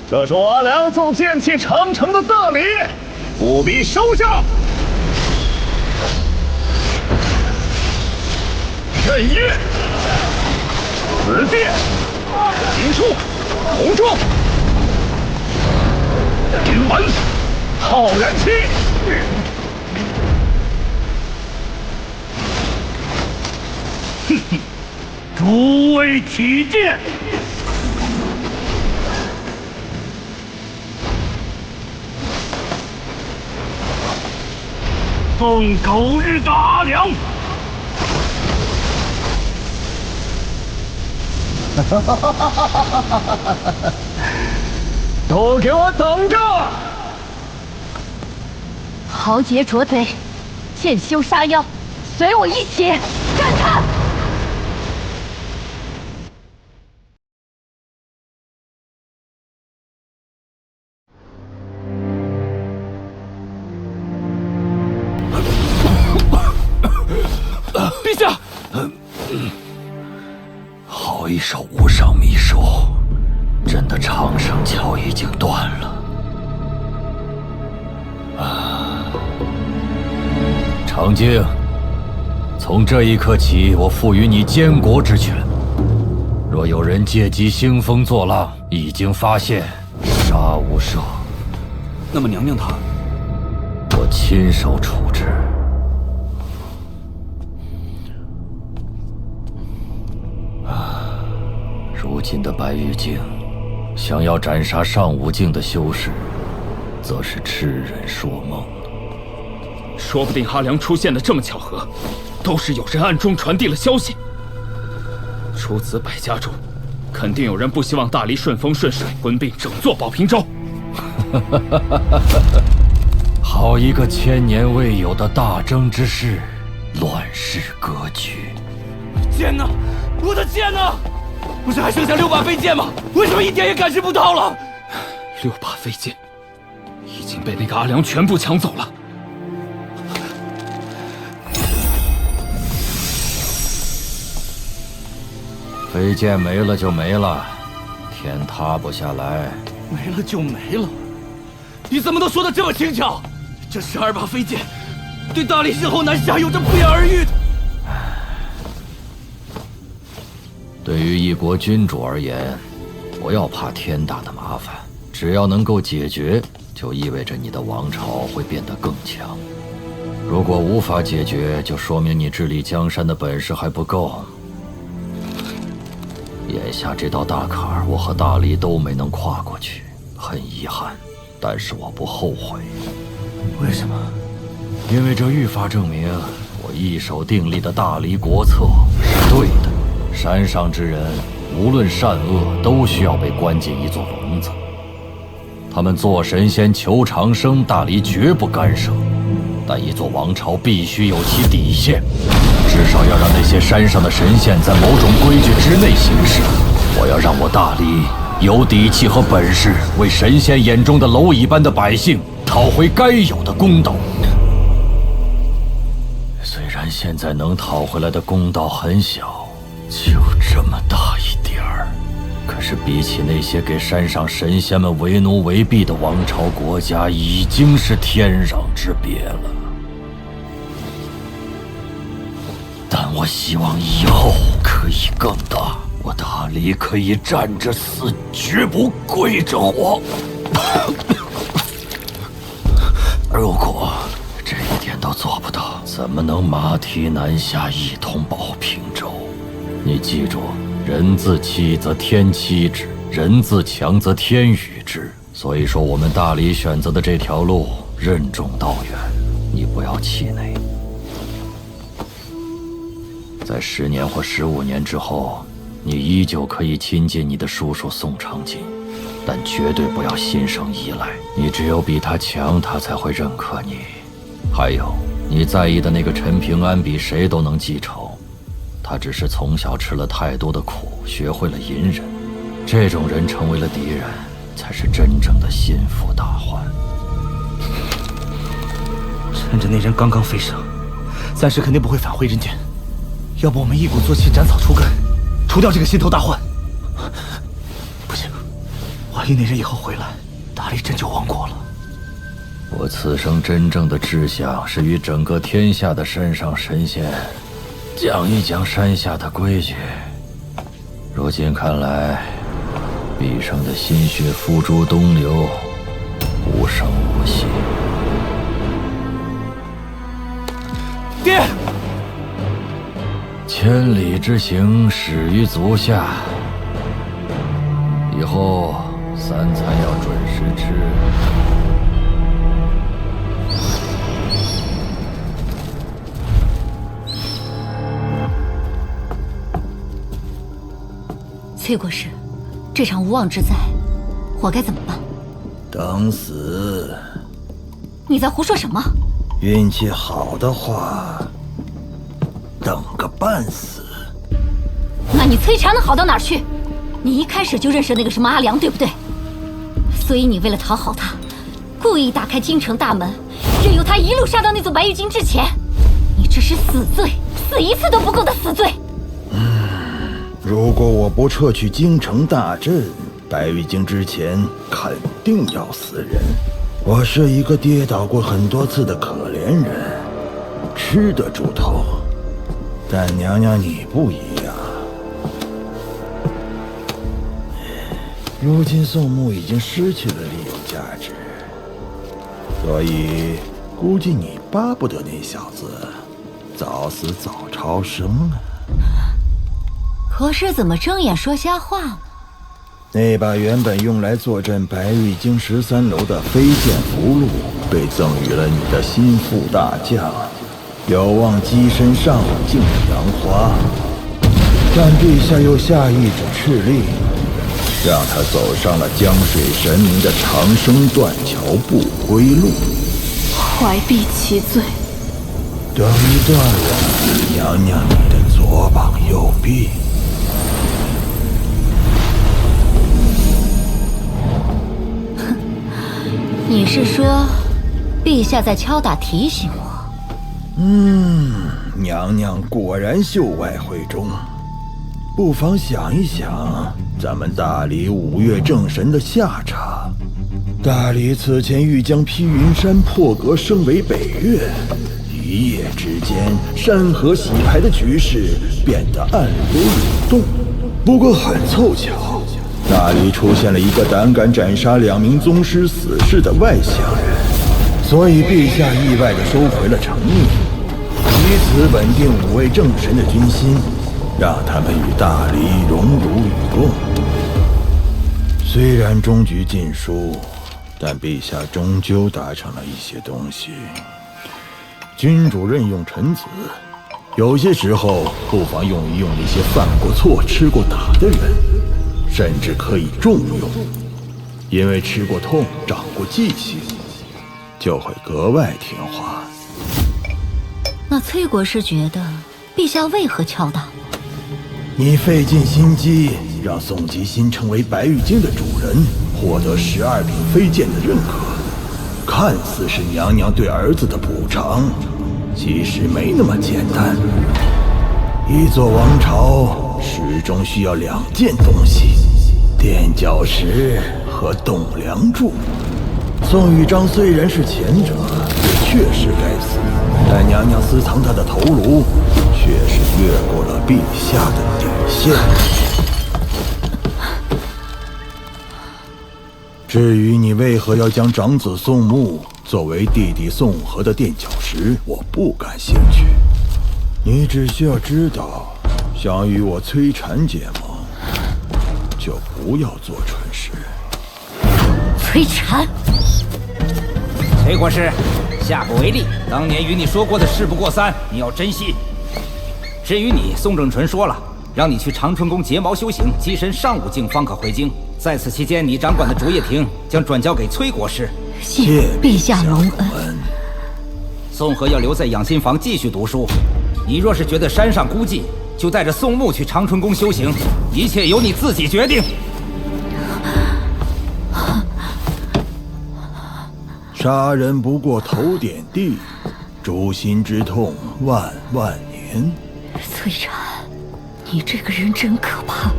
这是我阿良送剑气长城的赠礼，务必收下。刃月、紫剑、金术、红妆、云门、浩然气。哼哼，诸位取剑。奉狗日的阿良！都给我等着！豪杰捉贼，剑修杀妖，随我一起战他！陛下，好一手无上秘术，朕的长生桥已经断了。长靖，从这一刻起，我赋予你监国之权。若有人借机兴风作浪，一经发现，杀无赦。那么娘娘她，我亲手处置。如今的白玉镜，想要斩杀上武境的修士，则是痴人说梦。说不定阿良出现的这么巧合，都是有人暗中传递了消息。出此百家中，肯定有人不希望大黎顺风顺水，吞并整座宝平州。好一个千年未有的大争之势，乱世格局。剑呢？我的剑呢？不是还剩下6把飞剑吗？为什么一点也感知不到了？6把飞剑已经被那个阿良全部抢走了。飞剑没了就没了，天塌不下来。没了就没了？你怎么能说得这么轻巧？这12把飞剑，对大理日后南下有着不言而喻的。对于一国君主而言，不要怕天大的麻烦，只要能够解决，就意味着你的王朝会变得更强。如果无法解决，就说明你治理江山的本事还不够。眼下这道大坎儿，我和大黎都没能跨过去，很遗憾，但是我不后悔。为什么？因为这愈发证明，我一手订立的大黎国策是对的。山上之人，无论善恶，都需要被关进一座笼子。他们做神仙求长生，大黎绝不干涉。但一座王朝必须有其底线，至少要让那些山上的神仙在某种规矩之内行事。我要让我大理有底气和本事，为神仙眼中的蝼蚁般的百姓讨回该有的公道。虽然现在能讨回来的公道很小，就这么大一点儿，可是比起那些给山上神仙们为奴为婢的王朝国家，已经是天壤之别了。但我希望以后可以更大，我大理可以站着死，绝不跪着活。如果这一点都做不到，怎么能马蹄南下，一统保平州？你记住，人自欺则天欺之，人自强则天与之。所以说，我们大理选择的这条路任重道远，你不要气馁。在10年或15年之后，你依旧可以亲近你的叔叔宋长锦，但绝对不要心生依赖。你只有比他强，他才会认可你。还有，你在意的那个陈平安比谁都能记仇，他只是从小吃了太多的苦，学会了隐忍。这种人成为了敌人，才是真正的心腹大患。趁着那人刚刚飞升，暂时肯定不会返回人间。要不我们一鼓作气，斩草除根，除掉这个心头大患。不行，万一那人以后回来，大理真就亡国了。我此生真正的志向是与整个天下的山上神仙讲一讲山下的规矩。如今看来，毕生的心血付诸东流，无声无息。爹，千里之行，始于足下。以后3餐要准时吃。崔国师，这场无妄之灾，我该怎么办？等死。你在胡说什么？运气好的话，等个半死。那你崔强能好到哪儿去？你一开始就认识那个什么阿良，对不对？所以你为了讨好他，故意打开京城大门，任由他一路杀到那座白玉京之前。你这是死罪，死一次都不够的死罪。如果我不撤去京城大阵，白玉京之前肯定要死人。我是一个跌倒过很多次的可怜人，吃得住头。但娘娘你不一样，如今宋墓已经失去了利用价值，所以估计你巴不得那小子早死早超生啊。国师怎么睁眼说瞎话呢？那把原本用来坐镇白玉京13楼的飞剑符箓，被赠予了你的心腹大将，有望跻身上境杨花。但陛下又下一纸敕令，让他走上了江水神明的长生断桥不归路。怀璧其罪。等于断了娘娘你的左膀右臂。你是说，陛下在敲打提醒我？娘娘果然秀外慧中，不妨想一想咱们大理5岳正神的下场。大理此前欲将披云山破格升为北岳，一夜之间山河洗牌的局势变得暗流涌动。不过很凑巧，大理出现了一个胆敢斩杀2名宗师死士的外乡人，所以陛下意外地收回了成命，以此稳定5位正神的军心，让他们与大理荣辱与共。虽然终局尽输，但陛下终究达成了一些东西。君主任用臣子，有些时候不妨用一用那些犯过错、吃过打的人，甚至可以重用，因为吃过痛、长过记性，就会格外听话。那崔国师觉得，陛下为何敲打我？你费尽心机让宋吉心成为白玉京的主人，获得12品飞剑的认可，看似是娘娘对儿子的补偿，其实没那么简单。一座王朝始终需要2件东西：垫脚石和栋梁柱。宋玉章虽然是前者，也确实该死，但娘娘私藏他的头颅，却是越过了陛下的底线。至于你为何要将长子宋牧作为弟弟宋和的垫脚石，我不感兴趣。你只需要知道，想与我崔禅结盟，就不要做蠢事。崔禅，崔国师，下不为例。当年与你说过的事不过3，你要珍惜。至于你，宋正淳说了，让你去长春宫结毛修行，跻身上5境方可回京。在此期间，你掌管的竹叶亭将转交给崔国师。谢陛下隆恩。宋和要留在养心房继续读书。你若是觉得山上孤寂，就带着宋牧去长春宫修行，一切由你自己决定。杀人不过头点地，诛心之痛万万年。崔禅，你这个人真可怕。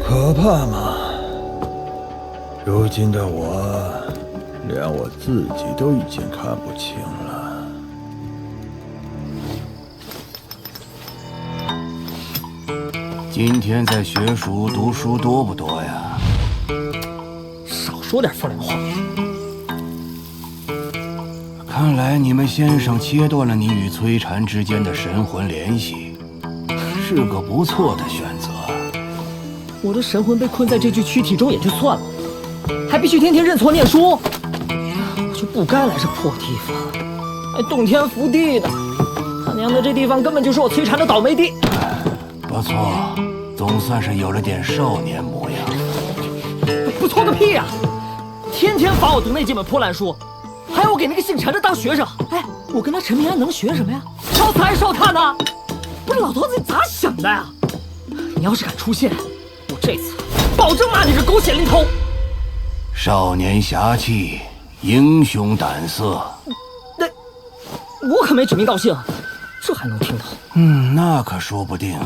可怕吗？如今的我，连我自己都已经看不清了。今天在学塾读书多不多呀？少说点风凉话。看来你们先生切断了你与崔禅之间的神魂联系，是个不错的选择。我的神魂被困在这具躯体中也就算了，还必须天天认错念书，我就不该来这破地方，还动天伏地的。他娘的，这地方根本就是我崔禅的倒霉地。不错，总算是有了点少年模样。不错个屁呀！天天罚我读那几本破烂书，还要我给那个姓陈的当学生。哎，我跟他陈平安能学什么呀？烧瓷还是烧炭呢？不是老头子，你咋想的呀？你要是敢出现，我这次保证骂你是狗血淋头。少年侠气，英雄胆色。那我可没指名道姓，这还能听到？那可说不定。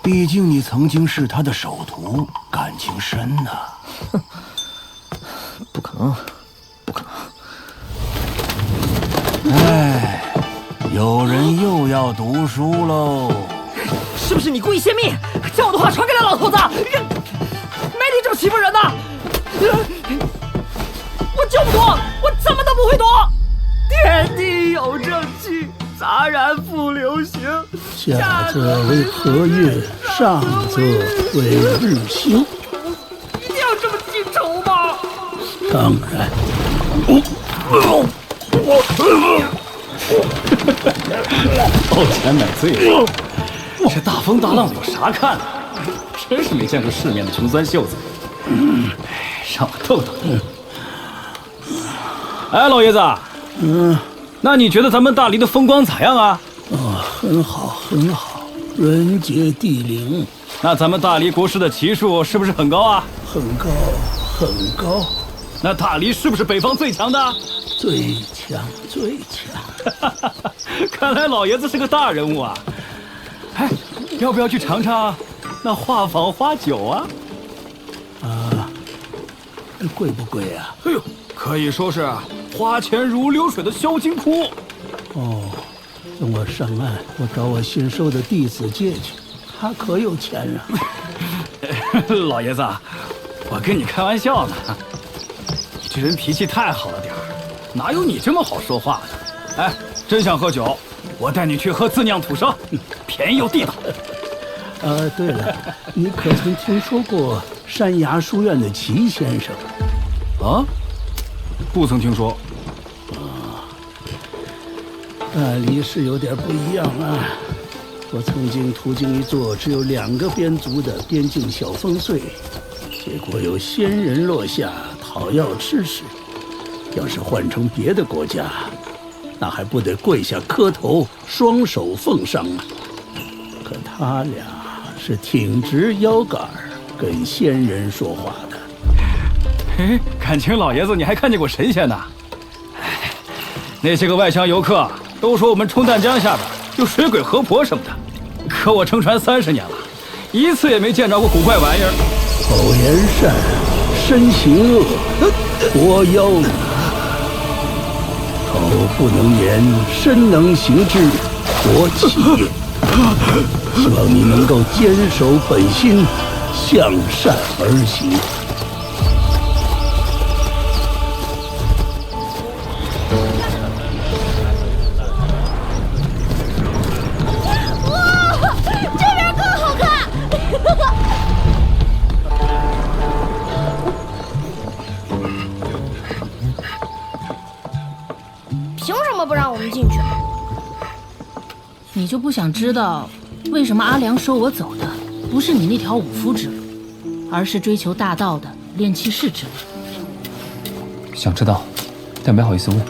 毕竟你曾经是他的首徒，感情深呐。不可能，不可能。哎，有人又要读书喽。是不是你故意泄密，将我的话传给了老头子？没你这么欺负人的！我就不读，我怎么都不会读。天地有正气，杂然复流行。下则为和月，上则为日星。一定要这么记仇吗？当然。抱拳买醉。这大风大浪的有啥看的？真是没见过世面的穷酸秀才。让我逗逗你。哎，老爷子。那你觉得咱们大黎的风光咋样啊？很好，很好，人杰地灵。那咱们大黎国师的骑术是不是很高啊？很高，很高。那大黎是不是北方最强的？最强，最强。看来老爷子是个大人物啊！哎，要不要去尝尝那画舫花酒啊？贵不贵啊？哎呦，可以说是花钱如流水的销金窟。等我上岸，我找我新收的弟子借去，他可有钱啊！老爷子，我跟你开玩笑呢。你这人脾气太好了点儿，哪有你这么好说话的？哎，真想喝酒，我带你去喝自酿土生，便宜又地道。对了，你可曾听说过山崖书院的齐先生？啊？不曾听说。大黎是有点不一样啊。我曾经途经一座只有2个边族的边境小烽燧，结果有仙人落下讨要吃食。要是换成别的国家，那还不得跪下磕头，双手奉上啊？可他俩是挺直腰杆跟仙人说话的。嘿，感情老爷子你还看见过神仙呢？哎，那些个外乡游客都说我们冲淡江下边有水鬼河婆什么的，可我乘船30年了，一次也没见着过古怪玩意儿。口言善，身行恶，活妖呢。口不能言，身能行之，活气也。希望你能够坚守本心，向善而行。哇，这边更好看！凭什么不让我们进去？你就不想知道，为什么阿良收我走的不是你那条武夫之路，而是追求大道的炼气士之路？想知道，但没好意思问。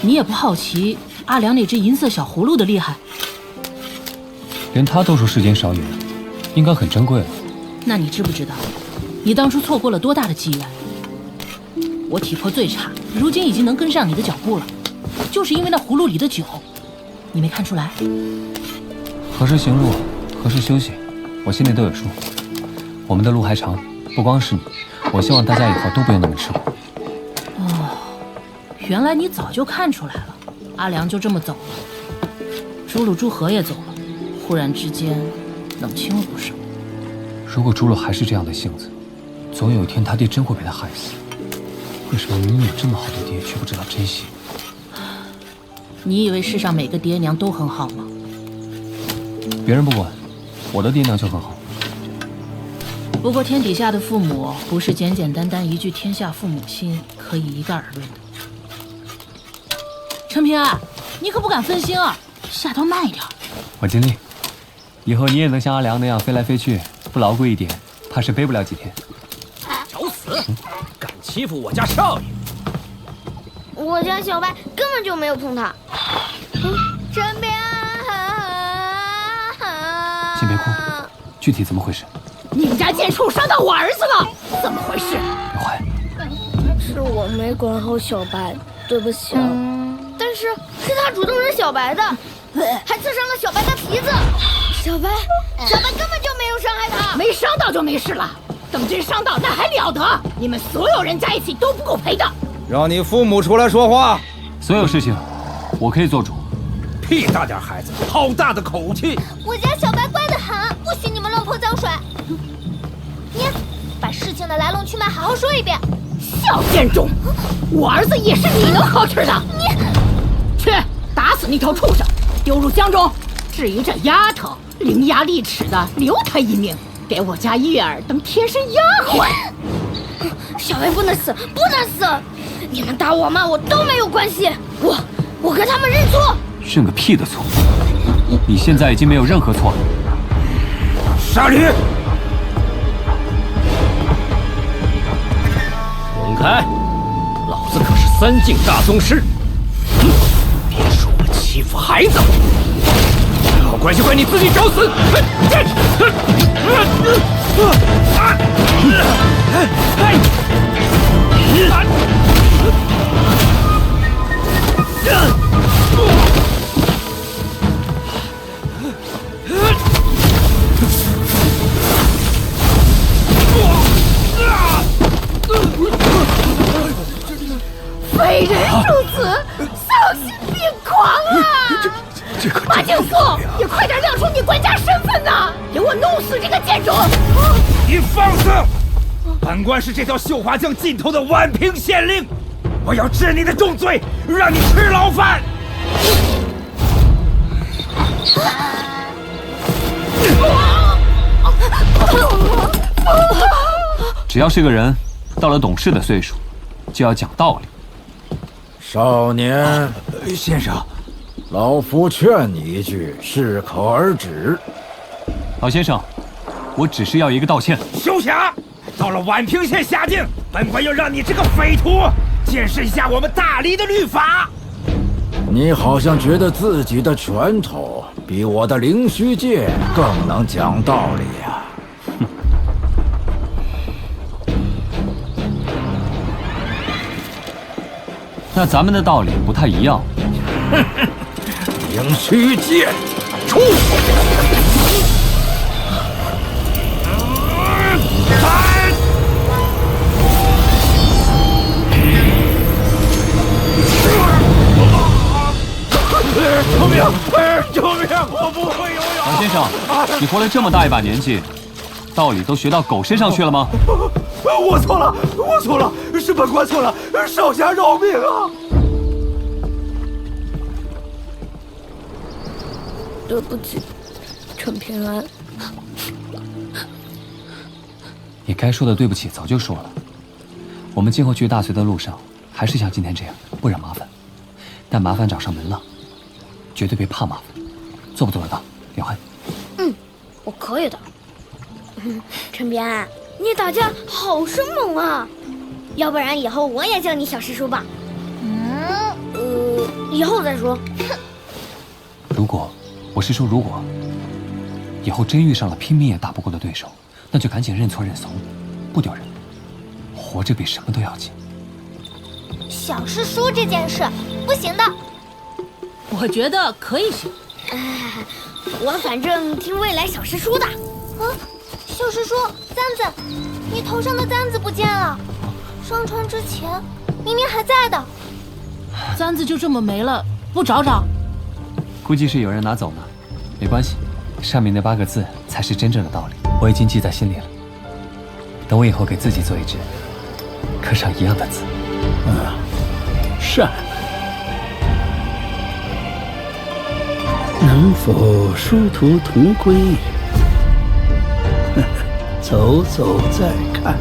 你也不好奇阿良那只银色小葫芦的厉害？连他都说世间少有，应该很珍贵了。那你知不知道，你当初错过了多大的机缘？我体魄最差，如今已经能跟上你的脚步了，就是因为那葫芦里的酒，你没看出来？何时行路，何时休息，我心里都有数。我们的路还长，不光是你，我希望大家以后都不要那么吃苦。哦，原来你早就看出来了，阿良就这么走了，朱鲁朱河也走了，忽然之间冷清了不少。如果朱鲁还是这样的性子，总有一天他爹真会被他害死。为什么明明有这么好的爹，却不知道珍惜？你以为世上每个爹娘都很好吗？别人不管，我的爹娘就很好。不过天底下的父母不是简简单单一句天下父母心可以一概而论的。陈平安，你可不敢分心啊，下刀慢一点。我尽力，以后你也能像阿良那样飞来飞去，不牢固一点，怕是飞不了几天。找死！敢欺负我家少爷！我家小白根本就没有碰他。陈平先别哭，具体怎么回事？你们家贱畜伤到我儿子了，怎么回事？刘怀，是我没管好小白，对不起啊。但是他主动惹小白的，还刺伤了小白的皮子。小白根本就没有伤害他，没伤到就没事了。等真伤到那还了得？你们所有人在一起都不够赔的。让你父母出来说话。所有事情，我可以做主。屁大点孩子，好大的口气！我家小白乖得很，不许你们乱泼脏水。你把事情的来龙去脉好好说一遍。小贱种，我儿子也是你能好取的。你去打死那条畜生，丢入江中。至于这丫头，伶牙俐齿的，留她一命，给我家月儿当贴身丫鬟。小白不能死，不能死！你们打我骂我都没有关系，我跟他们认错。认个屁的错！你现在已经没有任何错了。杀驴！滚开！老子可是3境大宗师。别说我欺负孩子，好怪就怪你自己找死！匪人如此，丧心病狂啊！马敬肃，你快点亮出你官家身份呐！给我弄死这个贱种！你放肆！本官是这条绣华江尽头的宛平县令，我要治你的重罪，让你吃牢饭！只要是个人，到了懂事的岁数，就要讲道理。少年，先生，老夫劝你一句，适可而止。老先生，我只是要一个道歉。休想！到了宛平县下境，本官要让你这个匪徒见识一下我们大理的律法。你好像觉得自己的拳头比我的灵虚剑更能讲道理呀！那咱们的道理不太一样。灵虚剑出！救命！救命！我不会游泳。王先生，你活了这么大一把年纪，道理都学到狗身上去了吗？我错了，我错了，是本官错了，少侠饶命啊！对不起，陈平安。你该说的对不起早就说了。我们今后去大隋的路上，还是像今天这样，不惹麻烦。但麻烦找上门了，绝对别怕麻烦。做不做得到，刘汉？我可以的。陈平安，你打架好生猛啊！要不然以后我也叫你小师叔吧。以后再说。如果以后真遇上了拼命也打不过的对手，那就赶紧认错认怂，不丢人。活着比什么都要紧。小师叔这件事不行的。我觉得可以行。我反正听未来小师叔的。小师叔，簪子，你头上的簪子不见了。上船之前明明还在的。簪子就这么没了，不找找？估计是有人拿走了，没关系，上面那8个字才是真正的道理，我已经记在心里了。等我以后给自己做一只，刻上一样的字。善。能否殊途同归？走走再看。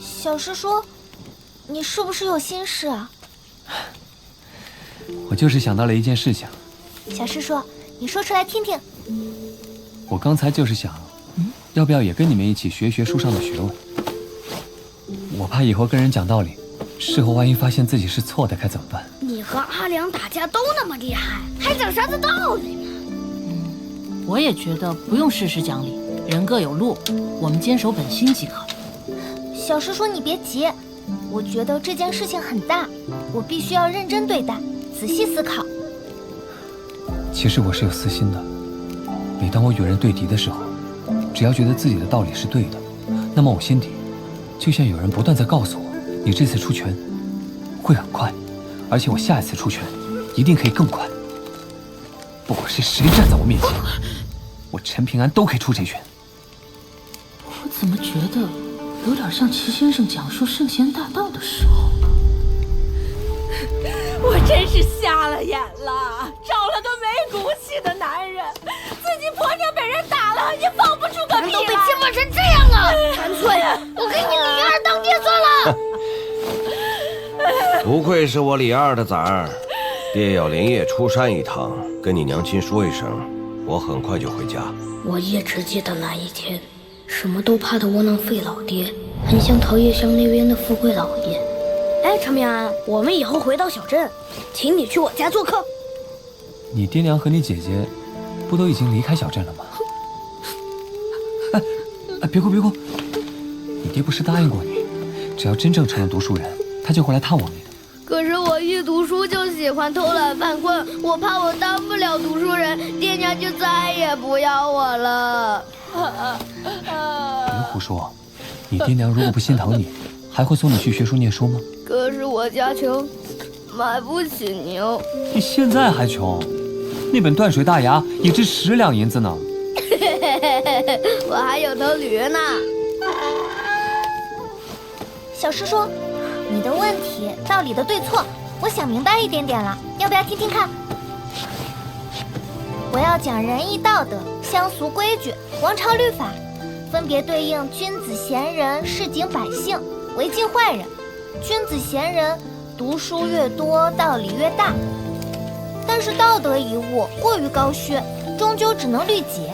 小师叔，你是不是有心事啊？我就是想到了一件事情。小师叔，你说出来听听。我刚才就是想，要不要也跟你们一起学一学书上的学问？我怕以后跟人讲道理，事后万一发现自己是错的，该怎么办？你和阿良打架都那么厉害，还讲啥子道理呢？我也觉得不用事事讲理，人各有路，我们坚守本心即可。小师叔，你别急，我觉得这件事情很大，我必须要认真对待，仔细思考。其实我是有私心的，每当我与人对敌的时候，只要觉得自己的道理是对的，那么我心底就像有人不断在告诉我，你这次出拳会很快，而且我下一次出拳一定可以更快。不管是谁站在我面前，我陈平安都可以出这拳。我怎么觉得有点像齐先生讲述圣贤大道的时候？我真是瞎了眼了，找了个没骨气的男人，自己婆娘被人打了也放不出个屁来。都被欺负成这样了，干脆我给你李二当爹算了。不愧是我李二的崽儿，爹要连夜出山一趟，跟你娘亲说一声，我很快就回家。我也只记得那一天，什么都怕的窝囊废老爹，很像桃叶乡那边的富贵老爷。哎，陈平安，我们以后回到小镇，请你去我家做客。你爹娘和你姐姐不都已经离开小镇了吗？别哭别哭，你爹不是答应过你，只要真正成了读书人，他就会来探望你的。可是我一读书就喜欢偷懒犯困，我怕我当不了读书人，爹娘就再也不要我了。别胡说，你爹娘如果不心疼你，还会送你去学书念书吗？可是我家穷，买不起牛。你现在还穷，那本《断水大牙》也值10两银子呢。我还有头驴呢。小师叔，你的问题道理的对错，我想明白一点点了，要不要听听看？我要讲仁义道德、乡俗规矩、王朝律法，分别对应君子贤人、市井百姓、违禁坏人。君子贤人，读书越多，道理越大。但是道德一物过于高虚，终究只能律己。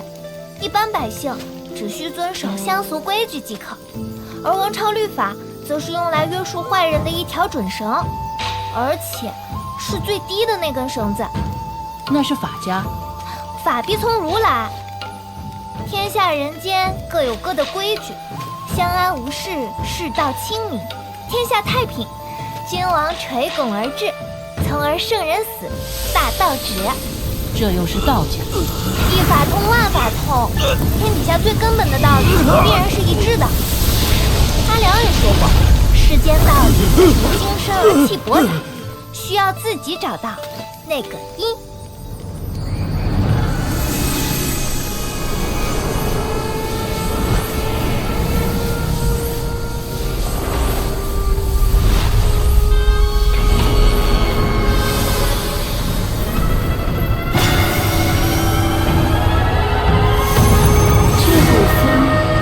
一般百姓只需遵守乡俗规矩即可，而王朝律法则是用来约束坏人的一条准绳，而且是最低的那根绳子。那是法家，法必从如来。天下人间各有各的规矩，相安无事，世道清明，天下太平。君王垂拱而治，从而圣人死，大道止。这又是道家。一法通万法通，天底下最根本的道理必然是一致的。阿良也说过，世间道理不精深而气薄杂，需要自己找到那个因。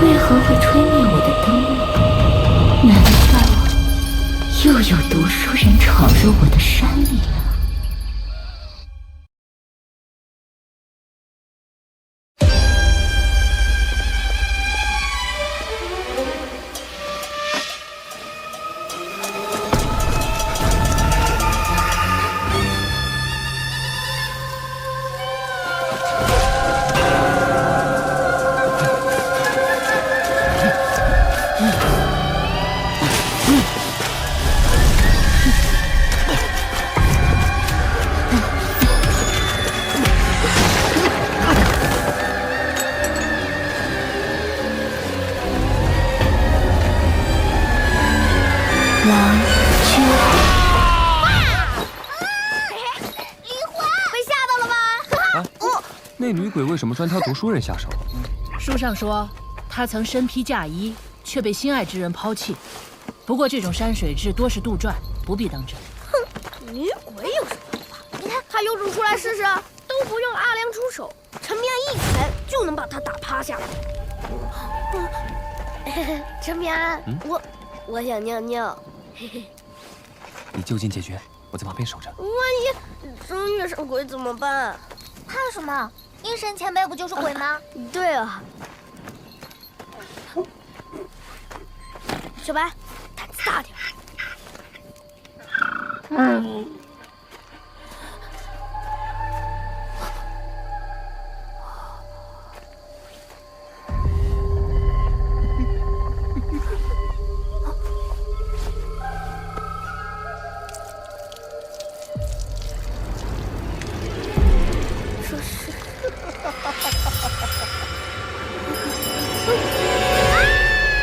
为何会吹灭我的灯呢？难道又有读书人闯入我的山里了？那女鬼为什么专挑读书人下手？书上说，她曾身披嫁衣，却被心爱之人抛弃。不过这种山水志多是杜撰，不必当真。哼，女鬼有什么办法？你看，他有种出来试试，都不用阿良出手，陈明安一拳就能把他打趴下。陈明安，我想尿尿。你就近解决，我在旁边守着。万一真遇上鬼怎么办？怕什么？阴神前辈不就是鬼吗？对啊。小白，胆子大点。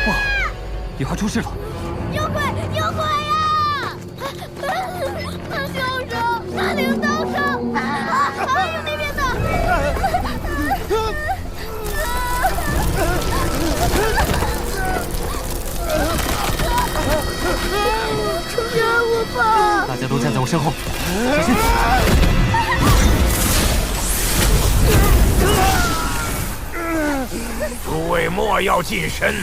哇！也快出事了！有鬼！有鬼呀！那凶手，那领刀手，还有那边的。陈明安，我怕。大家都站在我身后，小心！诸位莫要近身，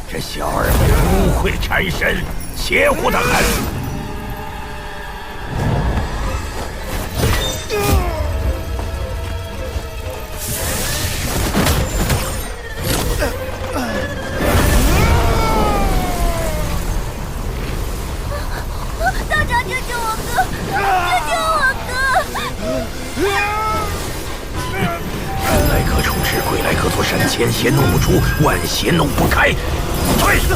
这小儿们污秽缠身，邪乎的很。道长，救救我哥！救救我哥！人来可处置，鬼来可做闪，千邪弄不出，万邪弄不开。退！哥，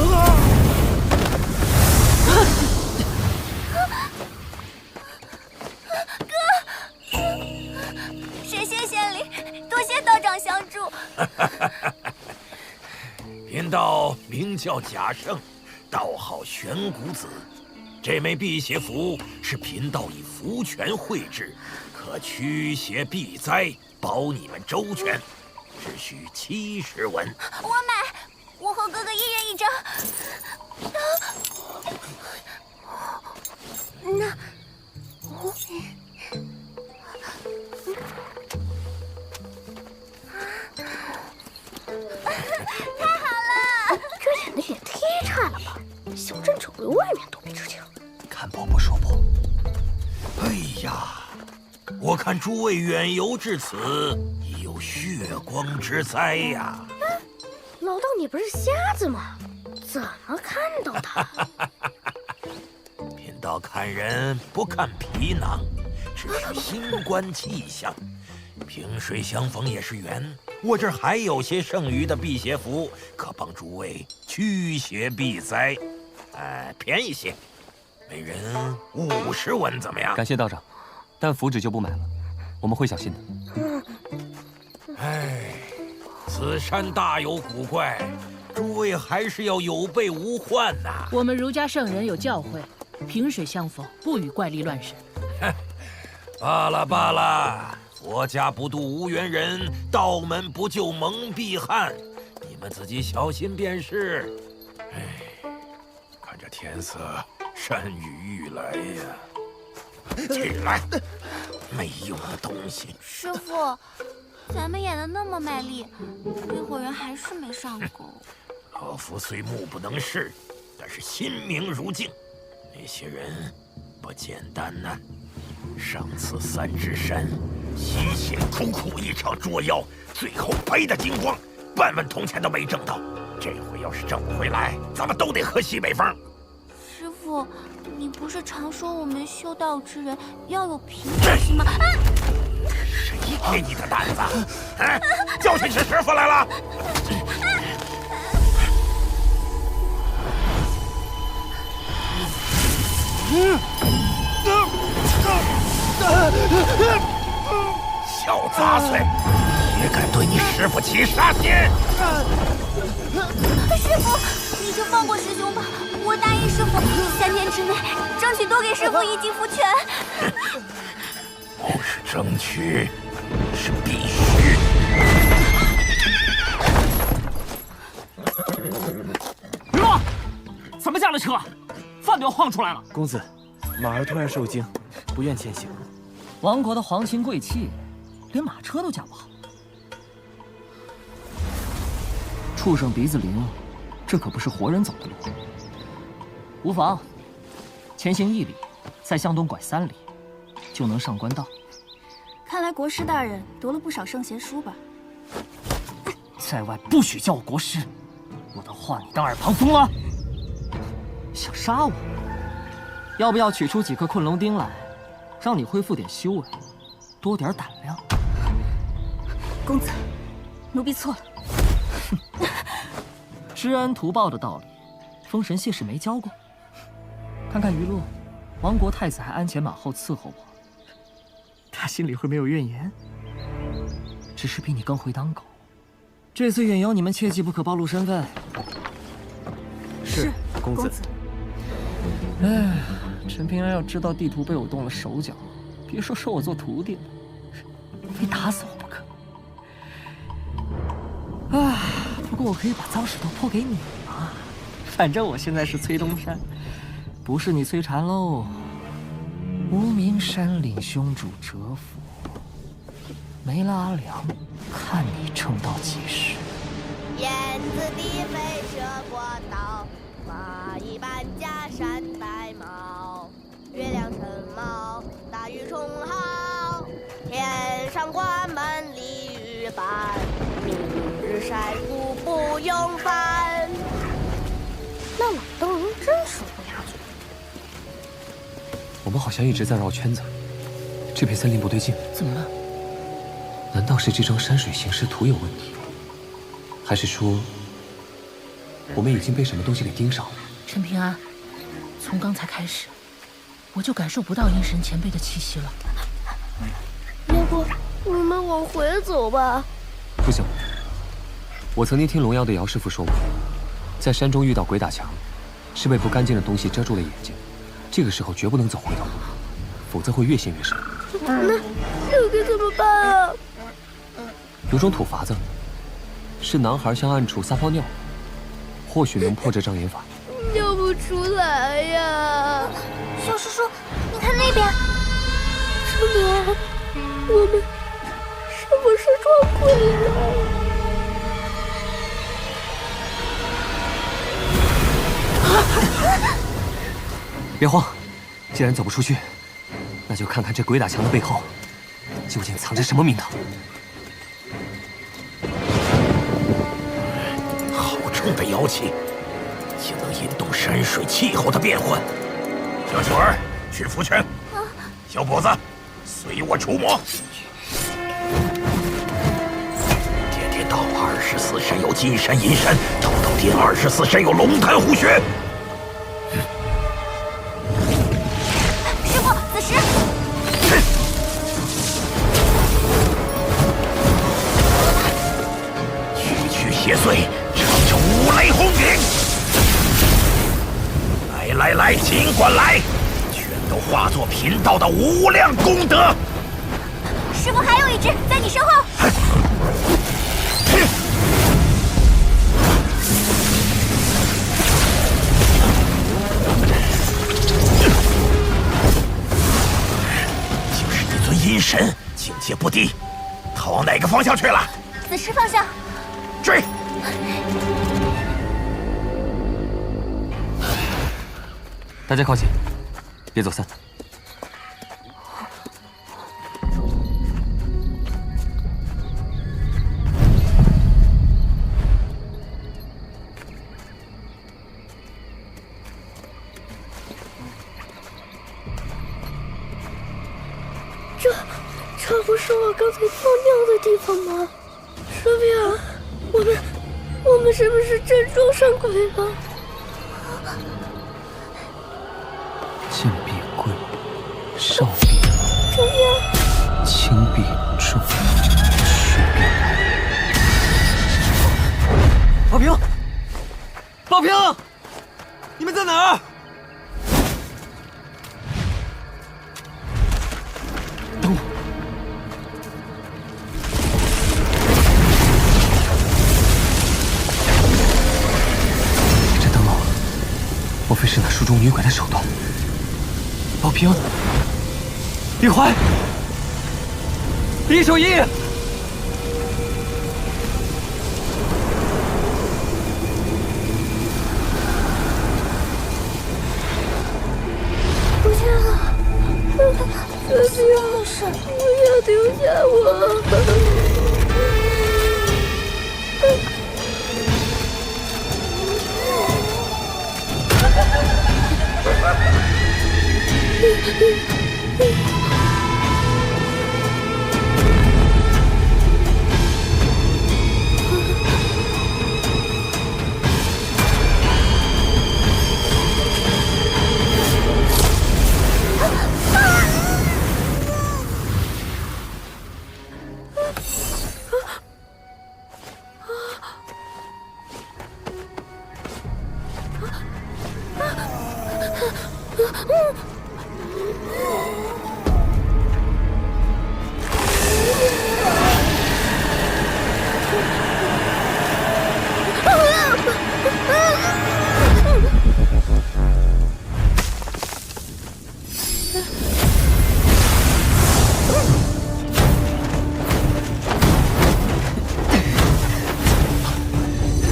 神仙显灵，多谢道长相助。贫道名叫贾胜，道号玄谷子。这枚辟邪符是贫道以福泉绘制，可驱邪避灾，保你们周全。只需70文。我买，我和哥哥一人一张。那我太好了！这演的也太差了吧！小镇守卫外面都没知情。看破不说破。哎呀，我看诸位远游至此，已有血光之灾呀！老道，你不是瞎子吗？怎么看到的？贫道看人不看皮囊，只是心观气象。萍水相逢也是缘，我这儿还有些剩余的辟邪符，可帮诸位驱邪避灾。便宜些，每人50文，怎么样？感谢道长，但符纸就不买了，我们会小心的。哎，此山大有古怪，诸位还是要有备无患呐。我们儒家圣人有教诲，萍水相逢，不与怪力乱神。罢了罢了，佛家不渡无缘人，道门不救蒙蔽汉，你们自己小心便是。哎，看这天色，山雨欲来呀！起来，没用的东西！师傅，咱们演的那么卖力，那伙人还是没上钩。老夫虽目不能视，但是心明如镜。那些人不简单呐！上次三指山辛辛苦苦一场捉妖，最后赔得精光，半文铜钱都没挣到。这回要是挣不回来，咱们都得喝西北风。师傅，你不是常说我们修道之人要有平常心吗？谁给你的胆子？教训起师傅来了！小杂碎，也敢对你师傅起杀心！师傅，你就放过师兄吧，我答应师傅，3天之内争取多给师傅1级符权。不是争取，是必须。雨落，怎么下了车？饭都要晃出来了。公子，马儿突然受惊，不愿前行。亡国的皇亲贵戚，连马车都驾不好。畜生鼻子灵，这可不是活人走的路。无妨，前行1里，在向东拐3里，就能上官道。看来国师大人读了不少圣贤书吧？在外不许叫我国师，我的话你当耳旁风了？想杀我？要不要取出几颗困龙钉来，让你恢复点修为，多点胆量？公子，奴婢错了。知恩图报的道理，封神谢氏没教过。看看余洛，亡国太子还鞍前马后伺候我，他心里会没有怨言？只是比你更会当狗。这次远游，你们切记不可暴露身份。是，公子。哎，陈平安要知道地图被我动了手脚，别说收我做徒弟了，非打死我不可。啊，不过我可以把脏事都泼给你嘛，反正我现在是崔东山，不是你崔禅喽。无名山岭凶主蛰伏，没了阿良，看你撑到几时。燕子低飞射过道，蚂蚁搬家山白毛。月亮沉茂，大雨冲号，天上挂满鲤鱼帆，明日晒谷不用烦。那老道人真是乌鸦嘴。我们好像一直在绕圈子，这片森林不对劲。怎么了？难道是这张山水行事图有问题？还是说，我们已经被什么东西给盯上了？陈平安，从刚才开始，我就感受不到阴神前辈的气息了。要不我们往回走吧？不行，我曾经听龙妖的姚师傅说过，在山中遇到鬼打墙，是被不干净的东西遮住了眼睛，这个时候绝不能走回头路，否则会越陷越深。那这该怎么办啊？有种土法子，是男孩向暗处撒泡尿，或许能破这障眼法。尿不出来呀！小叔叔，你看那边，什么？我们是不是撞鬼了？别慌，既然走不出去，那就看看这鬼打墙的背后究竟藏着什么名堂。好重的妖气，竟能引动山水气候的变换。小九儿，去福泉。小伙子，随我除魔。点点道24山有金山银山，道道殿24山有龙潭虎穴。师傅，子时。区邪祟，唱着五雷轰顶。来，尽管来，全都化作贫道的无量功德。师傅，还有一只在你身后。就是一尊阴神，境界不低。他往哪个方向去了？子时方向。追！大家靠近，别走散。这不是我刚才尿尿的地方吗？师傅，我们是不是真撞上鬼了？进必贵，上必难，轻必重，虚必来。宝平，宝平，你们在哪儿？等我。这灯笼，莫非是那书中女鬼的手段？宝平，李怀，李守义，不见了！师兄，不要丢下我！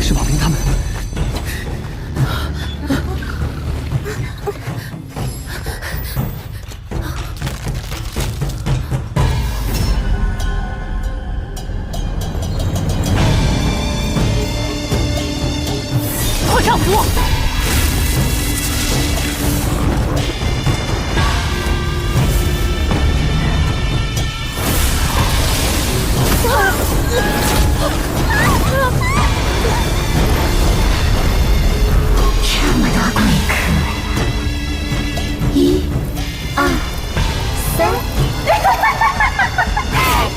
是宝平他们。快上路！这么多贵客，1、2、3，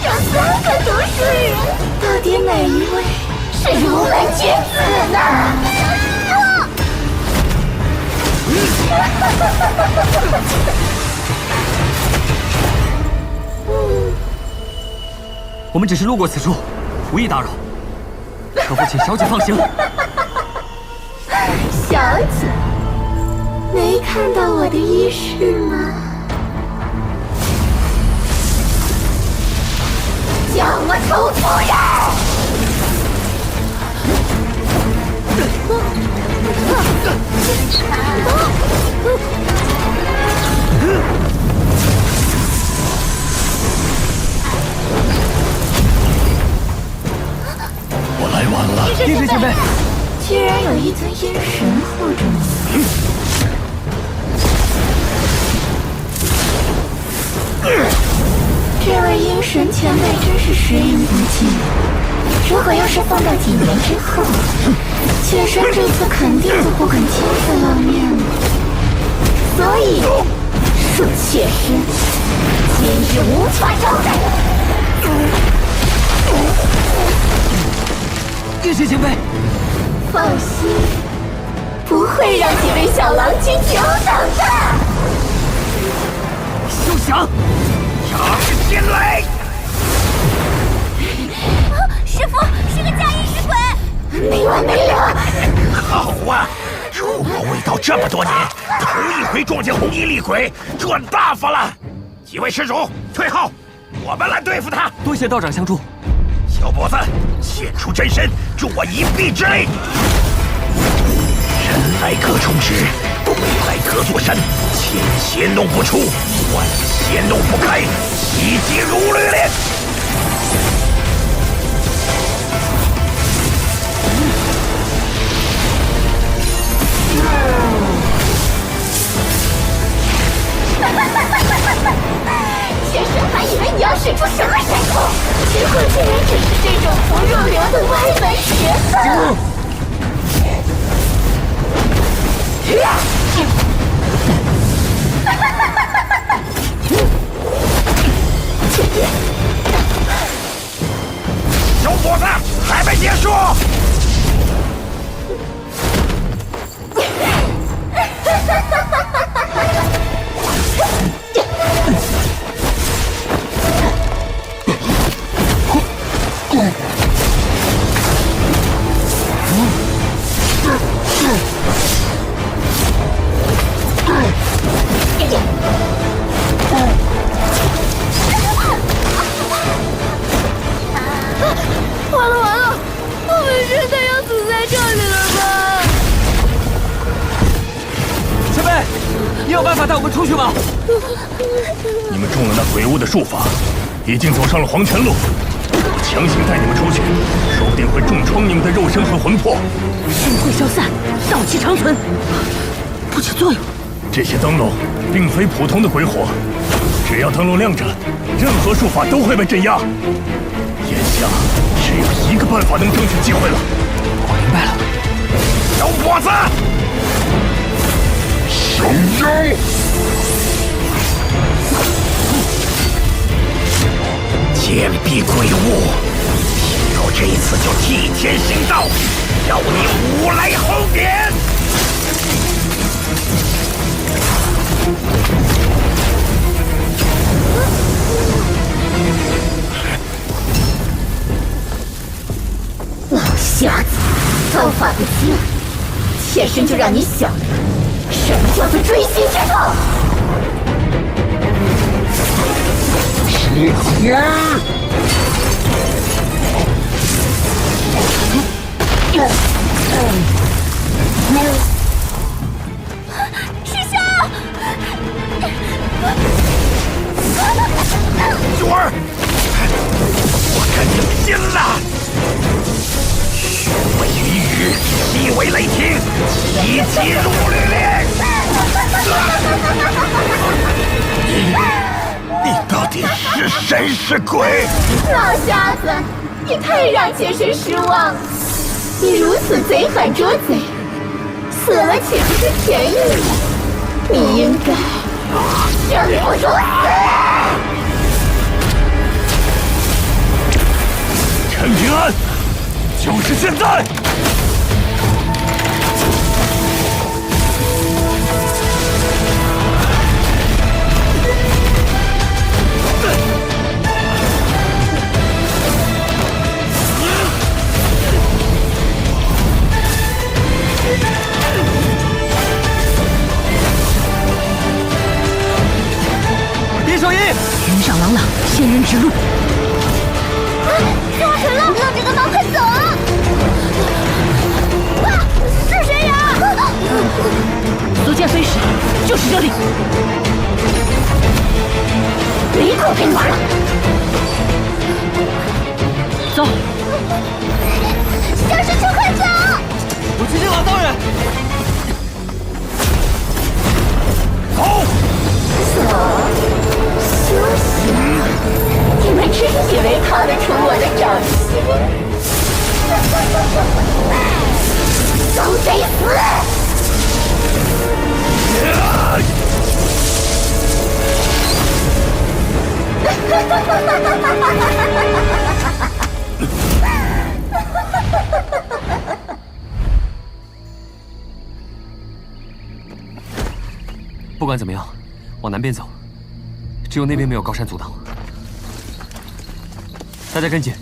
有3个读书人，到底哪一位是如来君子呢？我们只是路过此处，无意打扰，可否请小姐放行？小姐，没看到我的衣饰吗？叫我楚夫人！我来晚了，阴神前辈，居然有一尊阴神护着你。这位阴神前辈真是识人不清。如果要是放到几年之后，妾身这次肯定就不肯亲自露面了。所以，恕妾身今日无法招待。阴神前辈，放心，不会让几位小郎君久等的。休想！长天雷！师傅是个假阴尸鬼，没完没了！好啊！如果未到这么多年，头一回撞见红衣厉鬼，赚大发了！几位施主退后，我们来对付他。多谢道长相助。小伙子，现出真身，助我一臂之力。人来隔重枝，鬼来隔座山，千邪弄不出，万邪弄不开，奇迹如律令。妾身还以为你要使出什么神通，结果竟然只是这种不入流的歪门邪法。小伙子，还没结束！完了完了，我们真的要死在这里了吗？前辈，你有办法带我们出去吗？你们中了那鬼物的术法，已经走上了黄泉路。我强行带你们出去，说不定会重创你们的肉身和魂魄。虚会消散，道气长存，不起作用。这些灯笼并非普通的鬼火，只要灯笼亮着，任何术法都会被镇压。眼下只有一个办法能争取机会了。我明白了，小伙子，收妖！剑逼鬼物，听说这一次就替天行道，要你五雷轰顶！老瞎子，刀法不精，妾身就让你晓得什么叫做锥心之痛。是家。师兄，九儿，我跟你拼了！血为云雨，气为雷霆，奇迹如律令。你到底是神是鬼？老瞎子，你太让妾身失望了。你如此贼喊捉贼，死了岂不是便宜了？你应该生不如死！陈平安，就是现在！仙人之路。做成了，让这个猫快走啊！啊，是谁呀？所见飞时，就是这里。立刻陪你玩了。走。小师兄，快走！我去见老道人。走。休息。你们真以为逃得出我的掌心？都得死！不管怎么样，往南边走，只有那边没有高山阻挡。大家跟紧。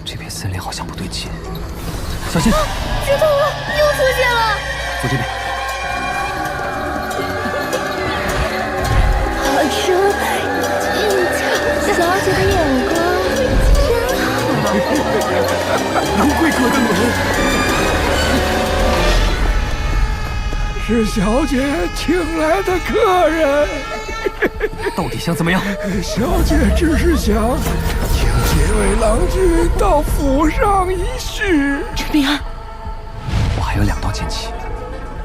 这片森林好像不对劲，小心！知道了，又出现了。走这边。好生小姐的眼光真好。杨贵阁的门。是小姐请来的客人。到底想怎么样？小姐只是想请几位郎君到府上一叙。陈平安，我还有2道剑气，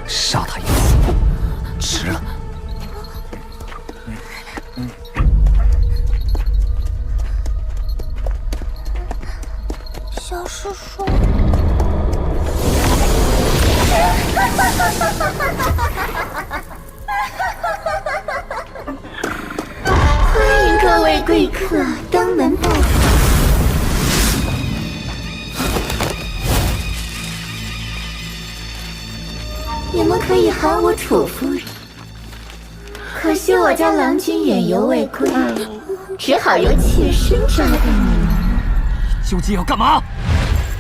杀他一次，迟了。小师叔。欢迎各位贵客登门拜访。你们可以喊我楚夫人。可惜我家郎君远游未归，只好由妾身招待你们。究竟要干嘛？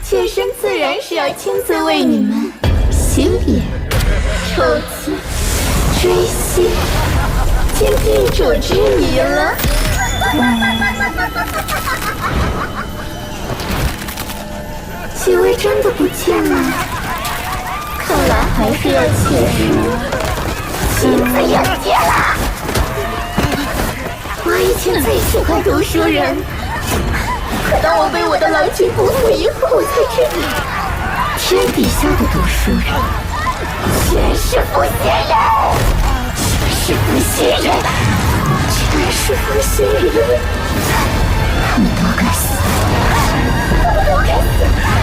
妾身自然是要亲自为你们洗脸、抽筋、追星，尽地主之谊了。几位真的不见了？看来还是要妾身亲自迎接了。我以前最喜欢读书人，可当我被我的郎君俘虏以后，我才知道，天底下的读书人全是负心人，全是负心人，全是负心人，他们都该死，他们都该死。